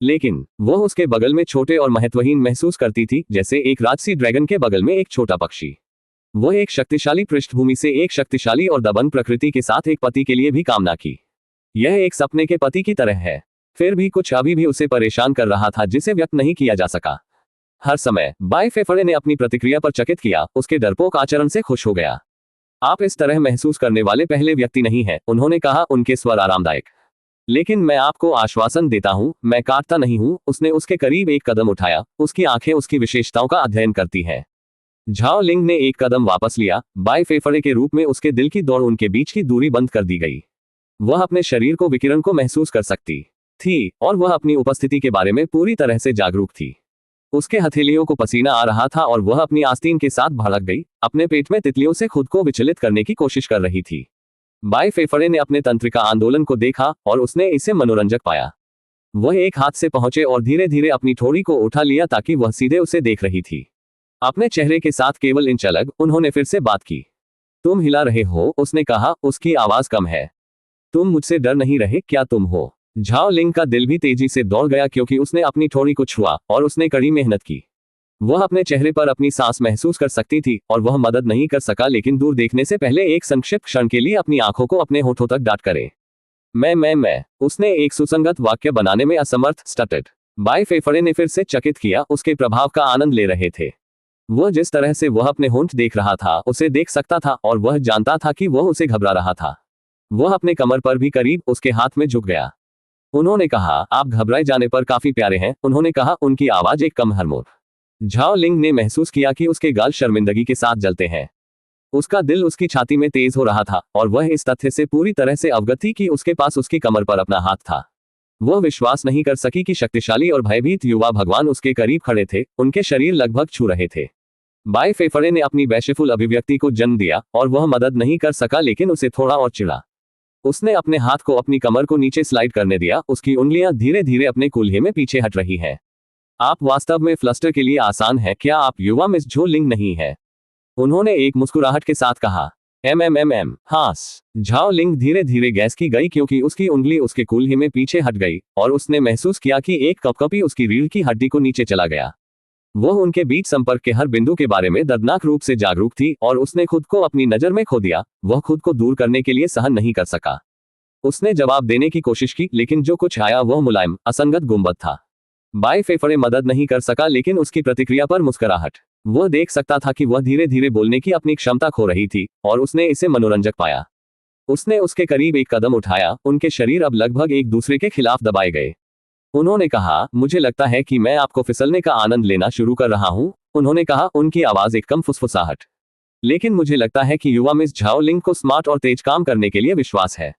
लेकिन वह उसके बगल में छोटे और महत्वहीन महसूस करती थी, जैसे एक राजसी ड्रैगन के बगल में एक छोटा पक्षी। वह एक शक्तिशाली पृष्ठभूमि से एक शक्तिशाली और दबंग प्रकृति के साथ एक पति के लिए भी कामना की। यह एक सपने के पति की तरह है। फिर भी कुछ अभी भी उसे परेशान कर रहा था जिसे व्यक्त नहीं किया जा सका। हर समय बाई फेफरे ने अपनी प्रतिक्रिया पर चकित किया, उसके डरपोक आचरण से खुश हो गया। आप इस तरह महसूस करने वाले पहले व्यक्ति नहीं हैं, उन्होंने कहा, उनके स्वर आरामदायक। लेकिन मैं आपको आश्वासन देता हूं, मैं काटता नहीं हूं। उसने उसके करीब एक कदम उठाया। उसकी आंखें उसकी विशेषताओं का अध्ययन करती हैं। झाओ लिंग ने एक कदम वापस लिया। बाय फेफड़े के रूप में उसके दिल की दौड़ उनके बीच की दूरी बंद कर दी गई। वह अपने शरीर को विकिरण को महसूस कर सकती थी और वह अपनी उपस्थिति के बारे में पूरी तरह से जागरूक थी। उसके हथेलियों को पसीना आ रहा था और वह अपनी आस्तीन के साथ भड़क गई, अपने पेट में तितलियों से खुद को विचलित करने की कोशिश कर रही थी। बाय फेफड़े ने अपने तंत्रिका आंदोलन को देखा और उसने इसे मनोरंजक पाया। वह एक हाथ से पहुंचे और धीरे धीरे अपनी ठोड़ी को उठा लिया ताकि वह सीधे उसे देख रही थी। अपने चेहरे के साथ केवल इंच अलग, उन्होंने फिर से बात की। तुम हिला रहे हो, उसने कहा, उसकी आवाज कम है। तुम मुझसे डर नहीं रहे, क्या तुम हो? झाओ लिंग का दिल भी तेजी से दौड़ गया क्योंकि उसने अपनी ठोड़ी को छुआ और उसने कड़ी मेहनत की। वह अपने चेहरे पर अपनी सांस महसूस कर सकती थी और वह मदद नहीं कर सका, लेकिन दूर देखने से पहले एक संक्षिप्त क्षण के लिए अपनी आंखों को अपने होठों तक डांट करे। मैं उसने एक सुसंगत वाक्य बनाने में असमर्थ स्टटेड। बाय फेफड़े ने फिर से चकित किया, उसके प्रभाव का आनंद ले रहे थे। वह जिस तरह से वह अपने होंठ देख रहा था उसे देख सकता था और वह जानता था कि वह उसे घबरा रहा था। वह अपने कमर पर भी करीब उसके हाथ में झुक गया। उन्होंने कहा, आप घबराए जाने पर काफी प्यारे हैं, उन्होंने कहा, उनकी आवाज एक कम हरमोर। झाओ लिंग ने महसूस किया कि उसके गाल शर्मिंदगी के साथ जलते हैं। उसका दिल उसकी छाती में तेज हो रहा था और वह इस तथ्य से पूरी तरह से अवगत थी कि उसके पास उसकी कमर पर अपना हाथ था। वह विश्वास नहीं कर सकी कि शक्तिशाली और भयभीत युवा भगवान उसके करीब खड़े थे, उनके शरीर लगभग छू रहे थे। बाय फेफड़े ने अपनी वैश्यफुल अभिव्यक्ति को जन्म दिया और वह मदद नहीं कर सका, लेकिन उसे थोड़ा और चिढ़ा। उसने अपने हाथ को अपनी कमर को नीचे स्लाइड करने दिया। उसकी उंगलियां धीरे धीरे अपने कूल्हे में पीछे हट रही हैं। आप वास्तव में फ्लस्टर के लिए आसान है, क्या आप युवा मिस झो लिंग नहीं है? उन्होंने एक मुस्कुराहट के साथ कहा। हास। झाओ लिंग धीरे धीरे गैस की गई क्योंकि उसकी उंगली उसके कूल्हे में पीछे हट गई और उसने महसूस किया कि एक कपकपी उसकी रीढ़ की हड्डी को नीचे चला गया। वह उनके बीच संपर्क के हर बिंदु के बारे में दर्दनाक रूप से जागरूक थी और उसने खुद को अपनी नजर में खो दिया। वह खुद को दूर करने के लिए सहन नहीं कर सका। उसने जवाब देने की कोशिश की, लेकिन जो कुछ आया वह मुलायम, असंगत गुंबद था। बाय फेफड़े मदद नहीं कर सका, लेकिन उसकी प्रतिक्रिया पर मुस्कुराहट। वह देख सकता था कि वह धीरे धीरे बोलने की अपनी क्षमता खो रही थी और उसने इसे मनोरंजक पाया। उसने उसके करीब एक कदम उठाया, उनके शरीर अब लगभग एक दूसरे के खिलाफ दबाए गए। उन्होंने कहा, मुझे लगता है कि मैं आपको फिसलने का आनंद लेना शुरू कर रहा हूं, उन्होंने कहा, उनकी आवाज एक कम फुसफुसाहट। लेकिन मुझे लगता है कि युवा मिस झाओ लिंग को स्मार्ट और तेज काम करने के लिए विश्वास है।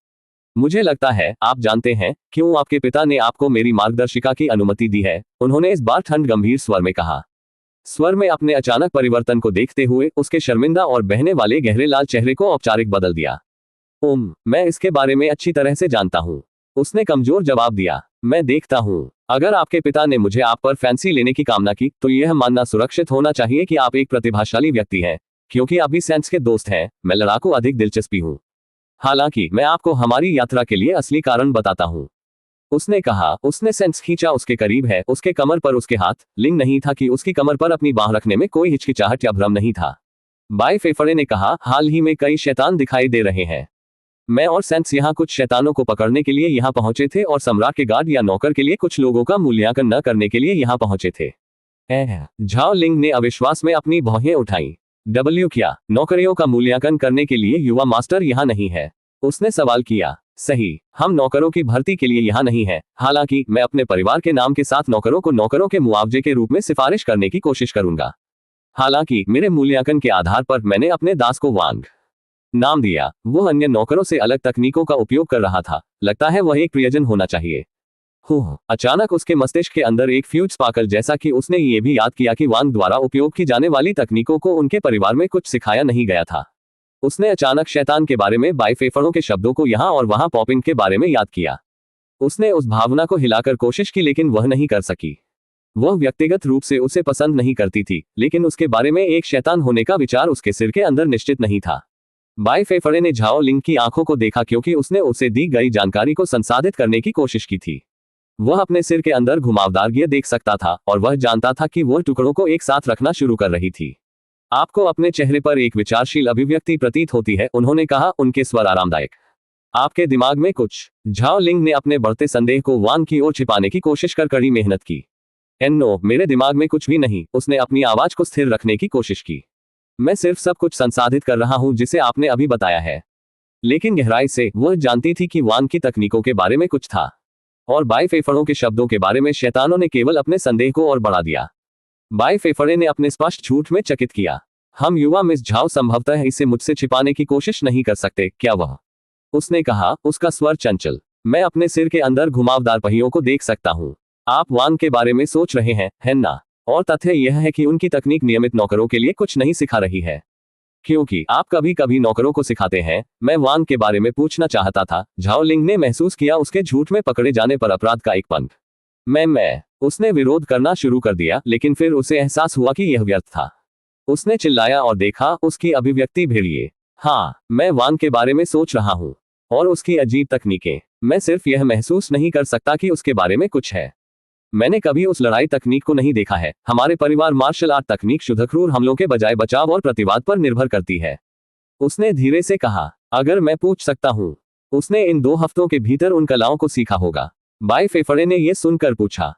मुझे लगता है, आप जानते हैं क्यों आपके पिता ने आपको मेरी मार्गदर्शिका की अनुमति दी है, उन्होंने इस बार ठंड गंभीर स्वर में कहा। स्वर में अपने अचानक परिवर्तन को देखते हुए उसके शर्मिंदा और बहने वाले गहरे लाल चेहरे को औपचारिक बदल दिया। मैं इसके बारे में अच्छी तरह से जानता हूँ, उसने कमजोर जवाब दिया। मैं देखता हूँ, अगर आपके पिता ने मुझे आप पर फैंसी लेने की कामना की तो यह मानना सुरक्षित होना चाहिए कि आप एक प्रतिभाशाली व्यक्ति हैं, क्योंकि आप भी सेंस के दोस्त हैं। मैं लड़ाकू अधिक दिलचस्पी हूँ। हालांकि मैं आपको हमारी यात्रा के लिए असली कारण बताता हूँ, उसने कहा। उसने सेंस खींचा, उसके करीब है, उसके कमर पर उसके हाथ। लिंग नहीं था कि उसकी कमर पर अपनी बांह रखने में कोई हिचकिचाहट या भ्रम नहीं था। बाय फेफड़े ने कहा, हाल ही में कई शैतान दिखाई दे रहे हैं। मैं और सेंस यहाँ कुछ शैतानों को पकड़ने के लिए यहाँ पहुंचे थे और सम्राट के गार्ड या नौकर के लिए कुछ लोगों का मूल्यांकन न करने के लिए यहाँ पहुंचे थे। झाओ लिंग ने अविश्वास में अपनी भौहें उठाई। क्या नौकरियों का मूल्यांकन करने के लिए युवा मास्टर यहाँ नहीं है? उसने सवाल किया। सही, हम नौकरों की भर्ती के लिए यहाँ नहीं है। हालांकि मैं अपने परिवार के नाम के साथ नौकरों को नौकरों के मुआवजे के रूप में सिफारिश करने की कोशिश करूंगा। हालांकि मेरे मूल्यांकन के आधार पर मैंने अपने दास को वांग नाम दिया। वो अन्य नौकरों से अलग तकनीकों का उपयोग कर रहा था। लगता है वह एक प्रियजन होना चाहिए। अचानक उसके मस्तिष्क के अंदर एक फ्यूज स्पार्कल, जैसा कि उसने ये भी याद किया कि वांग द्वारा उपयोग की जाने वाली तकनीकों को उनके परिवार में कुछ सिखाया नहीं गया था। उसने अचानक शैतान के बारे में बाय फेफड़ों के शब्दों को यहाँ और वहां पॉपिंग के बारे में याद किया। उसने उस भावना को हिलाकर कोशिश की, लेकिन वह नहीं कर सकी। वह व्यक्तिगत रूप से उसे पसंद नहीं करती थी, लेकिन उसके बारे में एक शैतान होने का विचार उसके सिर के अंदर निश्चित नहीं था। बाय फेफड़े ने झाओ लिंग की आंखों को देखा क्योंकि उसने उसे दी गई जानकारी को संसाधित करने की कोशिश की थी। वह अपने सिर के अंदर घुमावदार गियर देख सकता था और वह जानता था कि वह टुकड़ों को एक साथ रखना शुरू कर रही थी। आपको अपने चेहरे पर एक विचारशील अभिव्यक्ति प्रतीत होती है, उन्होंने कहा, उनके स्वर आरामदायक। आपके दिमाग में कुछ। झाओ लिंग ने अपने बढ़ते संदेह को वांग की ओर छिपाने की कोशिश कर कड़ी मेहनत की। नो, मेरे दिमाग में कुछ भी नहीं, उसने अपनी आवाज को स्थिर रखने की कोशिश की। मैं सिर्फ सब कुछ संसाधित कर रहा हूं जिसे आपने अभी बताया है। लेकिन गहराई से वह जानती थी कि वांग की तकनीकों के बारे में कुछ था और बाय फेफड़ों के शब्दों के बारे में शैतानों ने केवल अपने संदेह को और बढ़ा दिया। बाय फेफड़े ने अपने स्पष्ट झूठ में चकित किया। हम युवा मिस झाओ संभवतः इसे मुझसे छिपाने की कोशिश नहीं कर सकते, क्या वह? उसने कहा, उसका स्वर चंचल। मैं अपने सिर के अंदर घुमावदार पहियों को देख सकता हूँ। आप वान के बारे में सोच रहे हैं, है ना? और तथ्य यह है कि उनकी तकनीक नियमित नौकरों के लिए कुछ नहीं सिखा रही है। क्योंकि आप कभी कभी नौकरों को सिखाते हैं। मैं वान के बारे में पूछना चाहता था। झाओलिंग ने महसूस किया उसके झूठ में पकड़े जाने पर अपराध का एक पंख। मैं उसने विरोध करना शुरू कर दिया, लेकिन फिर उसे एहसास हुआ कि यह व्यर्थ था। उसने चिल्लाया और देखा, उसकी अभिव्यक्ति भेड़िए। हाँ, मैं वान के बारे में सोच रहा हूँ। और उसकी अजीब तकनीकें। मैं सिर्फ यह महसूस नहीं कर सकता कि उसके बारे में कुछ है। मैंने कभी उस लड़ाई तकनीक को नहीं देखा है। हमारे परिवार मार्शल आर्ट तकनीक शुद्ध क्रूर हमलों के बजाय बचाव और प्रतिवाद पर निर्भर करती है। उसने धीरे से कहा, अगर मैं पूछ सकता हूँ। उसने इन 2 हफ्तों के भीतर उन कलाओं को सीखा होगा। बाई फेफड़े ने यह सुनकर पूछा।